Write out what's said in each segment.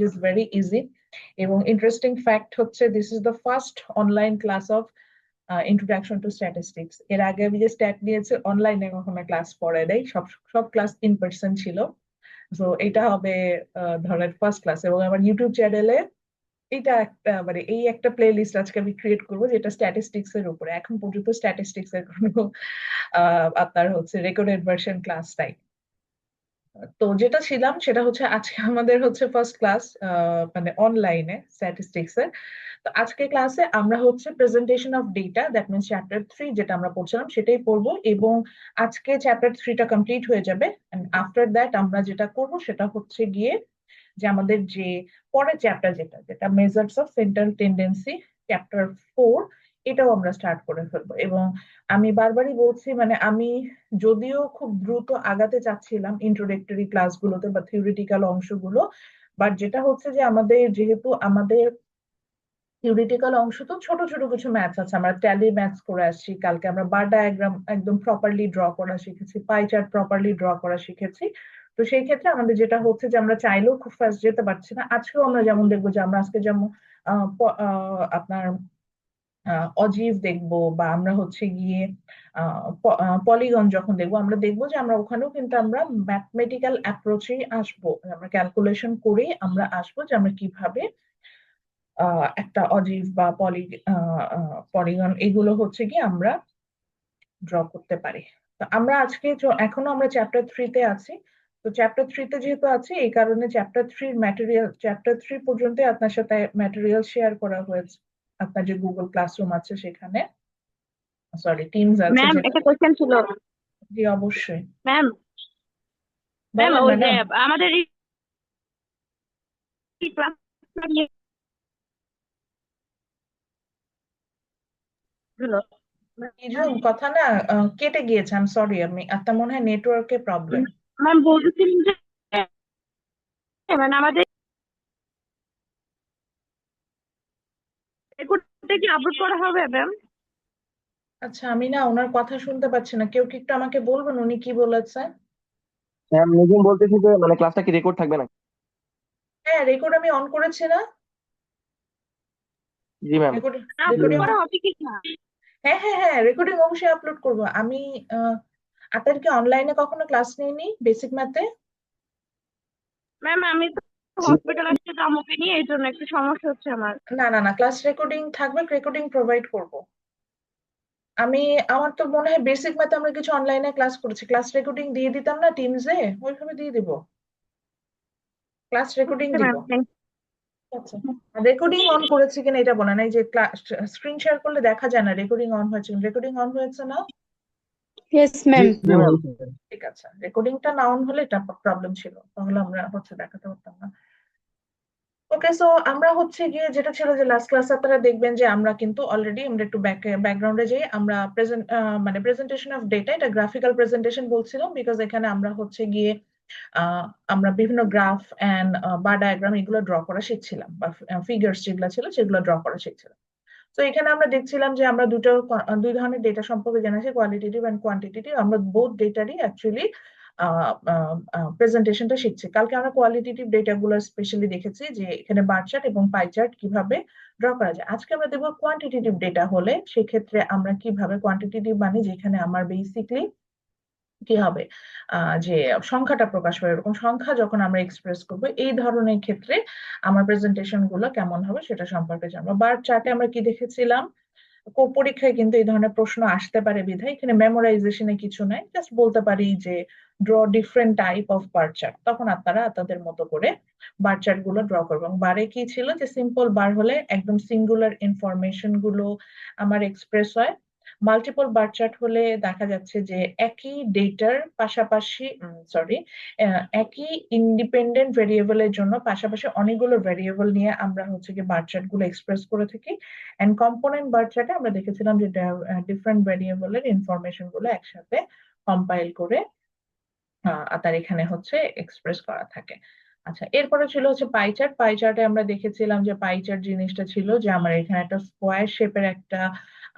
It is very easy. এবং interesting fact হচ্ছে this is the first online class of introduction to statistics. এর আগে আমি যে স্ট্যাট নিয়েছি অনলাইনে কখনো ক্লাস পড়ে নাই, সব সব ক্লাস ইন পার্সন ছিল। তো এটা হবে ধরেন ফার্স্ট ক্লাস। এবং আমার ইউটিউব চ্যানেলে এটা একটা মানে এই একটা প্লে লিস্ট আজকে আমি ক্রিয়েট করবো যেটা স্ট্যাটিস্টিক্স এর উপরে। এখন পর্যন্ত স্ট্যাটিস্টিক্স এর কোনো আপনার হচ্ছে রেকর্ডেড ভার্সন ক্লাস নাই। তো যেটা ছিলাম সেটা হচ্ছে আজকে আমাদের হচ্ছে ফার্স্ট ক্লাস মানে অনলাইনে স্ট্যাটিস্টিক্স এর। তো আজকে ক্লাসে আমরা হচ্ছে presentation of data, that means chapter 3 যেটা আমরা পড়ছিলাম সেটাই পড়বো। এবং আজকে চ্যাপ্টার 3টা কমপ্লিট হয়ে যাবে। আফটার দ্যাট আমরা যেটা করব সেটা হচ্ছে গিয়ে যে আমাদের যে পরের চ্যাপ্টার যেটা যেটা measures of central tendency, chapter 4, এটাও আমরা স্টার্ট করে ফেলবো। এবং আমি বারবারই বলছি মানে আমি যদিও খুব দ্রুত আগাতে চাচ্ছিলাম ইন্ট্রোডাক্টরি ক্লাসগুলোতে বা থিওরিটিক্যাল অংশগুলো, বাট যেটা হচ্ছে যে আমাদের যেহেতু আমাদের থিওরিটিক্যাল অংশ তো ছোট ছোট কিছু ম্যাথস আছে, আমরা ট্যালি ম্যাথস করে আসছি, কালকে আমরা বার ডায়াগ্রাম একদম প্রপারলি ড্র করা শিখেছি, পাই চার্ট প্রপারলি ড্র করা শিখেছি। তো সেই ক্ষেত্রে আমাদের যেটা হচ্ছে যে আমরা চাইলেও খুব ফাস্ট যেতে পারছি না। আজকেও আমরা যেমন দেখবো যে আমরা আজকে যেমন আপনার অজীব দেখবো বা আমরা হচ্ছে গিয়ে পলিগন যখন দেখবো আমরা দেখবো যে আমরা ওখানেও কিন্তু আমরা ম্যাথমেটিক্যাল অ্যাপ্রোচেই আসবো, আমরা ক্যালকুলেশন করে আমরা আসবো যে আমরা কিভাবে একটা অজীব বা পলিগন এগুলো হচ্ছে কি আমরা ড্র করতে পারি। তো আমরা আজকে এখনো আমরা চ্যাপ্টার 3-তে আছি। তো চ্যাপ্টার 3-তে যেহেতু আছি এই কারণে চ্যাপ্টার 3 পর্যন্ত আপনার সাথে ম্যাটেরিয়াল শেয়ার করা হয়েছে। আপনার যে গুগল ক্লাসরুম আছে সেখানে, সরি টিমস আছে ম্যাম যেটা। একটা কোশ্চেন ছিল। জি অবশ্যই। ম্যাম ম্যাম বলেন ওই যে ম্যাডাম। আমাদের ক্লাস নিয়ে হলো। ইজুন কথা না কেটে গিয়েছে, আই এম সরি, আমি আপনার মনে হয় নেটওয়ার্কের প্রবলেম। ম্যাম বলতেছিলেন যে মানে আমাদের রেকর্ডটা কি আপলোড করা হবে ম্যাম? আচ্ছা আমি না ওনার কথা শুনতে পাচ্ছি না, কেউ কি একটু আমাকে বলবেন উনি কি বলেছে? ম্যাম নিজেই বলতেছি যে মানে ক্লাসটা কি রেকর্ড থাকবে না? হ্যাঁ রেকর্ড আমি অন করেছি না। জি ম্যাম। Record upload recording. করা হবে কি না? হ্যাঁ হ্যাঁ হ্যাঁ রেকর্ডিং অবশ্যই আপলোড করব আমি। আপনার কি অনলাইনে কখনো ক্লাস নেইনি বেসিক ম্যাথে? ম্যাম আমি তো জি হসপিটাল আসতে তো আমাকে নিয়ে এই জন্য একটু সমস্যা হচ্ছে আমার। না না না, ক্লাস রেকর্ডিং থাকবে, রেকর্ডিং প্রোভাইড করব আমি। আমার তো মনে হয় বেসিক ম্যাথে আমরা কিছু অনলাইনে ক্লাস করেছি, ক্লাস রেকর্ডিং দিয়ে দিতাম না টিমসে, ওইভাবে দিয়ে দিব, ক্লাস রেকর্ডিং ওকে দিব। ম্যাম থ্যাংক আচ্ছা রেকর্ডিং অন করেছি কিনা এটা বলেন, এই যে স্ক্রিন শেয়ার করলে দেখা যায় না রেকর্ডিং অন হয়েছে, রেকর্ডিং অন হয়েছে না? Yes, জি ma'am. জি ম্যাম। ঠিক আছে, রেকর্ডিংটা না অন হলে এটা প্রবলেম ছিল, তাহলে আমরা হচ্ছে দেখাতে পারতাম না। ওকে সো আমরা হচ্ছে গিয়ে যেটা ছিল যে লাস্ট ক্লাস আপনারা দেখবেন যে আমরা কিন্তু অলরেডি আমরা একটু ব্যাকগ্রাউন্ডে যাই, আমরা মানে প্রেজেন্টেশন অফ ডেটা, এটা গ্রাফিক্যাল প্রেজেন্টেশন বলছিলাম বিকজ এখানে আমরা হচ্ছে গিয়ে আমরা বিভিন্ন গ্রাফ এন্ড বার ডায়াগ্রাম এগুলো ড্র করা শিখছিলাম বা ফিগার্স যেগুলো ছিল সেগুলো ড্র করা শিখছিলাম। তো এখানে আমরা দেখছিলাম যে আমরা দুই ধরনের ডেটা সম্পর্কে জানাচ্ছি, কোয়ালিটেটিভ এন্ড কোয়ান্টিটেটিভ। আমরা বোথ ডেটারই অ্যাকচুয়ালি প্রেজেন্টেশনটা শিখছি। কালকে আমরা কোয়ালিটেটিভ ডেটা গুলো স্পেশালি দেখেছি যে এখানে বার চার্ট এবং পাই চার্ট কিভাবে ড্র করা যায়। আজকে আমরা দেখবো কোয়ান্টিটেটিভ ডেটা হলে সেক্ষেত্রে আমরা কিভাবে কোয়ান্টিটেটিভ মানে যেখানে আমার বেসিকলি কি হবে যে সংখ্যাটা প্রকাশ পাবে, এরকম সংখ্যা যখন আমরা এক্সপ্রেস করবো এই ধরনের ক্ষেত্রে আমার প্রেজেন্টেশন গুলো কেমন হবে সেটা সম্পর্কে জানবো। বার চার্টে আমরা কি দেখেছিলাম, পরীক্ষায় কিন্তু এই ধরনের প্রশ্ন আসতে পারে বিধায় এখানে মেমোরাইজেশনে কিছু নাই, জাস্ট বলতে পারি যে draw different type of bar chart, তখন আপনারা তাদের মতো করে বার চার্ট গুলো ড্র করবেন। বারে কি ছিল যে সিম্পল বার হলে একদম সিঙ্গুলার ইনফরমেশন গুলো আমার এক্সপ্রেস হয়, মাল্টিপল বার চার্ট হলে দেখা যাচ্ছে যে একই ডেটার পাশাপাশি সরি একই ইন্ডিপেন্ডেন্ট ভেরিয়েবলের জন্য পাশাপাশি অনেকগুলো ভেরিয়েবল নিয়ে আমরা হচ্ছে কি বার চার্ট গুলো এক্সপ্রেস করে থাকি। এন্ড কম্পোনেন্ট বার চার্টে আমরা দেখেছিলাম যে ডিফারেন্ট ভেরিয়েবলের ইনফরমেশন গুলো একসাথে কম্পাইল করে তার এখানে হচ্ছে এক্সপ্রেস করা থাকে। আচ্ছা এরপরে ছিল হচ্ছে পাই চার্ট। পাই চার্টে আমরা দেখেছিলাম যে পাই চার্ট জিনিসটা ছিল যে আমার এখানে একটা স্কোয়ার শেপের একটা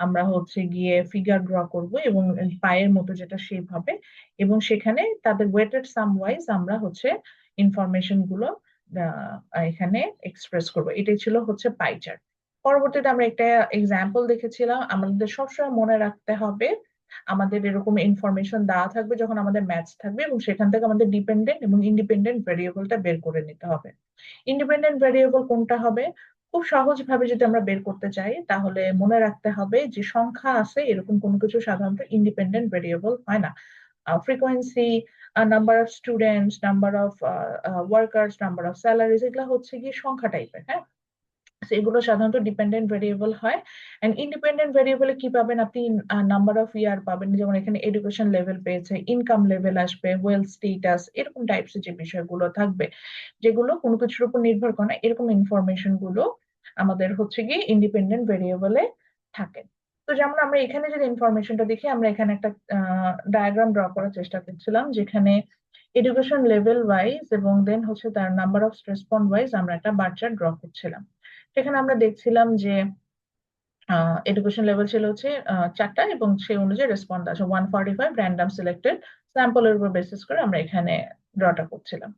আমরা হচ্ছে গিয়ে ফিগার ড্র করব এবং পায়ের মতো যেটা শেপ হবে এবং সেখানে তাদের ওয়েটেড সাম ওয়াইজ আমরা হচ্ছে ইনফরমেশন গুলো এখানে এক্সপ্রেস করব। এটাই ছিল হচ্ছে পাই চার্ট। পরবর্তীতে আমরা একটা এক্সাম্পল দেখেছিলাম। আমাদের সবসময় মনে রাখতে হবে আমাদের এরকম ইনফরমেশন দেওয়া থাকবে যখন আমাদের ম্যাথস থাকবে, এবং সেখান থেকে আমাদের ডিপেন্ডেন্ট এবং ইন্ডিপেন্ডেন্ট ভেরিয়েবলটা বের করে নিতে হবে। ইন্ডিপেন্ডেন্ট ভেরিয়েবল কোনটা হবে? খুব সহজ ভাবে যদি আমরা বের করতে চাই তাহলে মনে রাখতে হবে যে সংখ্যা আছে এরকম কোনো কিছু সাধারণত ইন্ডিপেন্ডেন্ট ভেরিয়েবল হয় না। Frequency, number of students, number of workers, number of salaries, এগুলো হচ্ছে কি সংখ্যা টাইপের, হ্যাঁ। So এগুলো সাধারণত ডিপেন্ডেন্ট ভেরিয়েবল হয়। এন্ড ইন্ডিপেন্ডেন্ট ভেরিয়েবলে কি পাবেন আপনি? নাম্বার অফ ইয়ার পাবেন, যেমন এখানে এডুকেশন লেভেল পেয়েছে, ইনকাম লেভেল আসবে, ওয়েলথ স্টেটাস, এরকম টাইপস যে বিষয়গুলো থাকবে যেগুলো কোনো কিছুর উপর নির্ভর করে না, এরকম ইনফরমেশন গুলো আমাদের হচ্ছে গিয়ে ইন্ডিপেন্ডেন্ট ভেরিয়েবলে থাকে। তো যেমন আমরা এখানে যদি ইনফরমেশনটা দেখি, আমরা এখানে একটা ডায়াগ্রাম ড্র করার চেষ্টা করছিলাম যেখানে এডুকেশন লেভেল ওয়াইজ এবং দেন হচ্ছে তার নাম্বার অফ রেসপন্ড ওয়াইজ আমরা একটা বার চার্ট ড্র করছিলাম। সেখানে আমরা দেখছিলাম যে এডুকেশন লেভেল ছিল হচ্ছে 4টা, এবং সেই অনুযায়ী রেসপন্ড আছে 145 র্যান্ডম সিলেক্টেড স্যাম্পলের উপর বেসিস করে আমরা এখানে ড্রটা করছিলাম।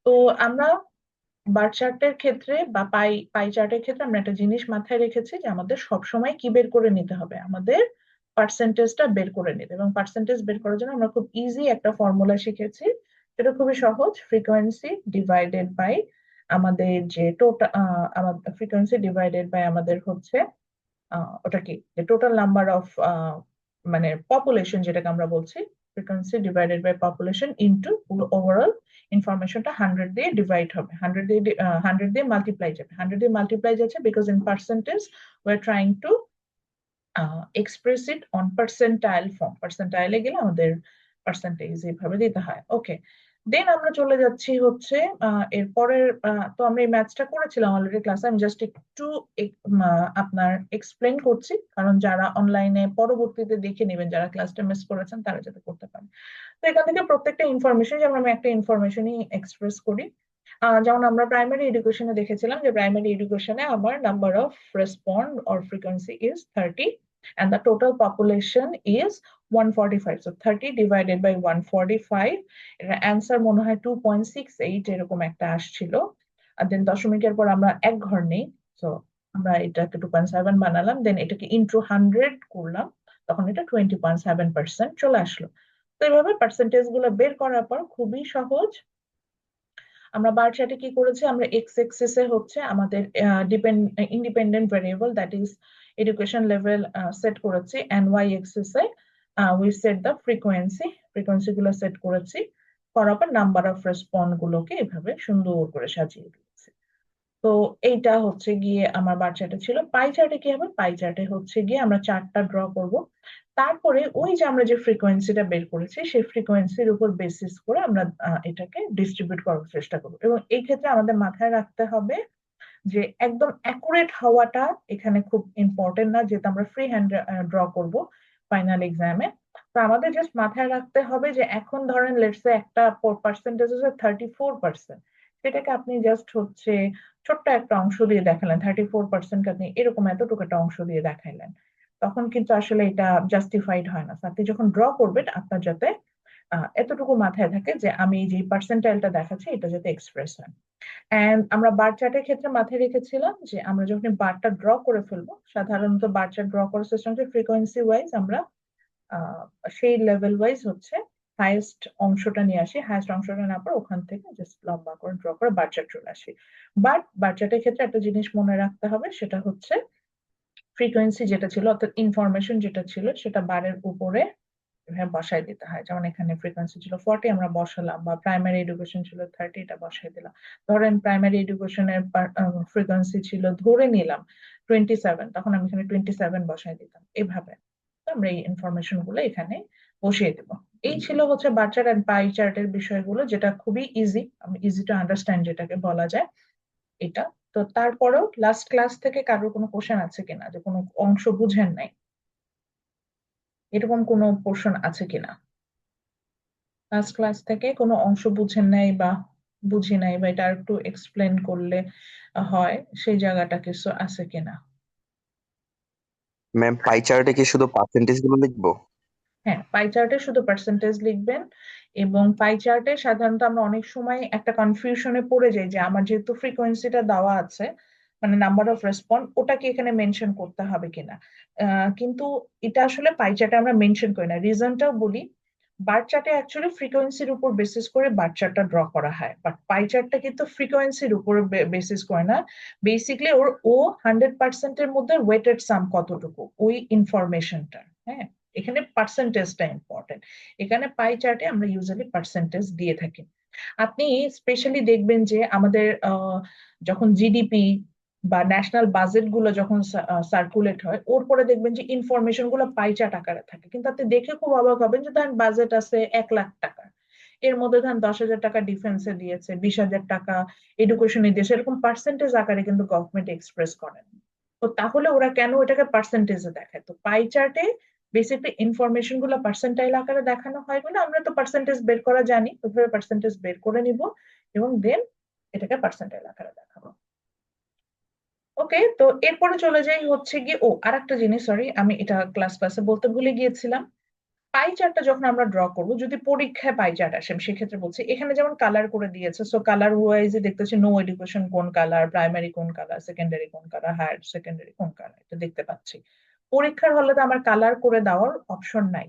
তো আমরা বার চার্টের ক্ষেত্রে বা পাই পাই চার্টের ক্ষেত্রে আমরা একটা জিনিস মাথায় রেখেছি যে আমাদের সবসময় কি বের করে নিতে হবে? আমাদের পার্সেন্টেজটা বের করে নিতে। এবং পার্সেন্টেজ বের করার জন্য আমরা খুব ইজি একটা ফর্মুলা শিখেছি, যেটা খুবই সহজ। ফ্রিকোয়েন্সি ডিভাইডেড বাই আমাদের যে টোটাল, আমাদের ফ্রিকোয়েন্সি ডিভাইডেড বাই আমাদের হচ্ছে ওটা কি, টোটাল নাম্বার অফ মানে পপুলেশন যেটাকে আমরা বলছি, frequency divided by population into overall ইনফরমেশনটা 100 দিয়ে ডিভাইড হবে, 100 দিয়ে মাল্টিপ্লাই যাবে, 100 দিয়ে মাল্টিপ্লাই যাচ্ছে because in percentage we are trying to express it on percentile form. পার্সেন্টাইলে গেলে আমাদের পার্সেন্টেজ এইভাবে দিতে হয়। ওকে, দেন আমরা চলে যাচ্ছি হচ্ছে এরপরের, তো আমরা এই ম্যাথসটা করেছিলাম অলরেডি ক্লাসে। আমি জাস্ট একটু আপনার এক্সপ্লেন করছি, কারণ যারা অনলাইনে পরবর্তীতে দেখে নেবেন, যারা ক্লাসটা মিস করেছেন তারা যাতে করতে পারে। তো এখান থেকে প্রত্যেকটা ইনফরমেশন, যেমন আমি একটা ইনফরমেশনই এক্সপ্রেস করি। যেমন আমরা প্রাইমারি এডুকেশনে দেখেছিলাম যে প্রাইমারি এডুকেশনে আমার number of respond or frequency is 30 and the total population is 145. So 30 divided by 145, এর অ্যান্সার মনে হয় 2.68 এরকম একটা আসছিল। আর দেন দশমিকের পর আমরা এক ঘর নেই, তো আমরা এটাকে 2.7 বানালাম, দেন এটাকে ইন্টু 100 করলাম, তখন এটা 20.7% চলে আসলো। তো এইভাবে পার্সেন্টেজ গুলো বের করার পর খুবই সহজ। আমরা বার চার্টে কি করেছি? আমরা এক্স এক্সিস এ হচ্ছে আমাদের independent variable that is education level set করেছি, এন্ড ওয়াই এক্সিস এ উই সেট দ্য ফ্রিকোয়েন্সি গুলো সেট করেছি, করার পর নাম্বার অফ রেসপন্ড গুলোকে এভাবে সুন্দর করে সাজিয়ে দিয়েছি। তো এইটা হচ্ছে গিয়ে আমার বার চার্টে ছিল। পাই চার্টে কি হবে? পাই চার্টে হচ্ছে গিয়ে আমরা চার্টটা ড্র করব, তারপরে ওই যে আমরা যে ফ্রিকোয়েন্সিটা বের করেছি সেই ফ্রিকোয়েন্সির উপর বেসিস করে আমরা এটাকে ডিস্ট্রিবিউট করার চেষ্টা করবো। এবং এই ক্ষেত্রে আমাদের মাথায় রাখতে হবে যে একদম অ্যাকুরেট হওয়াটা এখানে খুব ইম্পর্টেন্ট না, যেহেতু আমরা ফ্রি হ্যান্ড ড্র করব ফাইনাল এক্সামে। তো আমাদের জাস্ট মাথায় রাখতে হবে যে এখন ধরেন লেটস সে একটা পার্সেন্টেজ হচ্ছে 34%, সেটাকে আপনি জাস্ট হচ্ছে ছোট্ট একটা অংশ দিয়ে দেখালেন, 34% আপনি এরকম এতটুকু একটা অংশ দিয়ে দেখাইলেন, তখন কিন্তু আসলে এটা জাস্টিফাইড হয় না। আপনি যখন ড্র করবেন আপনার যাতে এতটুকু মাথায় থাকে যে আমি যে পার্সেন্টাইলটা দেখাচ্ছি এটা যাতে এক্সপ্রেস হয়। এন্ড আমরা বার চার্টের ক্ষেত্রে মাথায় রেখেছিলাম যে আমরা যখন বারটা ড্র করে ফেলবো, সাধারণত বার চার্ট ড্র করার সিস্টেম হচ্ছে ফ্রিকোয়েন্সি ওয়াইজ আমরা সেই লেভেল ওয়াইজ হচ্ছে হাইয়েস্ট অংশটা নিয়ে আসি, হাইয়েস্ট অংশটা না পর ওখান থেকে জাস্ট লম্বা করে ড্র করে বার চার্ট চলে আসি। বাট বার চার্টের ক্ষেত্রে একটা জিনিস মনে রাখতে হবে, সেটা হচ্ছে ফ্রিকোয়েন্সি যেটা ছিল অর্থাৎ ইনফরমেশন যেটা ছিল সেটা বারের উপরে বসাই দিতে হয়। যেমন এখানে ফ্রিকোয়েন্সি ছিল 40, আমরা বসালাম, বা প্রাইমারি এডুকেশন ছিল 30, এটা বসাই দিলাম। ধরেন প্রাইমারি এডুকেশনের ফ্রিকোয়েন্সি ছিল ধরে নিলাম 27, তখন আমি এখানে 27 বসাই দিতাম, এভাবে। তো আমরা এই ইনফরমেশন গুলো এখানে বসিয়ে দেবো। এই ছিল হচ্ছে বার চার্ট এন্ড পাই চার্টের বিষয়গুলো, যেটা খুবই ইজি, ইজি টু আন্ডারস্ট্যান্ড যেটাকে বলা যায় এটা। তো তারপরেও লাস্ট ক্লাস থেকে কারোর কোনো কোশ্চেন আছে কিনা, যে কোনো অংশ বুঝেন নাই, এরকম কোনো পোর্শন আছে কিনা? লাস্ট ক্লাস থেকে কোনো অংশ বুঝেন নাই বা বুঝি নাই, বা এটা একটু এক্সপ্লেন করলে হয়, সেই জায়গাটা কিছু আছে কিনা? ম্যাম পাই চার্টে কি শুধু পার্সেন্টেজ গুলো লিখবো? হ্যাঁ, পাই চার্টে শুধু পার্সেন্টেজ লিখবেন। এবং পাই চার্টে সাধারণত আমরা অনেক সময় একটা কনফিউশনে পড়ে যাই যে আমার যেহেতু ফ্রিকোয়েন্সিটা দেওয়া আছে, মানে নাম্বার অফ রেসপন্স, ওটা কি এখানে মেনশন করতে হবে কিনা। কিন্তু এটা আসলে পাই চার্টে আমরা মেনশন করি না, রিজনটাও বলি। বার চার্টে অ্যাকচুয়ালি ফ্রিকোয়েন্সির উপর বেসিস করে বার চার্টটা ড্র করা হয়, বাট পাই চার্টটা কিন্তু ফ্রিকোয়েন্সির উপর বেসিস করে না। বেসিক্যালি ও 100%-এর মধ্যে ওয়েটেড সাম কতটুকু, ওই ইনফরমেশনটা। হ্যাঁ, এখানে পার্সেন্টেজটা ইম্পর্টেন্ট। এখানে পাই চার্টে আমরা ইউজুয়ালি পার্সেন্টেজ দিয়ে থাকি। আপনি স্পেশালি দেখবেন যে আমাদের যখন জিডিপি বা ন্যাশনাল বাজেট গুলো যখন সার্কুলেট হয়, ওর পরে দেখবেন যে ইনফরমেশন গুলো পাই চার্ট আকারে থাকে। কিন্তু আপনি দেখে খুব অবাক হবেন যে ধরেন বাজেট আছে 1 লাখ টাকা, এর মধ্যে ধরেন 10,000 টাকা ডিফেন্সে দিয়েছে, 20,000 টাকা এডুকেশনে দিয়েছে, এরকম পার্সেন্টেজ আকারে কিন্তু গভর্নমেন্ট এক্সপ্রেস করেন। তো তাহলে ওরা কেন এটাকে পার্সেন্টেজে দেখায়? তো পাই চার্টে বেসিকলি ইনফরমেশন গুলো পার্সেন্টাইল আকারে দেখানো হয় বলে আমরা তো পার্সেন্টেজ বের করা জানি, ওইভাবে পার্সেন্টেজ বের করে নিব এবং দেন এটাকে পার্সেন্টাইল আকারে দেখাবো। ওকে, তো এরপরে চলে যাই হচ্ছে গিয়ে, ও আরেকটা জিনিস, সরি আমি এটা ক্লাসে বলতে ভুলে গিয়েছিলাম। পাই চার্টটা যখন আমরা ড্র করবো, যদি পরীক্ষায় পাই চার্ট আসে, আমি সেক্ষেত্রে বলছি এখানে যেমন কালার করে দিয়েছে, সো কালার ওয়াইজ দেখতেছি নো এডুকেশন কোন কালার, প্রাইমারি কোন কালার, সেকেন্ডারি কোন কালার, হায়ার সেকেন্ডারি কোন কালার, এটা দেখতে পাচ্ছি। পরীক্ষার হলে তো আমার কালার করে দেওয়ার অপশন নাই।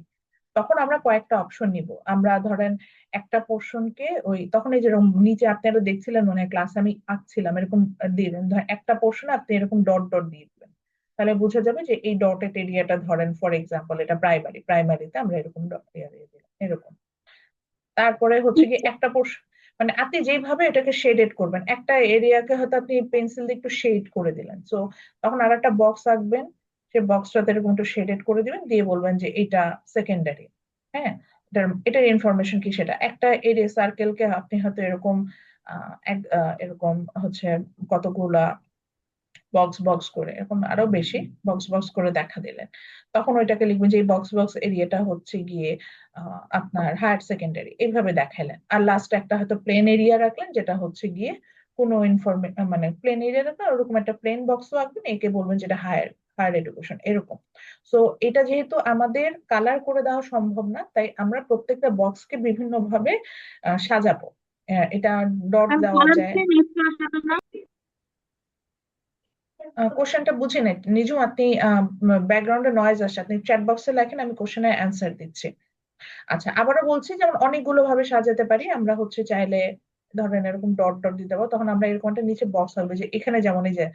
তখন আমরা কয়েকটা অপশন নিব। আমরা ধরেন একটা পোর্শনকে ওই তখন এই যেরকম নিচে আপনারা দেখছিলেন মনে হয় ক্লাস আমি আঁকছিলাম, এরকম দিয়ে দেন, ধরেন একটা পোর্শনে আপনি এরকম ডট ডট দিয়ে দিবেন, তাহলে বোঝা যাবে যে এই ডটেড এরিয়াটা ধরেন ফর এক্সাম্পল এটা প্রাইমারিতে আমরা এরকম ডট এরিয়া দিলাম এরকম। তারপরে হচ্ছে কি একটা পোর্শন, মানে আপনি যেভাবে এটাকে শেডেড করবেন, একটা এরিয়াকে হয়তো আপনি পেন্সিল দিয়ে একটু শেড করে দিলেন, তো তখন আর একটা বক্স আঁকবেন, সে বক্সটাতে এরকম একটু শেডেড করে দিবেন, দিয়ে বলবেন যে এটা সেকেন্ডারি। হ্যাঁ, এটার ইনফরমেশন কি, সেটা একটা এরিয়া সার্কেলকে আপনি হয়তো এরকম এরকম হচ্ছে কতগুলা বক্স বক্স করে, এরকম আরো বেশি বক্স বক্স করে দেখা দিলেন, তখন ওইটাকে লিখবেন যে এই বক্স বক্স এরিয়াটা হচ্ছে গিয়ে আপনার হায়ার সেকেন্ডারি, এইভাবে দেখাইলেন। আর লাস্ট একটা হয়তো প্লেন এরিয়া রাখলেন, যেটা হচ্ছে গিয়ে কোনো মানে প্লেন এরিয়া রাখলেন, ওরকম একটা প্লেন বক্সও রাখবেন, একে বলবেন যেটা হায়ার হায়ার এডুকেশন এরকম। সো এটা যেহেতু আমাদের কালার করে দেওয়া সম্ভব না, তাই আমরা প্রত্যেকটা বক্সকে বিভিন্ন ভাবে সাজাবো। এটা ডট ম্যাম দেওয়া কালার যায়। পেন একটু আসাতে না। কোশ্চেনটা বুঝি নাই নিজু, আপনি ব্যাকগ্রাউন্ডে নয়েজ আসছে, আপনি চ্যাট বক্সে লেখেন, আমি কোশ্চেনের অ্যান্সার দিচ্ছি। আচ্ছা, আবারও বলছি, যেমন অনেকগুলো ভাবে সাজাতে পারি আমরা, হচ্ছে চাইলে ধরেন এরকম ডট ডট দিতে পারবো, তখন আমরা এরকম একটা নিচে বক্স হবে, যে এখানে যেমন এই যে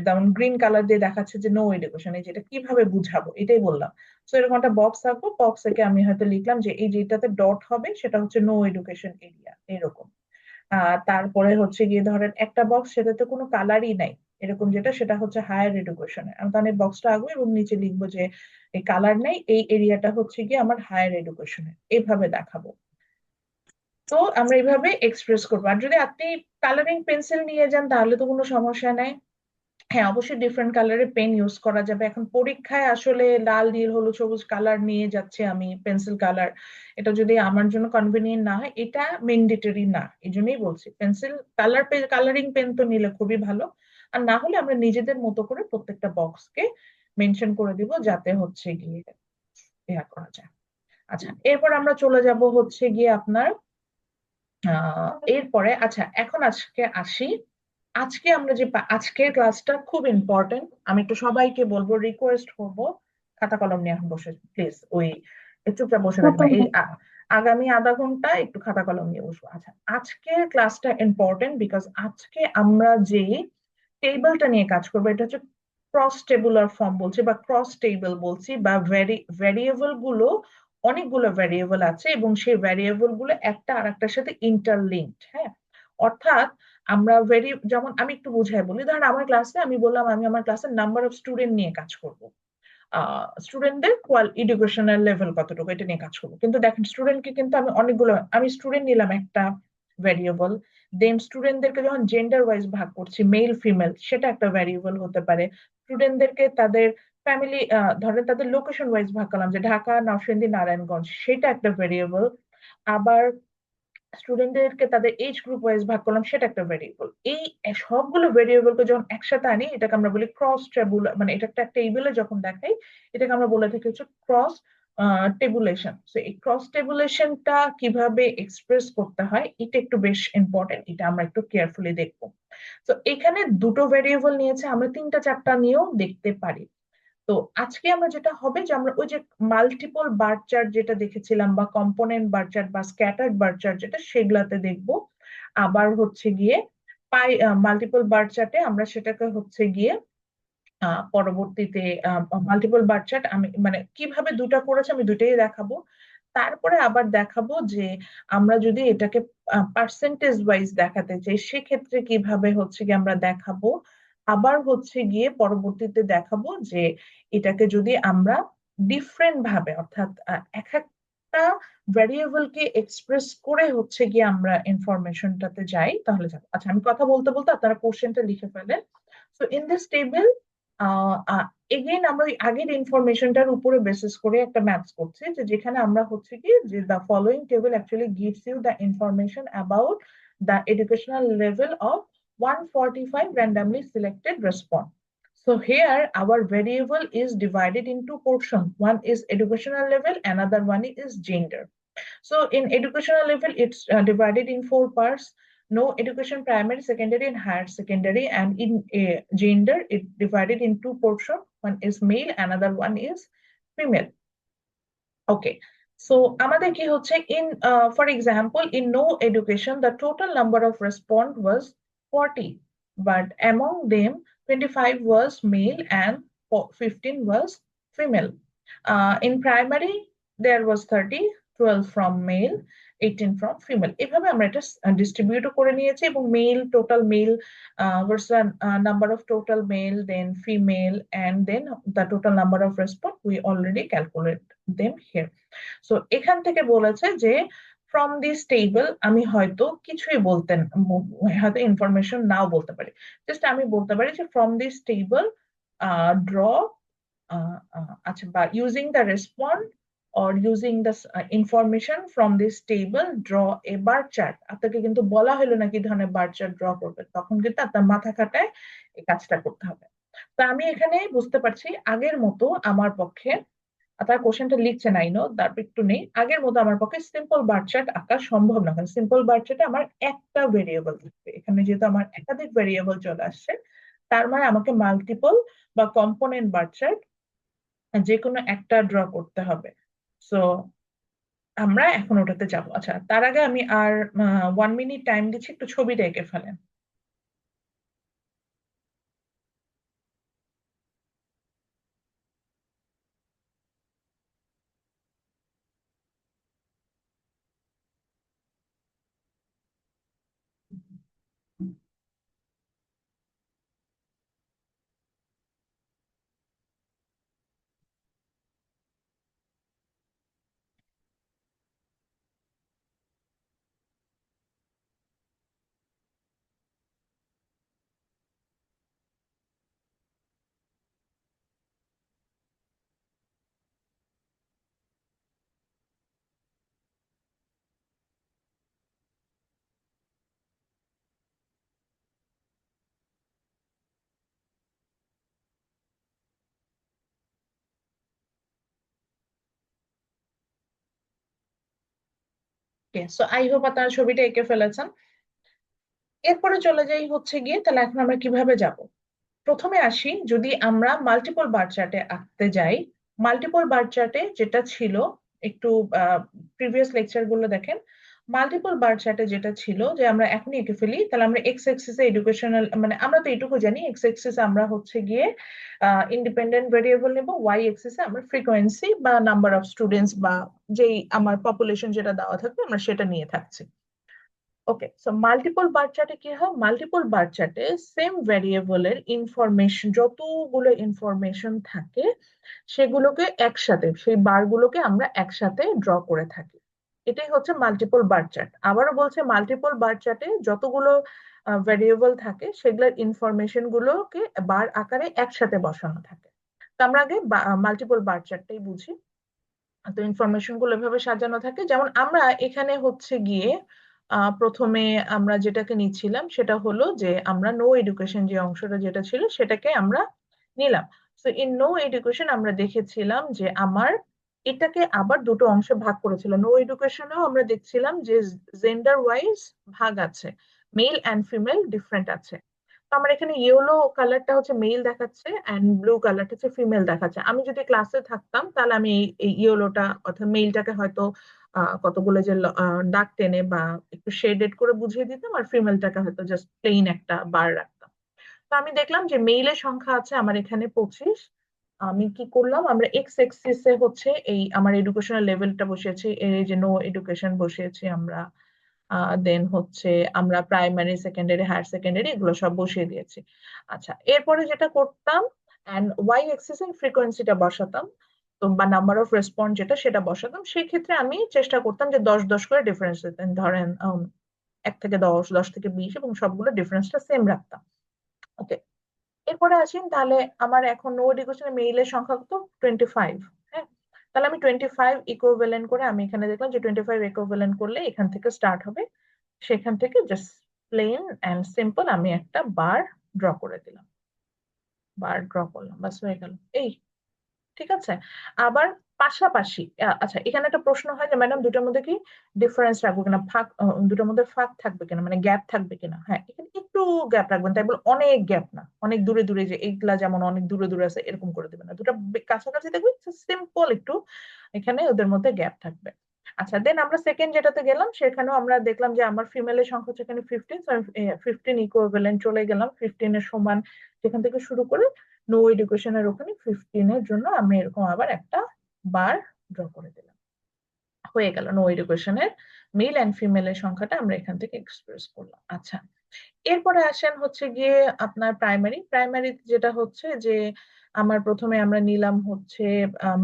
যেমন গ্রিন কালার দিয়ে দেখাচ্ছে যে নো এডুকেশন, এই যেটা কিভাবে বুঝাবো এটাই বললাম। তো এরকম একটা বক্স থাকবো, বক্স থেকে আমি হয়তো লিখলাম যে এই যেটাতে ডট হবে সেটা হচ্ছে নো এডুকেশন এরিয়া এরকম। তারপরে হচ্ছে গিয়ে ধরেন একটা বক্স, সেটাতে কোনো কালারই নাই এরকম, যেটা সেটা হচ্ছে হায়ার এডুকেশনে, আমি তাহলে বক্সটা আঁকবো এবং নিচে লিখবো যে এই কালার নেই, এই এরিয়াটা হচ্ছে গিয়ে আমার হায়ার এডুকেশনে, এইভাবে দেখাবো। তো আমরা এইভাবে এক্সপ্রেস করবো। আর যদি আপনি কালারিং পেন্সিল নিয়ে যান তাহলে তো কোনো সমস্যা নাই। হ্যাঁ, অবশ্যই ডিফারেন্ট কালারের পেন ইউজ করা যাবে। এখন পরীক্ষায় আসলে লাল নীল হলুদ সবুজ কালার নিয়ে যাচ্ছে আমি, পেন্সিল কালার, এটা যদি আমার জন্য কনভিনিয়েন্ট না হয়, এটা ম্যান্ডেটরি না, এই জন্যই বলছি পেন্সিল কালারিং পেন তো নিলে খুবই ভালো। আর না হলে আমরা নিজেদের মতো করে প্রত্যেকটা বক্সকে মেনশন করে দিব, যাতে হচ্ছে গিয়ে ইয়া করা যায়। আচ্ছা, এরপর আমরা চলে যাব হচ্ছে গিয়ে আপনার এরপরে, আচ্ছা এখন আজকে আসি। আজকে আমরা যে আজকের ক্লাসটা খুব ইম্পর্টেন্ট, আমি একটু সবাইকে বলবো, রিকোয়েস্ট করব, খাতা কলম নিয়ে এখন বসে প্লিজ, ওই চুপচাপ বসে থাকবে না, এই আগামী আধা ঘন্টা একটু খাতা কলম নিয়ে বসবো। আচ্ছা, আজকের ক্লাসটা ইম্পর্টেন্ট বিকজ আজকে আমরা যে টেবিলটা নিয়ে কাজ করবো, এটা হচ্ছে ক্রস টেবুলার ফর্ম বলছি বা ক্রস টেবিল বলছি, বা ভ্যারিয়েবল গুলো, অনেকগুলো ভ্যারিয়েবল আছে এবং সেই ভ্যারিয়েবল গুলো একটা আরেকটার সাথে ইন্টারলিঙ্কড। হ্যাঁ, অর্থাৎ আমরা যেমন আমি একটু বুঝাই বলি, ধরেন আমার ক্লাসে আমি বললাম আমি আমার ক্লাসের নাম্বার অফ স্টুডেন্ট নিয়ে কাজ করব, স্টুডেন্টদের এডুকেশনাল লেভেল কতটুকু এটা নিয়ে কাজ করবো। কিন্তু দেখেন স্টুডেন্টকে কিন্তু আমি স্টুডেন্ট নিলাম একটা ভ্যারিয়েবল, দেন স্টুডেন্টদেরকে যখন জেন্ডার ওয়াইজ ভাগ করছি, মেল ফিমেল, সেটা একটা ভ্যারিয়েবল হতে পারে। স্টুডেন্টদেরকে তাদের ফ্যামিলি ধরেন তাদের লোকেশন ওয়াইজ ভাগ করলাম, যে ঢাকা, নরসিংদী, নারায়ণগঞ্জ, সেটা একটা ভ্যারিয়েবল। আবার স্টুডেন্টদেরকে তাদের এজ গ্রুপ ওয়াইজ ভাগ করলাম, সেটা একটা ভেরিয়েবল। এই সবগুলো ভেরিয়েবলকে যখন একসাথে আনি, এটাকে আমরা বলি ক্রস টেবুল, মানে এটা একটা টেবিলে যখন দেখাই, এটাকে আমরা বলে থাকি হচ্ছে ক্রস টেবুলেশন। সো এই ক্রস টেবুলেশনটা কিভাবে এক্সপ্রেস করতে হয় এটা একটু বেশ ইম্পর্টেন্ট, এটা আমরা একটু কেয়ারফুলি দেখবো। তো এখানে দুটো ভেরিয়েবল নিয়েছে, আমরা তিনটা চারটা নিয়েও দেখতে পারি। তো আজকে আমরা যেটা হবে যে আমরা ওই যে মাল্টিপল বার চার্ট যেটা দেখেছিলাম বা কম্পোনেন্ট বার চার্ট বা স্ক্যাটার্ড বার চার্ট যেটা, সেগুলাতে দেখবো। আবার হচ্ছে গিয়ে মাল্টিপল বার চার্টে আমরা সেটাকে হচ্ছে গিয়ে পরবর্তীতে মাল্টিপল বার চার্ট আমি মানে কিভাবে দুটা করেছে আমি দুটাই দেখাবো। তারপরে আবার দেখাবো যে আমরা যদি এটাকে পার্সেন্টেজ ওয়াইজ দেখাতে চাই সেক্ষেত্রে কিভাবে হচ্ছে গিয়ে আমরা দেখাবো। আবার হচ্ছে গিয়ে পরবর্তীতে দেখাবো যে এটাকে যদি আমরা ডিফারেন্ট ভাবে অর্থাৎ এক একটা ভ্যারিয়েবলকে এক্সপ্রেস করে হচ্ছে গিয়ে আমরা ইনফরমেশনটাতে যাই তাহলে যাবো। আচ্ছা, আমি কথা বলতে বলতে আপনারা কোশ্চেনটা লিখে ফেলেন। So in this table again আমরা ওই আগের ইনফরমেশনটার উপরে বেসিস করে একটা ম্যাথস করছি, যে যেখানে আমরা হচ্ছে কি যে the following table actually gives you the information about the educational level of 145 randomly selected response. So here our variable is divided into portion. One is educational level, another one is gender. So in educational level, it's divided in four parts: no education, primary, secondary, and higher secondary. And in gender, it divided in two portions. One is male, another one is female. Okay. So আমাদের কি হচ্ছে in for example in no education the total number of respond was 40, but among them 25 was male and 15 was female. In primary there was 30, 12 from male, 18 from female. এভাবে আমরা এটা distribute করে নিয়েছি, এবং male total male versus number of total male, then female, and then the total number of response we already calculate them here. So এখান থেকে বলেছে যে ফ্রম দিস টেবল আমি হয়তো কিছুই হয়তো ইনফরমেশন নাও বলতে পারি, জাস্ট আমি বলতে পারি যে ফ্রম দিস টেবল ড্র আচ্ছা, বা using the respond or using the information from this table draw a bar chart. আপনাকে কিন্তু বলা হলো না কি ধরনের বার চার্ট ড্র করবে, তখন কিন্তু আপনার মাথা খাটায় এই কাজটা করতে হবে। তো আমি এখানে বুঝতে পারছি আগের মতো আমার পক্ষে, তার কোশ্চেনটা লিখছে নাই নো তার একটু নেই, আগের মতো আমার পক্ষে সিম্পল বার চার্ট আঁকা সম্ভব না, কারণ সিম্পল বার চার্টে আমার একটা ভেরিয়েবল থাকবে। এখানে যেহেতু আমার একাধিক ভেরিয়েবল চলে আসছে, তার মানে আমাকে মাল্টিপল বা কম্পোনেন্ট বার চার্ট যে কোনো একটা ড্র করতে হবে। সো আমরা এখন ওটাতে যাব। আচ্ছা, তার আগে আমি আর 1 মিনিট টাইম দিচ্ছি, একটু ছবিটা এঁকে ফেলেন। সো আই হোপ আপনারা ছবিটা এঁকে ফেলেছেন। এরপরে চলে যাই হচ্ছে গিয়ে, তাহলে এখন আমরা কিভাবে যাব। প্রথমে আসি, যদি আমরা মাল্টিপল বার চার্টে আঁকতে যাই, মাল্টিপল বার চার্টে যেটা ছিল, একটু প্রিভিয়াস লেকচার গুলো দেখেন। মাল্টিপল বার চার্টে যেটা ছিল যে আমরা এখনই এঁকে ফেলি, তাহলে আমরা এক্স এক্সিসে এডুকেশনাল, মানে আমরা তো এইটুকু জানি এক্স এক্সিসে আমরা হচ্ছে গিয়ে ইন্ডিপেন্ডেন্ট ভেরিয়েবল নেব, ওয়াই এক্সিসে আমরা ফ্রিকোয়েন্সি বা নাম্বার অফ স্টুডেন্টস বা যেই আমার পপুলেশন যেটা দেওয়া থাকবে আমরা সেটা নিয়ে থাকছি। ওকে, সো মাল্টিপল বার চার্টে কি হয়, মাল্টিপল বার চার্টে সেম ভ্যারিয়েবলের ইনফরমেশন, যতগুলো ইনফরমেশন থাকে সেগুলোকে একসাথে, সেই বারগুলোকে আমরা একসাথে ড্র করে থাকি। এটাই হচ্ছে মাল্টিপল বার চার্ট। আবারও বলছে মাল্টিপল বার চার্টে যতগুলো ভ্যারিয়েবল থাকে সেগুলোর ইনফরমেশন গুলোকে বার আকারে একসাথে বসানো থাকে। তো আমরা আগে মাল্টিপল বার চার্টটাই বুঝি। তো ইনফরমেশন গুলো এভাবে সাজানো থাকে, যেমন আমরা এখানে হচ্ছে গিয়ে প্রথমে আমরা যেটাকে নিচ্ছিলাম সেটা হলো যে আমরা নো এডুকেশন যে অংশটা যেটা ছিল সেটাকে আমরা নিলাম। তো ইন নো এডুকেশন আমরা দেখেছিলাম যে আমার এটাকে আবার দুটো অংশে ভাগ করেছিল। নো এডুকেশনেও আমরা দেখছিলাম যে জেন্ডার ওয়াইজ ভাগ আছে, মেল অ্যান্ড ফিমেল ডিফারেন্ট আছে। তো আমার এখানে ইয়েলো কালারটা হচ্ছে মেল দেখাচ্ছে অ্যান্ড ব্লু কালারটা হচ্ছে ফিমেল দেখাচ্ছে। আমি যদি ক্লাসে থাকতাম তাহলে আমি এই ইয়েলোটা অর্থাৎ মেলটাকে হয়তো কতগুলো যে দাগ টেনে বা একটু শেডেড করে বুঝিয়ে দিতাম, আর ফিমেলটাকে হয়তো জাস্ট প্লেন একটা বার রাখতাম। তো আমি দেখলাম যে মেইলের সংখ্যা আছে আমার এখানে 25। আমি কি করলাম, আমরা এক্স এক্সিসে হচ্ছে এই আমার এডুকেশনাল লেভেলটা বসিয়েছি, এই যে নো এডুকেশন বসিয়েছি আমরা। দেন হচ্ছে আমরা প্রাইমারি, সেকেন্ডারি, হায়ার সেকেন্ডারি এগুলো সব বসিয়ে দিয়েছি। আচ্ছা, এরপরে যেটা করতাম, অ্যান্ড ওয়াই এক্সিস এর ফ্রিকোয়েন্সিটা বসাতাম, তো বা নাম্বার অফ রেসপন্স যেটা সেটা বসাতাম। সেই ক্ষেত্রে আমি চেষ্টা করতাম যে 10 10 করে ডিফারেন্স দিতেন, ধরেন 1 থেকে 10, 10 থেকে 20, এবং সবগুলো ডিফারেন্সটা সেম রাখতাম। ওকে, এরপরে আসেন তাহলে আমার এখন নো এডুকেশনের মেইলের সংখ্যা কত, 25। হ্যাঁ, তাহলে আমি 25 ইকুইভ্যালেন্ট করে আমি এখানে দেখলাম যে 25 ইকুইভ্যালেন্ট করলে এখান থেকে স্টার্ট হবে। সেখান থেকে জাস্ট প্লেন অ্যান্ড সিম্পল আমি একটা বার ড্র করে দিলাম, বার ড্র করলাম, বাস হয়ে গেল এই। ঠিক আছে, আবার পাশাপাশি আচ্ছা, এখানে একটা প্রশ্ন হয় যে ম্যাডাম দুটোর মধ্যে কি ডিফারেন্স রাখবো কিনা, ফাঁক দুটোর মধ্যে ফাঁক থাকবে কিনা, মানে গ্যাপ থাকবে কিনা। হ্যাঁ, এখানে একটু গ্যাপ রাখবেন, তাই বলে অনেক গ্যাপ না, অনেক দূরে দূরে যে এইগুলা যেমন অনেক দূরে দূরে আছে এরকম করে দেবেন না, দুটো কাছাকাছি থাকবে, সিম্পল একটু এখানে ওদের মধ্যে গ্যাপ থাকবে। আচ্ছা, দেন আমরা সেকেন্ড যেটাতে গেলাম, সেখানেও আমরা দেখলাম যে আমার ফিমেলের সংখ্যা হচ্ছে এখানে 15, 15 ইকুইভ্যালেন্ট চলে গেলাম 15 এর সমান। যেখান থেকে শুরু করে নো এডুকেশনের ওখানে 15 এর জন্য আমি এরকম আবার একটা বার ড্র করে দিলাম, হয়ে গেল নো এডুকেশনের মেল অ্যান্ড ফিমেলের সংখ্যাটা আমরা এখান থেকে এক্সপ্রেস করলাম। আচ্ছা, এরপরে আসেন হচ্ছে গিয়ে আপনার প্রাইমারি। প্রাইমারি যেটা হচ্ছে যে আমার প্রথমে আমরা নিলাম হচ্ছে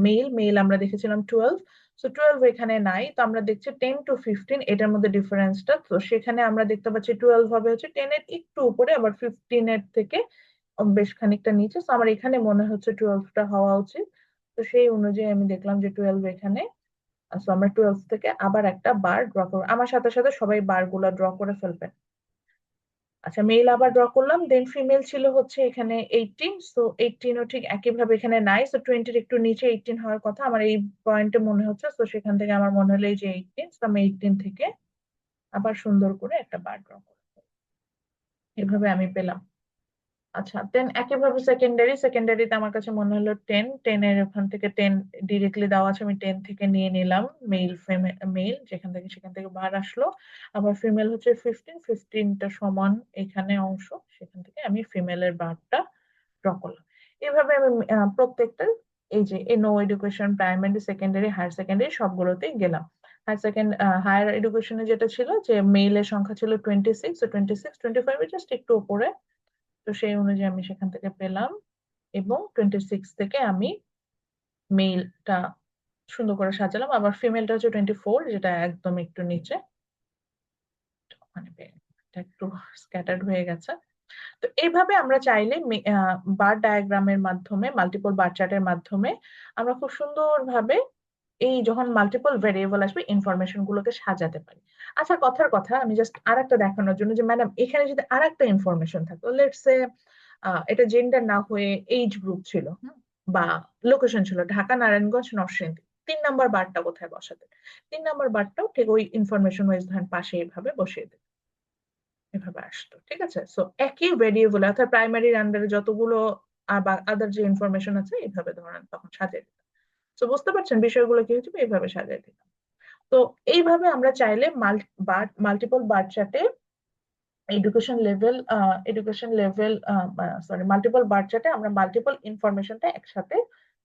মেল, মেল আমরা দেখেছিলাম 12। সো 12 এখানে নাই, তো আমরা দেখছি 10 to 15 এটার মধ্যে ডিফারেন্সটা, তো সেখানে আমরা দেখতে পাচ্ছি 12 হবে হচ্ছে 10 এর একটু উপরে, আবার 15 এর থেকে বেশ খানিকটা নিচে। তো আমার এখানে মনে হচ্ছে 12টা হওয়া উচিত। তো সেই অনুযায়ী আমি দেখলাম যে 12 এখানে। তো আমরা 12 থেকে আবার একটা বার ড্র করবো, আমার সাথে সাথে সবাই বার গুলা ড্র করে ফেলবেন। আচ্ছা, মেল আবার ড্র করলাম, দেন ফিমেল ছিল হচ্ছে এখানে 18। সো 18ও ঠিক একইভাবে এখানে নাই, সো 20-র একটু নিচে 18 হওয়ার কথা আমার এই পয়েন্টে মনে হচ্ছে। তো সেখান থেকে আমার মনে হলো এই যে 18, তো আমি 18 থেকে আবার সুন্দর করে একটা বার ড্র করবো, এভাবে আমি পেলাম। আচ্ছা, দেন একইভাবে সেকেন্ডারি, সেকেন্ডারিতে আমার কাছে মনে হলো 10, 10 এর ওখান থেকে 10 ডিরেক্টলি দেওয়া আছে, আমি 10 থেকে নিয়ে নিলাম মেল, মেল যেখান থেকে সেখান থেকে বার আসলো। আবার ফিমেল হচ্ছে 15, 15টা সমান এখানে অংশ, সেখান থেকে আমি ফিমেলের বারটা ড্র করলাম। এভাবে আমি প্রত্যেকটা এই যে no education, primary, secondary, higher secondary সবগুলোতেই গেলাম। হায়ার এডুকেশনে যেটা ছিল যে মেইলের সংখ্যা ছিল 26, তো 26, 25 এর জাস্ট একটু উপরে, তো সেই অনুযায়ী আমি সেখান থেকে পেলাম। এবং 26 থেকে আমি মেইলটা সুন্দর করে সাজালাম, আবার ফিমেলটা হচ্ছে 24, যেটা একদম একটু নিচে, মানে এটা একটু স্ক্যাটার্ড হয়ে গেছে। তো এইভাবে আমরা চাইলে বার ডায়াগ্রামের মাধ্যমে, মাল্টিপল বার চার্টের মাধ্যমে আমরা খুব সুন্দরভাবে এই যখন মাল্টিপল ভেরিয়েবল আসবে ইনফরমেশন গুলোকে সাজাতে পারি। আচ্ছা, কথার কথা আমি জাস্ট আরেকটা দেখানোর জন্য যে ম্যাডাম এখানে যদি আরেকটা ইনফরমেশন থাকতো, লেটস সে এটা জেন্ডার না হয়ে এইজ গ্রুপ ছিল, বা লোকেশন ছিল ঢাকা, নারায়ণগঞ্জ, নরসিংদী, 3 নাম্বার বারটা কোথায় বসাতে, 3 নাম্বার বারটাও ঠিক ওই ইনফরমেশন ওয়াইজ ধরেন পাশে এভাবে বসিয়ে দেবে, এভাবে আসতো। ঠিক আছে, সো একই ভেরিয়েবল অর্থাৎ প্রাইমারির আন্ডারে যতগুলো বা আদার যে ইনফরমেশন আছে এইভাবে ধরেন তখন সাজিয়ে দিতাম। তো বুঝতে পারছেন বিষয়গুলো কি হচ্ছে, এইভাবে সাজিয়ে দিতাম। তো এইভাবে আমরা চাইলে মাল্টিপল বার চার্টে এডুকেশন লেভেল সরি মাল্টিপল বার চার্টে আমরা মাল্টিপল ইনফরমেশনটা একসাথে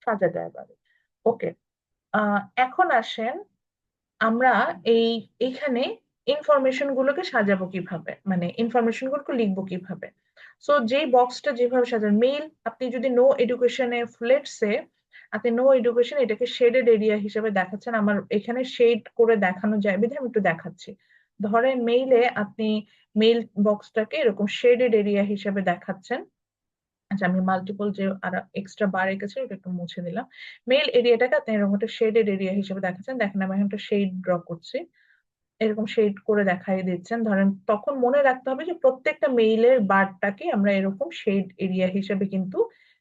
সাজাতে পারি। ওকে, এখন আসেন আমরা এই এইখানে ইনফরমেশন গুলোকে সাজাবো কিভাবে, মানে ইনফরমেশন গুলোকে লিখবো কিভাবে। সো যেই বক্সটা যেভাবে সাজান, মেইল আপনি যদি নো এডুকেশনে লেটসে আপনি নো এডুকেশন এটাকে শেডেড এরিয়া হিসেবে দেখাচ্ছেন, আমার এখানে শেড করে দেখানো যায় বিধায় আমি একটু দেখাচ্ছি। ধরেন মেইলে আপনি মেইল বক্সটাকে এরকম শেডেড এরিয়া হিসেবে দেখাচ্ছেন। আচ্ছা, আমি মাল্টিপল যে আর এক্সট্রা বার রেখেছি ওটা একটু মুছে দিলাম। মেইল এরিয়াটাকে আপনি এরকম একটা শেডেড এরিয়া হিসেবে দেখাচ্ছেন, দেখেন আমি এখন একটা শেড ড্র করছি, এরকম শেড করে দেখাই দিচ্ছেন। ধরেন তখন মনে রাখতে হবে যে প্রত্যেকটা মেইলের বারটাকে আমরা এরকম শেড এরিয়া হিসেবে কিন্তু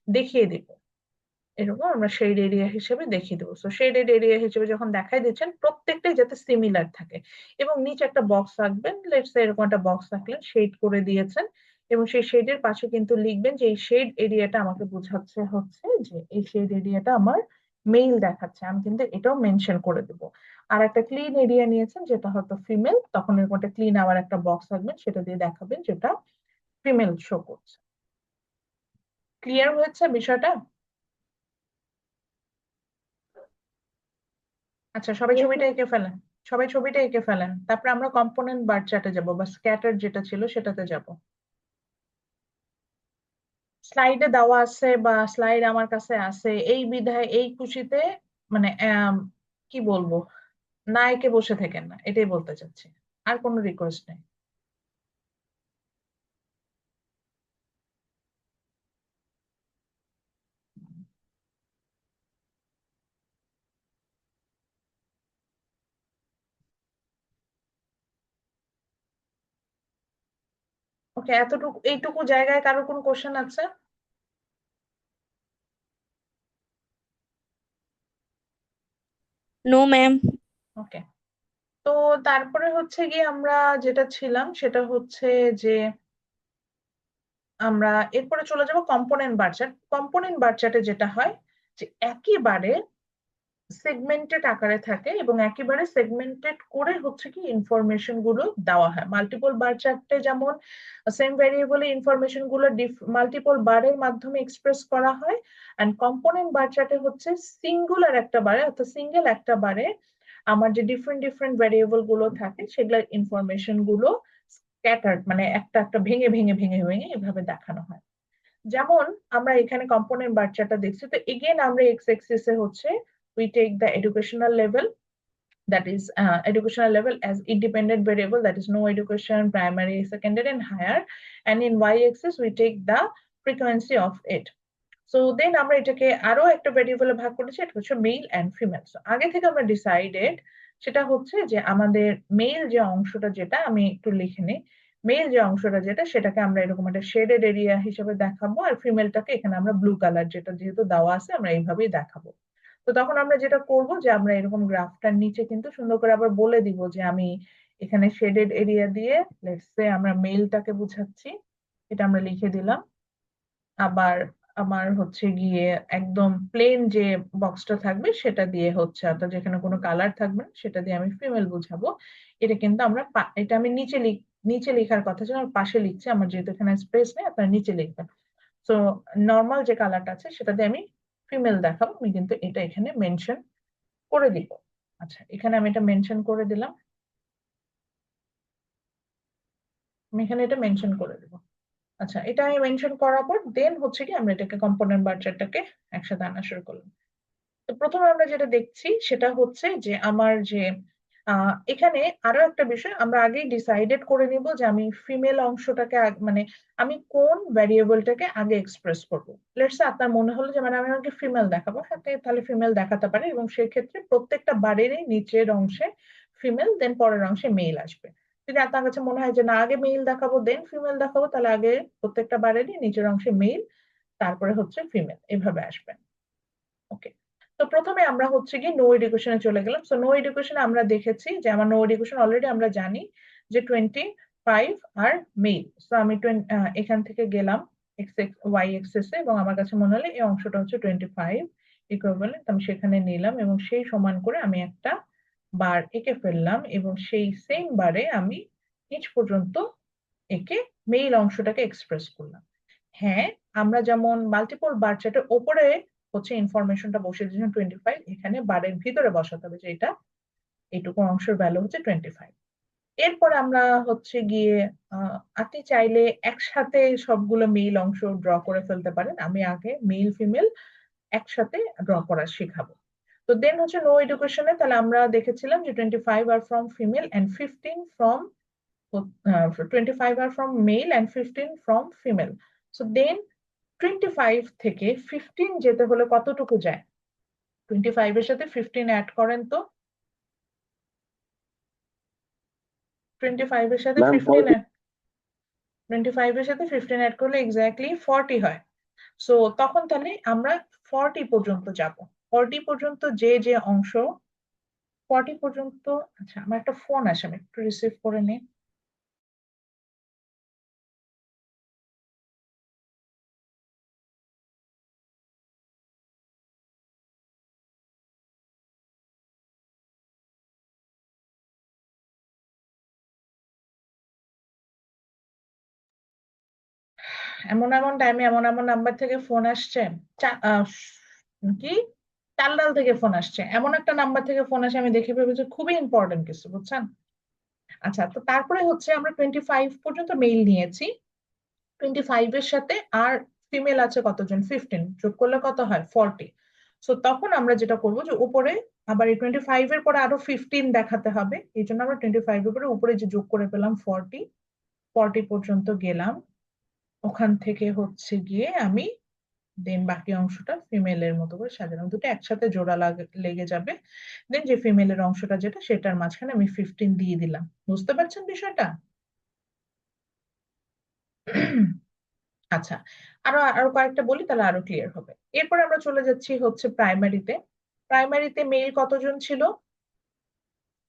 দেখিয়ে দিব, এরকম আমরা শেড এরিয়া হিসেবে দেখিয়ে দেবো। সো শেডেড এরিয়া হিসেবে যখন দেখাই দিচ্ছেন প্রত্যেকটাই যাতে সিমিলার থাকে, এবং নিচে একটা বক্স রাখবেন, লেটস এরকম একটা বক্স রাখলেন, শেড করে দিয়েছেন, এবং সেই শেডের পাশে কিন্তু লিখবেন যে এই শেড এরিয়াটা আমাকে বোঝাচ্ছে হচ্ছে যে এই শেড এরিয়াটা আমার মেল দেখাচ্ছে, আমি কিন্তু এটাও মেনশন করে দেবো। আর একটা ক্লিন এরিয়া নিয়েছেন যেটা হয়তো ফিমেল, তখন এরকম একটা ক্লিন আবার একটা বক্স রাখবেন, সেটা দিয়ে দেখাবেন যেটা ফিমেল শো করছে। ক্লিয়ার হয়েছে বিষয়টা? আচ্ছা, সবাই Yes, ছবিটা ma'am. এঁকে ফেলেন, সবাই ছবিটা এঁকে ফেলেন, তারপরে আমরা কম্পোনেন্ট বার চার্টে যাব বা স্ক্যাটার যেটা ছিল সেটাতে যাব। স্লাইডে দেওয়া আছে বা স্লাইড আমার কাছে আছে, এই বিধায় এই খুশিতে মানে কি বলবো, না এঁকে বসে থাকেন না, এটাই বলতে চাচ্ছি, আর কোনো রিকোয়েস্ট নেই। ওকে, এতটুকু এইটুকু জায়গায় কারো কোনো কোশ্চেন আছে? No ma'am. ওকে, তো তারপরে হচ্ছে গিয়ে আমরা যেটা ছিলাম সেটা হচ্ছে যে আমরা এরপরে চলে যাব কম্পোনেন্ট বার চার্ট। কম্পোনেন্ট বার চার্টে যেটা হয় যে একেবারে সেগমেন্টেড আকারে থাকে এবং একেবারে সেগমেন্টেড করে হচ্ছে কি ইনফরমেশন গুলো দেওয়া হয়। মাল্টিপল বার চার্টে যেমন সেম ভ্যারিয়েবলে ইনফরমেশন গুলো মাল্টিপল বারের মাধ্যমে এক্সপ্রেস করা হয়, এন্ড কম্পোনেন্ট বার চার্টে হচ্ছে সিঙ্গুলার একটা বারে অর্থাৎ সিঙ্গেল একটা বারে আমার যে ডিফারেন্ট ডিফারেন্ট ভ্যারিয়েবল গুলো থাকে সেগুলোর ইনফরমেশন গুলো স্ক্যাটার্ড মানে একটা একটা ভেঙে ভেঙে ভেঙে ভেঙে এভাবে দেখানো হয়। যেমন আমরা এখানে কম্পোনেন্ট বার চার্টটা দেখছি, তো এগেন আমরা এক্স এক্সিস এ হচ্ছে we take the educational level, that is educational level as independent variable, that is no education, primary, secondary and higher, and in y axis we take the frequency of it. So then আমরা এটাকে আরো একটা ভেরিয়েবলে ভাগ করেছি, এটা হচ্ছে mail and female. আগে থেকে আমরা ডিসাইডেড সেটা হচ্ছে যে আমাদের মেল যে অংশটা, যেটা আমি একটু লিখে নিই, মেল যে অংশটা যেটা সেটাকে আমরা এরকম একটা শেডেড এরিয়া হিসেবে দেখাবো, আর ফিমেলটাকে এখানে আমরা ব্লু কালার যেটা যেহেতু দেওয়া আছে আমরা এইভাবেই দেখাবো। তো তখন আমরা যেটা করব যে আমরা এরকম গ্রাফটার নিচে কিন্তু সুন্দর করে আবার বলে দিব যে আমি এখানে শেডেড এরিয়া দিয়ে লেটস সে আমরা মেলটাকে বুঝাচ্ছি, এটা আমরা লিখে দিলাম। আবার আমার হচ্ছে গিয়ে একদম প্লেন যে বক্সটা থাকবে সেটা দিয়ে হচ্ছে, অর্থাৎ যেখানে কোনো কালার থাকবে না সেটা দিয়ে আমি ফিমেল বুঝাবো। এটা কিন্তু আমরা এটা আমি নিচে লেখার কথা ছিল, আমার পাশে লিখছি, আমার যেহেতু এখানে স্পেস নেই আপনারা নিচে লিখবেন। তো নর্মাল যে কালারটা আছে সেটা দিয়ে আমি ফিমেল দেখাবো, আমি কিন্তু এটা এখানে মেনশন করে দিব। আচ্ছা, এখানে আমি এটা মেনশন করে দিলাম, আমি এখানে এটা মেনশন করে দিব। আচ্ছা, এটা আমি মেনশন করার পর দেন হচ্ছে কি আমরা এটাকে কম্পোনেন্ট বার চার্টটাকে একসাথে আনা শুরু করলাম। তো প্রথমে আমরা যেটা দেখছি সেটা হচ্ছে যে আমার যে এখানে আরো একটা বিষয় আমরা আগেই ডিসাইডেড করে নিব যে আমি ফিমেল অংশটাকে মানে আমি কোন ভ্যারিয়েবলটাকে আগে এক্সপ্রেস করব। লেটস সে আপনার মনে হলো যে মানে আমি আমাকে ফিমেল দেখাবো, হ্যাঁ তাহলে ফিমেল দেখাতে পারে, এবং সেই ক্ষেত্রে প্রত্যেকটা বারেরই নিচের অংশে ফিমেল দেন পরের অংশে মেল আসবে। যদি আপনার কাছে মনে হয় যে না আগে মেল দেখাবো দেন ফিমেল দেখাবো, তাহলে আগে প্রত্যেকটা বারেরই নিচের অংশে মেল তারপরে হচ্ছে ফিমেল, এভাবে আসবে। ওকে, তো প্রথমে আমরা হচ্ছে কি নো এডুকেশনে চলে গেলাম। সো নো এডুকেশনে আমরা দেখেছি যে আমার নো এডুকেশন অলরেডি আমরা জানি যে 25 আর মেল। সো আমি এখান থেকে গেলাম এক্স এক্স ওয়াই এক্সেস এ, এবং আমার কাছে মনে হলো এই অংশটা হচ্ছে 25 ইকুইভ্যালেন্ট, আমি সেখানে নিলাম এবং সেই সমান করে আমি একটা বার এঁকে ফেললাম, এবং সেই সেম বারে আমি নিচ পর্যন্ত এঁকে মেইল অংশটাকে এক্সপ্রেস করলাম। হ্যাঁ, আমরা যেমন মাল্টিপল বার চার্টের ওপরে হচ্ছে ইনফরমেশনটা বসিয়ে দিয়েছেন 25, এখানে বারের ভিতরে বসাতে হবে যে এটা এইটুকু অংশের ভ্যালু হচ্ছে 25। এরপর আমরা হচ্ছে গিয়ে আপনি চাইলে একসাথে সবগুলো মেইল অংশ ড্র করে ফেলতে পারেন, আমি আগে মেল ফিমেল একসাথে ড্র করা শেখাবো। তো দেন হচ্ছে নো এডুকেশনে তাহলে আমরা দেখেছিলাম যে 25 আর from female and 15 from 25 are from male and 15 from female. So then 25 থেকে 15 যেতে হলে কতটুকু যায়? 25 এর সাথে 15 অ্যাড করেন তো। 25 এর সাথে ম্যাম 15 25 এর সাথে 15 অ্যাড করলে এক্স্যাক্টলি 40 হয়। সো তখন তাহলে আমরা 40 পর্যন্ত যাব। 40 পর্যন্ত যে অংশ 40 পর্যন্ত, আচ্ছা আমার একটা ফোন আসে, আমি একটু রিসিভ করে নিই। এমন এমন টাইমে এমন এমন নাম্বার থেকে ফোন আসছে, কি টাল্লাল থেকে ফোন আসছে, এমন একটা নাম্বার থেকে ফোন আসে, আমি দেখে ভেবেছি খুবই ইম্পর্টেন্ট কিছু, বুঝছেন। আচ্ছা, তো তারপরে হচ্ছে আমরা 25 পর্যন্ত মেইল নিয়েছি। 25 এর সাথে আর ফিমেল আছে কতজন, 15, যোগ করলে কত হয়, 40। সো তখন আমরা যেটা করবো যে উপরে আবার এই 25 এর পরে আরো 15 দেখাতে হবে, এই জন্য আমরা 25 এর পরে উপরে যে যোগ করে পেলাম 40, 40 পর্যন্ত গেলাম। ওখান থেকে হচ্ছে গিয়ে আমি দেন বাকি অংশটা ফিমেলের মতো করে সাজালাম, দুটো একসাথে জোড়া লেগে যাবে। দেন যে ফিমেলের অংশটা যেটা, সেটার মাঝখানে আমি 15 দিয়ে দিলাম। বুঝতে পারছেন বিষয়টা? আচ্ছা, আরো আরো কয়েকটা বলি, তাহলে আরো ক্লিয়ার হবে। এরপর আমরা চলে যাচ্ছি হচ্ছে প্রাইমারিতে। প্রাইমারিতে মেল কতজন ছিল,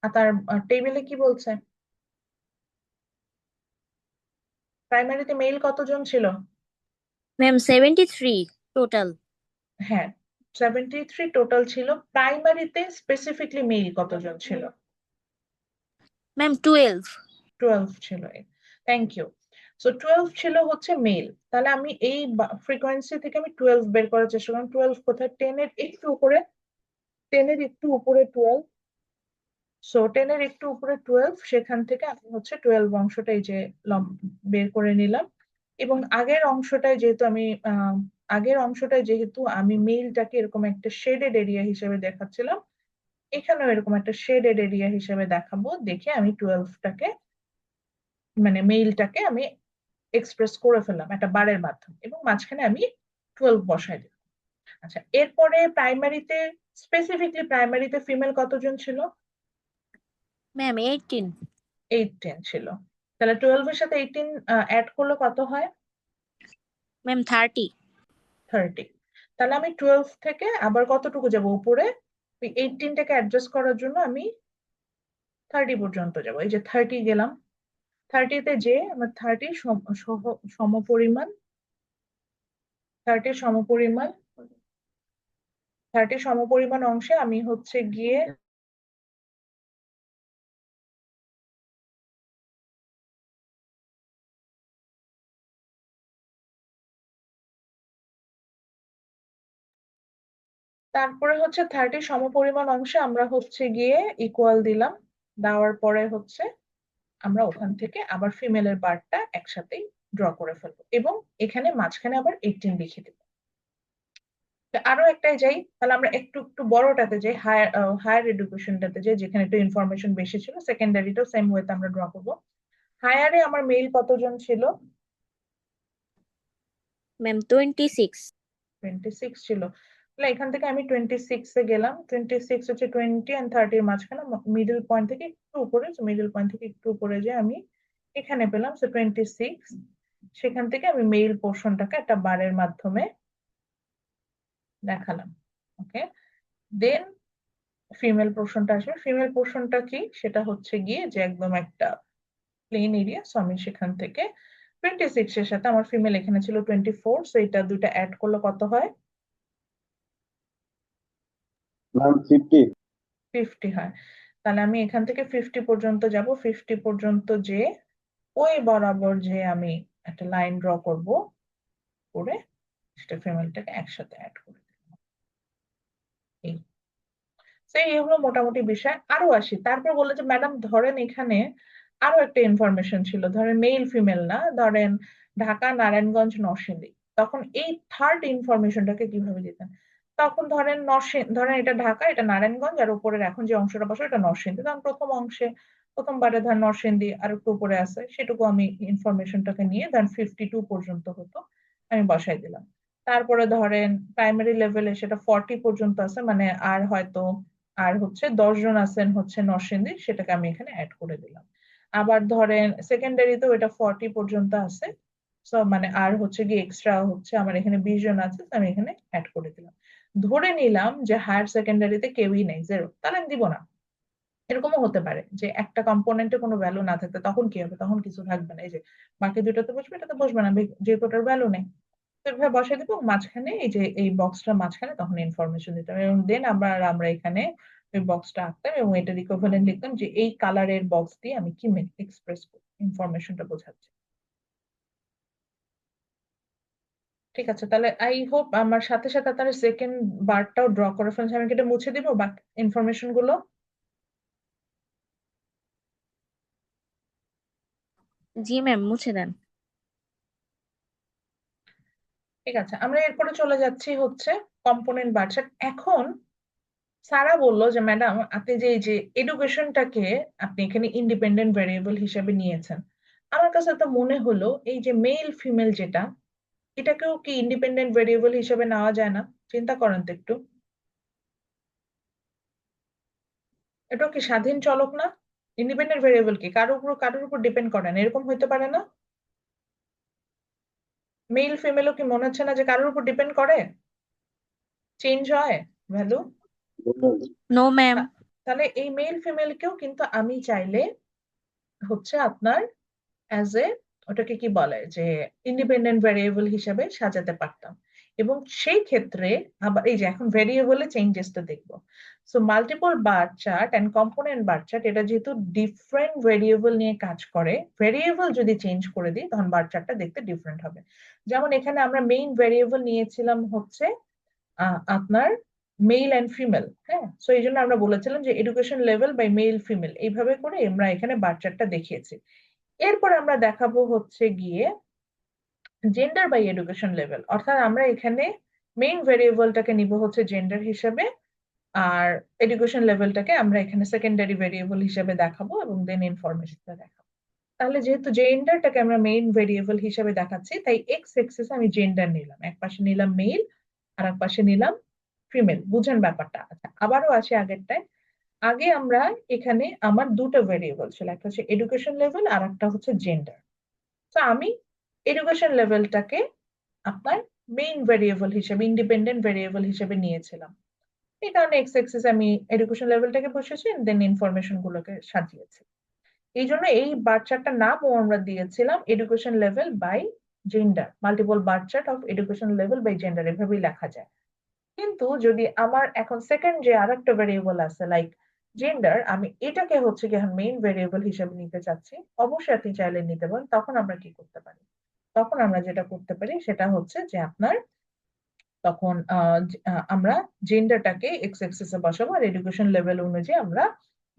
আর তার টেবিলে কি বলছে, প্রাইমারিতে মেল কতজন ছিল? Ma'am 73 total. হ্যাঁ, 73 টোটাল ছিল। প্রাইমারিতে স্পেসিফিকলি মেল কতজন ছিল? ম্যাম 12। 12 ছিল। Thank you. সো 12 ছিল হচ্ছে মেল। তাহলে আমি এই ফ্রিকোয়েন্সি থেকে আমি 12 বের করার চেষ্টা করলাম। 12 কোথায়, 10 এর একটু উপরে, 10 এর একটু উপরে 12। সো 10 এর একটু উপরে 12, সেখান থেকে আমি হচ্ছে 12 অংশটা এই যে বের করে নিলাম। এবং আগের অংশটায় যেহেতু আমি মেইলটাকে এরকম একটা শেডেড এরিয়া হিসেবে দেখাচ্ছিলাম, এখানেও এরকম একটা শেডেড এরিয়া হিসেবে দেখাবো, দেখে আমি 12টাকে মানে মেইলটাকে আমি এক্সপ্রেস করে ফেললাম একটা বারের মাধ্যমে, এবং মাঝখানে আমি 12 বসাই দিলাম। আচ্ছা, এরপরে প্রাইমারিতে, স্পেসিফিকলি প্রাইমারিতে ফিমেল কতজন ছিল? ম্যাম 18। 18 ছিল। তাহলে 12 এর সাথে 18 অ্যাড করলে কত হয়? ম্যাম 30। 30। তাহলে আমি 12 থেকে আবার কতটুকু যাব উপরে, 18টাকে অ্যাডজাস্ট করার জন্য আমি 30 পর্যন্ত যাব। এই যে 30 গেলাম। 30তে যে আমার 30 সমপরিমাণ, 30 সমপরিমাণ 30 সমপরিমাণ অংশে আমি হচ্ছে গিয়ে তারপরে হচ্ছে 30 সমপরিমাণ অংশে আমরা হচ্ছে গিয়ে ইকুয়াল দিলাম। দেওয়ার পরে হচ্ছে আমরা ওখান থেকে আবার ফিমেলের বারটা একসাথেই ড্র করে ফেলবো, এবং এখানে মাঝখানে আবার 18 লিখে দেবো। আরো একটাই যাই, তাহলে আমরা একটু একটু বড়টাতে যাই, হায়ার এডুকেশনটাতে যাই, যেখানে একটু ইনফরমেশন বেশি ছিল। সেকেন্ডারিটাও সেম ওয়েতে আমরা ড্র করবো। হায়ারে আমার মেল কতজন ছিল? ম্যাম 26। 26 ছিল। তাহলে এখান থেকে আমি 26 এ গেলাম। 26 হচ্ছে 20 এন্ড 30 এর মাঝখানে, মিডল পয়েন্ট থেকে একটু উপরে, মিডল পয়েন্ট থেকে একটু উপরে যে আমি এখানে পেলাম 26। সেখান থেকে আমি মেইল পোর্শনটাকে একটা বারের মাধ্যমে দেখালাম। ওকে, দেন ফিমেল পোর্শনটা আসবে। ফিমেল পোর্শনটা কি, সেটা হচ্ছে গিয়ে যে একদম একটা প্লেন এরিয়া। সো আমি সেখান থেকে 26 এর সাথে আমার ফিমেল এখানে ছিল 24, সো এটা দুইটা অ্যাড করলে কত হয়? ম্যাম 50। 50 হয়। তাহলে আমি এখান থেকে 50 পর্যন্ত যাব। 50 পর্যন্ত যে ওই বরাবর যে আমি একটা লাইন ড্র করব করে, সেটা ফিমেলটাকে একসাথে অ্যাড করে দেবো। এই তো এই হলো মোটামুটি বিষয়। আরো আসি, তারপর বললো যে ম্যাডাম ধরেন এখানে আরো একটা ইনফরমেশন ছিল, ধরেন মেল ফিমেল না, ধরেন ঢাকা, নারায়ণগঞ্জ, নরসিংদী, তখন এই থার্ড ইনফরমেশনটাকে কিভাবে দিতেন? তখন ধরেন ধরেন এটা ঢাকা, এটা নারায়ণগঞ্জ, আর উপরের এখন যে অংশটা বসে এটা নরসিংদী। তখন প্রথম অংশে প্রথমবারে ধর নরসিংদী আর একটু উপরে আছে, সেটুকু আমি ইনফরমেশনটাকে নিয়ে ধরেন 52 পর্যন্ত হতো, আমি বসাই দিলাম। তারপরে ধরেন প্রাইমারি লেভেলে সেটা 40 পর্যন্ত আছে, মানে আর হয়তো আর হচ্ছে 10 জন আছেন হচ্ছে নরসিংদী, সেটাকে আমি এখানে অ্যাড করে দিলাম। আবার ধরেন সেকেন্ডারিতেও এটা 40 পর্যন্ত আছে, সো মানে আর হচ্ছে গিয়ে এক্সট্রা হচ্ছে আমার এখানে 20 জন আছে, তো আমি এখানে অ্যাড করে দিলাম। ধরে নিলাম যে হায়ার সেকেন্ডারিতে কেউই নেই, জিরো, তাহলে আমি দিব না। এরকমও হতে পারে যে একটা কম্পোনেন্টে কোনো ভ্যালু না থাকতে, তখন কি হবে? তখন কিছু থাকবে না, এই যে বাকি দুটোতে বসবে, এটাতে বসবে না, যে কোটার ভ্যালু নেই। তো এভাবে বসাই দিব মাঝখানে, এই যে এই বক্সটার মাঝখানে তখন ইনফরমেশন দিতাম, এবং দেন আমরা এখানে ওই বক্সটা আঁকতাম এবং এটা ইকুইভ্যালেন্ট লিখতাম যে এই কালারের বক্স দিয়ে আমি কি এক্সপ্রেস করি, ইনফরমেশনটা বোঝাচ্ছি। ঠিক আছে, তাহলে আই হোপ আমার সাথে সাথে তার সেকেন্ড বারটাও ড্র করে ফেলছে। আমি কি এটা মুছে দিব বা ইনফরমেশন গুলো? জি ম্যাম, মুছে দেন। ঠিক আছে, আমরা এরপরে চলে যাচ্ছি হচ্ছে কম্পোনেন্ট বার চার্ট। এখন সারা বললো যে ম্যাডাম আপনি যে এই যে এডুকেশনটাকে আপনি এখানে ইন্ডিপেন্ডেন্ট ভেরিয়েবল হিসেবে নিয়েছেন, আমার কাছে তো মনে হলো এই যে মেল ফিমেল যেটা, এটাকেও কি ইন্ডিপেন্ডেন্ট ভেরিয়েবল হিসেবে নেওয়া যায় না? চিন্তা করেন তো একটু, এটাও কি স্বাধীন চলক না? ইন্ডিপেন্ডেন্ট ভেরিয়েবল কি কারোর উপর ডিপেন্ড করে না? এরকম হইতে পারে না? মেল ফিমেলও কি মনে হচ্ছে না যে কারোর উপর ডিপেন্ড করে, চেঞ্জ হয় ভ্যালু? No ma'am. তাহলে এই মেল ফিমেলকেও কিন্তু আমি চাইলে হচ্ছে আপনার অ্যাজ এ, ওটাকে কি বলে, যে ইন্ডিপেন্ডেন্ট ভেরিয়েবল হিসেবে সাজাতে পারতাম। এবং সেই ক্ষেত্রে আবার এই যে এখন ভেরিয়েবলে চেঞ্জেসটা দেখবো। So multiple bar chart and component bar chart, এটা যেহেতু ডিফারেন্ট ভেরিয়েবল নিয়ে কাজ করে, ভেরিয়েবল যদি চেঞ্জ করে দিই তখন বার চার্টটা দেখতে ডিফারেন্ট হবে। যেমন এখানে আমরা মেইন ভেরিয়েবল নিয়েছিলাম হচ্ছে আপনার মেল এন্ড ফিমেল, হ্যাঁ, সো এই জন্য আমরা বলেছিলাম যে education level by male female, এইভাবে করে আমরা এখানে বার চার্টটা দেখিয়েছি। এরপর আমরা দেখাবো হচ্ছে গিয়ে জেন্ডার বাই এডুকেশন লেভেল, অর্থাৎ আমরা এখানে মেইন ভেরিয়েবলটাকে নিব হচ্ছে জেন্ডার হিসেবে, আর এডুকেশন লেভেলটাকে আমরা এখানে সেকেন্ডারি ভেরিয়েবল হিসেবে দেখাবো, এবং দেন ইনফরমেশনটা দেখাবো। তাহলে যেহেতু জেন্ডারটাকে আমরা মেইন ভেরিয়েবল হিসেবে দেখাচ্ছি, তাই এক্স এক্সিস আমি জেন্ডার নিলাম, এক পাশে নিলাম মেল আর এক পাশে নিলাম ফিমেল। বুঝেন ব্যাপারটা? আচ্ছা, আবারও আসে আগেরটায়। আগে আমরা এখানে আমার দুটো ভেরিয়েবল ছিল, একটা হচ্ছে এডুকেশন লেভেল আর একটা হচ্ছে জেন্ডার। তো আমি এডুকেশন লেভেলটাকে আপনার মেইন ভেরিয়েবল হিসেবে, ইন্ডিপেন্ডেন্ট ভেরিয়েবল হিসেবে নিয়েছিলাম। এই কারণে এক্স অ্যাক্সিস আমি এডুকেশন লেভেলটাকে বসেছি, দেন ইনফরমেশন গুলোকে সাজিয়েছি। এই জন্য এই বার চার্টটার নামও আমরা দিয়েছিলাম education level by gender, multiple bar chart of education level by gender, এভাবেই লেখা যায়। কিন্তু যদি আমার এখন সেকেন্ড যে আরেকটা ভেরিয়েবল আছে লাইক জেন্ডার, আমি এটাকে হচ্ছে কি এখন মেইন ভেরিয়েবল হিসেবে নিতে চাচ্ছি, অবশ্যই আপনি চাইলে নিতে পারেন। তখন আমরা কি করতে পারি? তখন আমরা যেটা করতে পারি সেটা হচ্ছে যে আপনার তখন আমরা জেন্ডারটাকে এক্স এক্সিসে বসাবো আর এডুকেশন লেভেল অনুযায়ী আমরা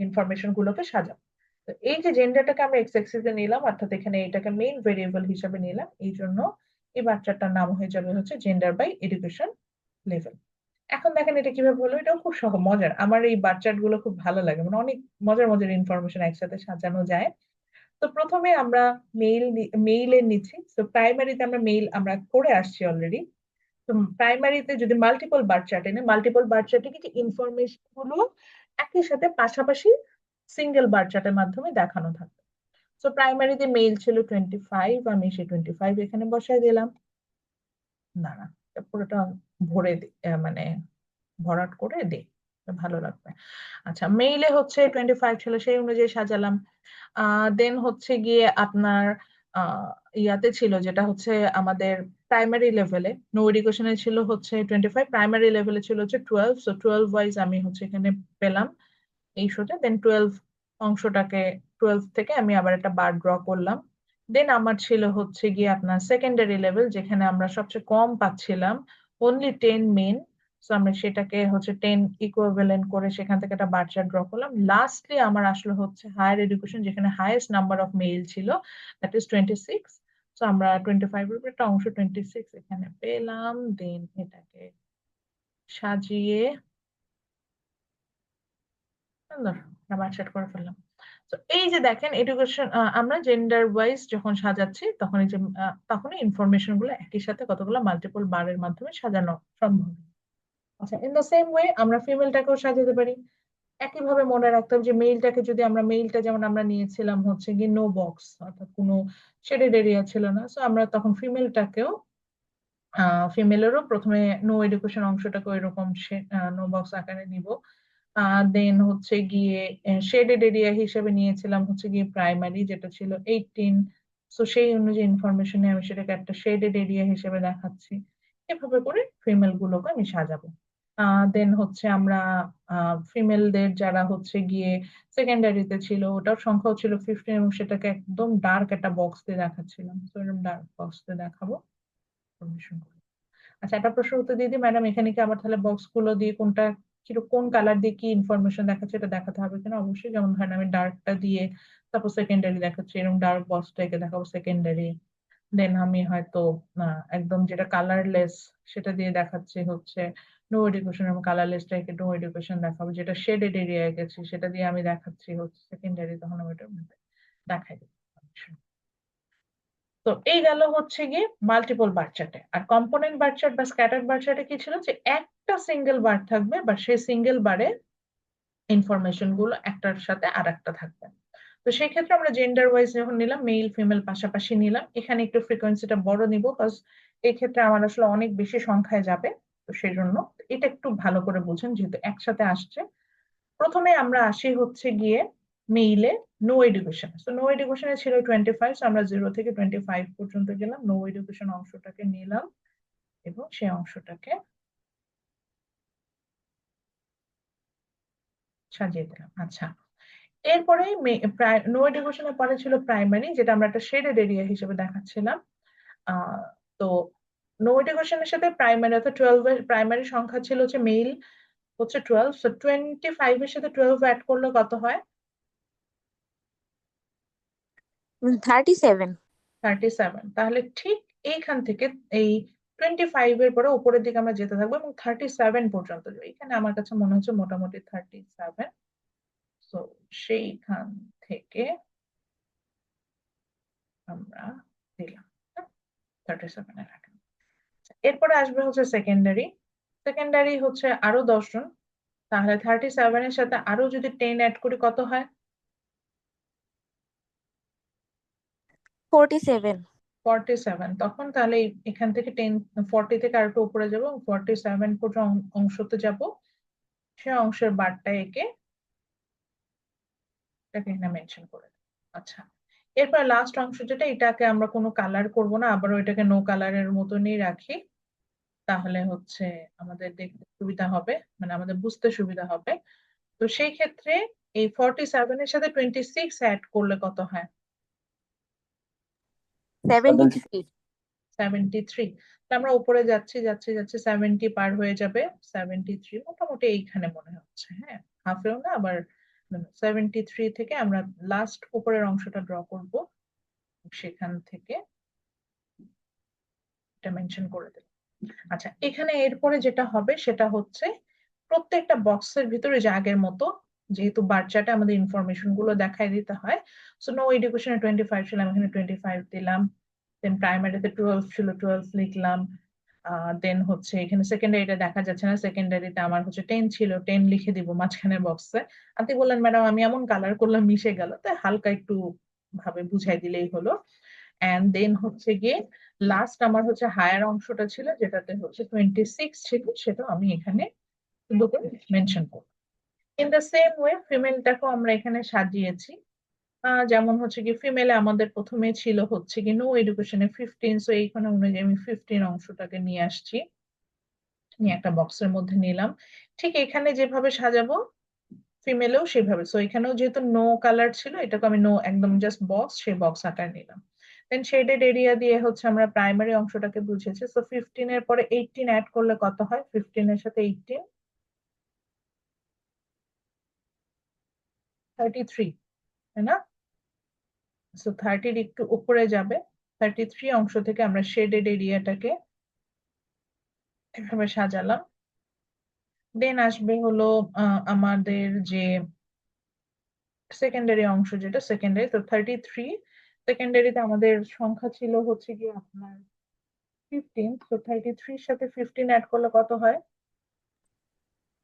ইনফরমেশন গুলোকে সাজাবো। তো এই যে জেন্ডারটাকে আমরা এক্স এক্সিসে নিলাম, অর্থাৎ এখানে এটাকে মেইন ভেরিয়েবল হিসেবে নিলাম, এই জন্য এই বাচ্চাটার নাম হয়ে যাবে হচ্ছে জেন্ডার বাই এডুকেশন লেভেল। এখন দেখেন এটা কিভাবে হলো, এটাও খুব মজার। আমার এই বার চার্ট গুলো খুব ভালো লাগে, মানে অনেক মজার মজার ইনফরমেশন একসাথে সাজানো যায়। তো প্রথমে আমরা মেইলে নিচ্ছি, তো প্রাইমারিতে আমরা মেইল আমরা করে আসছি অলরেডি। তো প্রাইমারিতে যদি মাল্টিপল বার চার্টে নেই, মাল্টিপল বার চার্টে কিছু ইনফরমেশন গুলো একই সাথে পাশাপাশি সিঙ্গেল বার চার্টের মাধ্যমে দেখানো থাকবে। তো প্রাইমারিতে মেইল ছিল 25, আমি সেই 25 এখানে বসাই দিলাম। না না, এটা পুরোটা ভরে মানে ভরাট করে দিই, ভালো লাগবে। আচ্ছা, মেইলে হচ্ছে 25 ছিল, সেই অনুযায়ী সাজালাম। দেন হচ্ছে গিয়ে আপনার আহ ইয়াতে ছিল যেটা হচ্ছে আমাদের প্রাইমারি লেভেলে, নো এডুকেশনে ছিল হচ্ছে 25, প্রাইমারি লেভেলে ছিল হচ্ছে 12, সো 12 ওয়াইজ আমি হচ্ছে এখানে পেলাম এই শোতে। দেন 12 অংশটাকে, 12 থেকে আমি আবার একটা বার ড্র করলাম। দেন আমার ছিল হচ্ছে গিয়ে আপনার সেকেন্ডারি লেভেল, যেখানে আমরা সবচেয়ে কম পাচ্ছিলাম, অনলি 10 মেন। তো আমরা সেটাকে হচ্ছে 10 ইকুইভ্যালেন্ট করে সেখান থেকে একটা বার চার্ট ড্র করলাম। লাস্টলি আমার আসলে হচ্ছে হায়ার এডুকেশন, যেখানে হাইয়েস্ট নাম্বার অফ মেল ছিল, দ্যাট ইজ 26। তো আমরা 25 এর উপর একটা অংশ 26 এখানে পেলাম। দেন এটাকে সাজিয়ে সুন্দর বার চার্ট করে ফেললাম। তো এই যে দেখেন এডুকেশন, আমরা জেন্ডার ওয়াইজ যখন সাজাচ্ছি তখন এই যে তখনই ইনফরমেশন গুলো একই সাথে কতগুলো মাল্টিপল বারের মাধ্যমে সাজানো সম্ভব। আচ্ছা, ইন দ্য সেম ওয়ে আমরা ফিমেলটাকেও সাজাতে পারি। একইভাবে মনে রাখতাম যে মেইলটাকে যদি মেইলটা যেমন আমরা নিয়েছিলাম হচ্ছে গিয়ে নো বক্স, অর্থাৎ কোনো শেডেড এরিয়া ছিল না, সো আমরা তখন ফিমেলটাকেও ফিমেলেরও প্রথমে নো এডুকেশন অংশটাকে ওইরকম নো বক্স আকারে নিব। দেন হচ্ছে গিয়ে শেডেড এরিয়া হিসেবে নিয়েছিলাম হচ্ছে গিয়ে প্রাইমারি, যেটা ছিল 18। সো সেই অনুযায়ী ইনফরমেশনে আমি সেটাকে একটা শেডেড এরিয়া হিসেবে দেখাচ্ছি। এভাবে করে ফিমেল গুলোকে আমি সাজাবো। দেন হচ্ছে আমরা ফিমেলদের যারা হচ্ছে গিয়ে সেকেন্ডারিতে ছিল ওটার সংখ্যাও ছিল 15, এবং সেটাকে একদম ডার্ক একটা বক্স দিয়ে দেখাচ্ছিলাম। তো এরকম ডার্ক বক্স দিয়ে দেখাবো information গুলো। আচ্ছা, একটা প্রশ্ন উত্তর দিয়ে দিই ম্যাডাম, এখানে কি আবার তাহলে বক্স গুলো দিয়ে কোনটা কোন কালার দিয়ে কি ইনফরমেশন দেখাচ্ছে এটা দেখাতে হবে কিনা? অবশ্যই। যেমন ধরেন আমি ডার্কটা দিয়ে সাপোজ সেকেন্ডারি দেখাচ্ছি, এরকম ডার্ক বক্সটাকে দেখাবো সেকেন্ডারি। দেন আমি হয়তো একদম যেটা কালারলেস সেটা দিয়ে দেখাচ্ছি হচ্ছে নো এডুকেশন, এবং কালারলেসটাকে নো এডুকেশন দেখাবো। যেটা শেডেড এরিয়ায় গেছি সেটা দিয়ে আমি দেখাচ্ছি হচ্ছে সেকেন্ডারি, তখন আমি ওটার মধ্যে দেখাই দেবো। তো এই গেল হচ্ছে গিয়ে মাল্টিপল বার চার্টে। আর কম্পোনেন্ট বার চার্ট বা স্ক্যাটার্ড বার চার্টে কি ছিল, যে একটা সিঙ্গেল বার থাকবে, বা সেই সিঙ্গেল বারে ইনফরমেশন গুলো একটার সাথে আর একটা থাকবে। তো সেই ক্ষেত্রে আমরা জেন্ডার ওয়াইজ যখন নিলাম, মেল ফিমেল পাশাপাশি নিলাম। এখানে একটু ফ্রিকোয়েন্সিটা বড় নিব, কজ এই ক্ষেত্রে আমার আসলে অনেক বেশি সংখ্যায় যাবে। তো সেই জন্য এটা একটু ভালো করে বুঝেন, যেহেতু একসাথে আসছে। প্রথমে আমরা আসি হচ্ছে গিয়ে মেইলে নো এডুকেশন। তো নো এডুকেশনে ছিল 25, আমরা 0 থেকে 25 পর্যন্ত গেলাম, নো এডুকেশন অংশটাকে নিলাম এবং সেই অংশটাকে সাজিয়ে দিলাম। আচ্ছা, এরপরে নো এডুকেশনের পরে ছিল প্রাইমারি, যেটা আমরা একটা শেডেড এরিয়া হিসেবে দেখাচ্ছিলাম। আহ তো নো এডুকেশনের সাথে প্রাইমারি, অর্থাৎ 12 এর প্রাইমারি সংখ্যা ছিল হচ্ছে মেল হচ্ছে 12, সো 25 এর সাথে 12 অ্যাড করলে কত হয়? 37। 37। তাহলে ঠিক এইখান থেকে এই 25 এর পরে উপরের দিকে আমরা যেতে থাকবো এবং 37 পর্যন্ত যাবো। এখানে আমার কাছে মনে হচ্ছে মোটামুটি 37। তো সেইখান থেকে আমরা দিলাম 37 এর আগে। এরপরে আসবে হচ্ছে সেকেন্ডারি। সেকেন্ডারি হচ্ছে আরো 10 জন। তাহলে 37 এর সাথে আরো যদি 10 অ্যাড করি কত হয়? 47। 47। তখন তাহলে এখান থেকে 40 থেকে আর একটু উপরে যাবো, 47 পর্যন্ত অংশতে যাব। সে অংশের বারটা একে এটাকে এখানে মেনশন করে দেব। আচ্ছা, এরপর লাস্ট অংশ যেটা, এটাকে আমরা কোনো কালার করব না, আবারও এটাকে নো কালারের মতনই রাখি। তাহলে হচ্ছে আমাদের দেখতে সুবিধা হবে, মানে আমাদের বুঝতে সুবিধা হবে। তো সেই ক্ষেত্রে এই 47 এর সাথে 26 অ্যাড করলে কত হয়? 73। 73। আমরা উপরে যাচ্ছি যাচ্ছি যাচ্ছি, 70 পার হয়ে যাবে। 73 মোটামুটি এইখানে মনে হচ্ছে, হ্যাঁ, হাফেও না আবার। 73 থেকে আমরা লাস্ট উপরের অংশটা ড্র করব, সেখান থেকে এটা মেনশন করে দেব। আচ্ছা, এখানে এরপরে যেটা হবে সেটা হচ্ছে প্রত্যেকটা বক্সের ভিতরে যে আগের মতো, যেহেতু বার চার্টে আমাদের ইনফরমেশন গুলো দেখাই দিতে হয়, সো নো এডুকেশনে 25 ছিল, আমি এখানে 25 দিলাম। দেন প্রাইমারিতে 12 ছিল, 12 লিখলাম। দেন হচ্ছে এখানে সেকেন্ডারিটা দেখা যাচ্ছে না, সেকেন্ডারিতে আমার হচ্ছে 10 ছিল, 10 লিখে দিব মাঝখানের বক্সে। আপনি বললেন ম্যাডাম আমি এমন কালার করলাম মিশে গেল, তাই হালকা একটু ভাবে বুঝাই দিলেই হলো। এন্ড দেন হচ্ছে গিয়ে লাস্ট আমার হচ্ছে হায়ার অংশটা ছিল, যেটাতে হচ্ছে 26 ছিল, সেটা আমি এখানে সুন্দর করে মেনশন করব। ইন দ্য সেম ওয়ে ফিমেলটাকেও আমরা এখানে সাজিয়েছি। যেমন হচ্ছে কি ফিমেলে আমাদের প্রথমে ছিল হচ্ছে কি নো এডুকেশনে 15, সো এইখানে অনুযায়ী আমি 15 অংশটাকে নিয়ে আসছি, নিয়ে একটা বক্সের মধ্যে নিলাম। ঠিক এখানে যেভাবে সাজাবো ফিমেলেও সেভাবে, সো এখানেও যেহেতু নো কালার ছিল, এটাকে আমি নো একদম জাস্ট বক্স, সেই বক্স আকার নিলাম। দেন শেডেড এরিয়া দিয়ে হচ্ছে আমরা প্রাইমারি অংশটাকে বুঝেছি। সো 15 এর পরে 18 অ্যাড করলে কত হয়? 15 এর সাথে 18, 33, তাই না? সো 30 একটু উপরে যাবে। 33 অংশ থেকে আমরা শেডেড এরিয়াটাকে এভাবে সাজালাম। দেন আসবে হলো আমাদের যে সেকেন্ডারি অংশ, যেটা সেকেন্ডারি, তো 33। সেকেন্ডারিতে আমাদের সংখ্যা ছিল হচ্ছে কি আপনার 15, তো 33 এর সাথে 15 অ্যাড করলে কত হয়?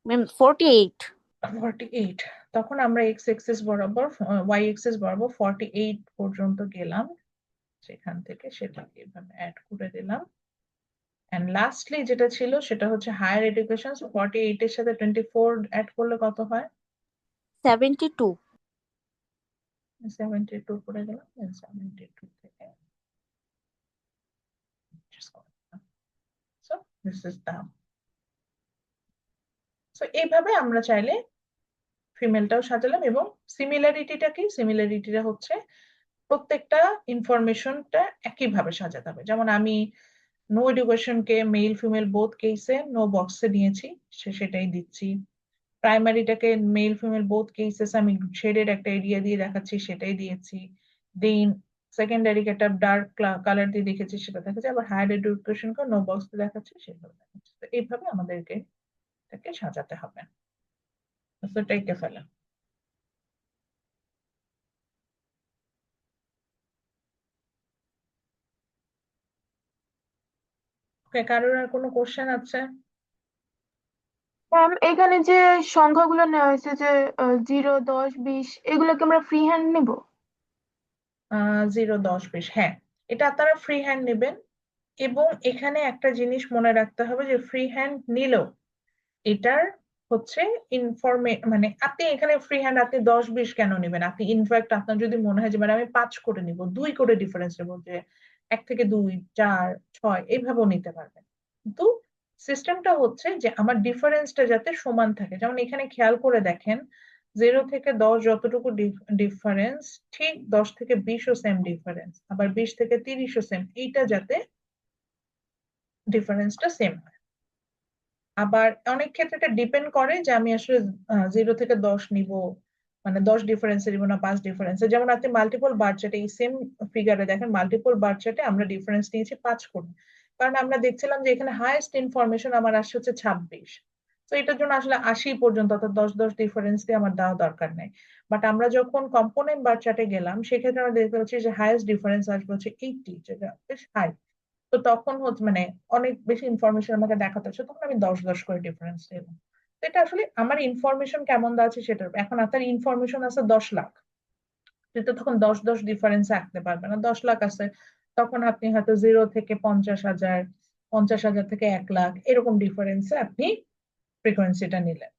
ম্যাম 48। 48, তখন আমরা এক্স এক্সিস বরাবর ওয়াই এক্সিস বরাবর 48 পর্যন্ত গেলাম, সেখান থেকে সেটাকে এভাবে অ্যাড করে দিলাম। এন্ড লাস্টলি যেটা ছিল সেটা হচ্ছে হায়ার এডুকেশন, 48 এর সাথে 24 অ্যাড করলে কত হয়? 72 72 করে দিলাম, 72 থেকে so this is the, so এইভাবে আমরা চাইলে ফিমেলটাও সাজালাম। এবং সিমিলারিটিটা কি? সিমিলারিটিটা হচ্ছে প্রত্যেকটা ইনফরমেশনটা একইভাবে সাজাতে হবে। যেমন আমি নো এডুকেশনকে মেল ফিমেল বোথ কেসে নো বক্সে নিয়েছি, সেটাই দিচ্ছি। প্রাইমারিটাকে মেল ফিমেল বোথ কেসেস আমি শেডেড একটা এরিয়া দিয়ে দেখাচ্ছি, সেটাই দিয়েছি। দেন সেকেন্ডারিকে একটা ডার্ক কালার দিয়ে দেখেছি, সেটা দেখাচ্ছি। আবার হায়ার এডুকেশনকে নো বক্স দিয়ে দেখাচ্ছি, সেভাবে দেখাচ্ছি। তো এইভাবে আমাদেরকে এটাকে সাজাতে হবে। তো এটাকে ফেলা। ওকে, কারোর আর কোনো কোশ্চেন আছে? ম্যাম এখানে যে সংখ্যাগুলো নেওয়া হয়েছে যে 0, 10, 20 এগুলোকে আমরা ফ্রি হ্যান্ড নিব? 0, 10, 20, হ্যাঁ, এটা আপনারা ফ্রি হ্যান্ড নেবেন। এবং এখানে একটা জিনিস মনে রাখতে হবে যে ফ্রি হ্যান্ড নিলেও এটার হচ্ছে মানে আপনি এখানে ফ্রি হ্যান্ড আপনি 10, 20 কেন নেবেন? আপনি ইনফ্যাক্ট আপনার যদি মনে হয় যে মানে আমি 5 করে নিব, 2 করে ডিফারেন্স নেবো, যে 1 থেকে 2, 4, 6 এইভাবেও নিতে পারবেন। কিন্তু সিস্টেমটা হচ্ছে যে আমার ডিফারেন্সটা যাতে সমান থাকে। যেমন এখানে খেয়াল করে দেখেন, 0 থেকে 10 যতটুকু ডিফারেন্স, ঠিক 10 থেকে 20ও সেম ডিফারেন্স, আবার 20 থেকে 30ও সেম, এইটা যাতে ডিফারেন্সটা সেম হয়। আবার অনেক ক্ষেত্রে এটা ডিপেন্ড করে যে আমি আসলে 0 থেকে 10 নিব, মানে 10 ডিফারেন্সে নিব না 5 ডিফারেন্সে। যেমন আপনি মাল্টিপল বার চার্টে এই সেম ফিগারে দেখেন, মাল্টিপল বার চার্টে আমরা ডিফারেন্স নিয়েছি 5 করে। কারণ আমরা দেখছিলাম যে এখানে হাইয়েস্ট ইনফরমেশন আমার আসছে হচ্ছে 26। তো এটার জন্য আসলে 80 পর্যন্ত, অর্থাৎ 10, 10 ডিফারেন্স দিয়ে আমার দেওয়া দরকার নেই। বাট আমরা যখন কম্পোনেন্ট বার চার্টে গেলাম, সেক্ষেত্রে আমরা দেখতে পাচ্ছি যে হাইয়েস্ট ডিফারেন্স আসবে হচ্ছে 80, যেটা বেশ হাই। তো তখন হচ্ছে মানে অনেক বেশি ইনফরমেশন আমাকে দেখাতে হচ্ছে, তখন আমি 10, 10 করে ডিফারেন্স দেব। তো এটা আসলে আমার ইনফরমেশন কেমন দেওয়া আছে সেটার উপর। এখন আপনার ইনফরমেশন আছে 10 লাখ, তুই তো তখন 10, 10 ডিফারেন্স রাখতে পারবে না। 10 লাখ আছে, তখন আপনি হয়তো 0 থেকে 50,000, 50,000 থেকে 1 লাখ, এরকম ডিফারেন্সে আপনি ফ্রিকোয়েন্সিটা নিলেন।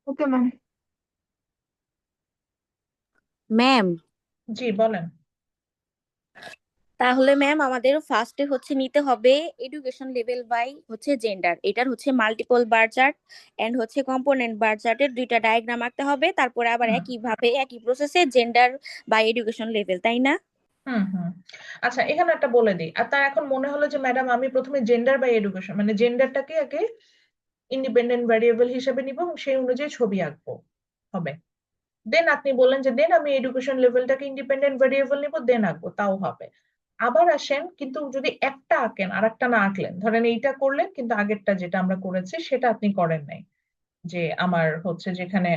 Okay ma'am. ম্যাম, জি বলেন। তাহলে ম্যাম আমাদের ফার্স্টে হচ্ছে নিতে হবে এডুকেশন লেভেল বাই হচ্ছে জেন্ডার, এটার হচ্ছে মাল্টিপল বার চার্ট এন্ড হচ্ছে কম্পোনেন্ট বার চার্টের দুইটা ডায়াগ্রাম আঁকতে হবে, তারপরে আবার হুম একইভাবে একই প্রসেসে জেন্ডার বাই এডুকেশন লেভেল, তাই না? হুম হুম আচ্ছা, এখানে একটা বলে দিই। আর তার এখন মনে হলো যে ম্যাডাম আমি প্রথমে জেন্ডার বাই এডুকেশন, মানে জেন্ডারটাকে আগে ইন্ডিপেন্ডেন্ট ভ্যারিয়েবল হিসেবে নিব এবং সেই অনুযায়ী ছবি আঁকবো, হবে। দেন আপনি বললেন যে দেন আমি এডুকেশন লেভেলটাকে ইন্ডিপেন্ডেন্ট ভ্যারিয়েবল নিব, দেন আঁকবো, তাও হবে। আবার আসেন, কিন্তু যদি একটা আঁকেন আর একটা না আঁকলেন, ধরেন এইটা করলেন কিন্তু আগেরটা যেটা আমরা করেছি সেটা আপনি করেন নাই, যে আমার হচ্ছে যেখানে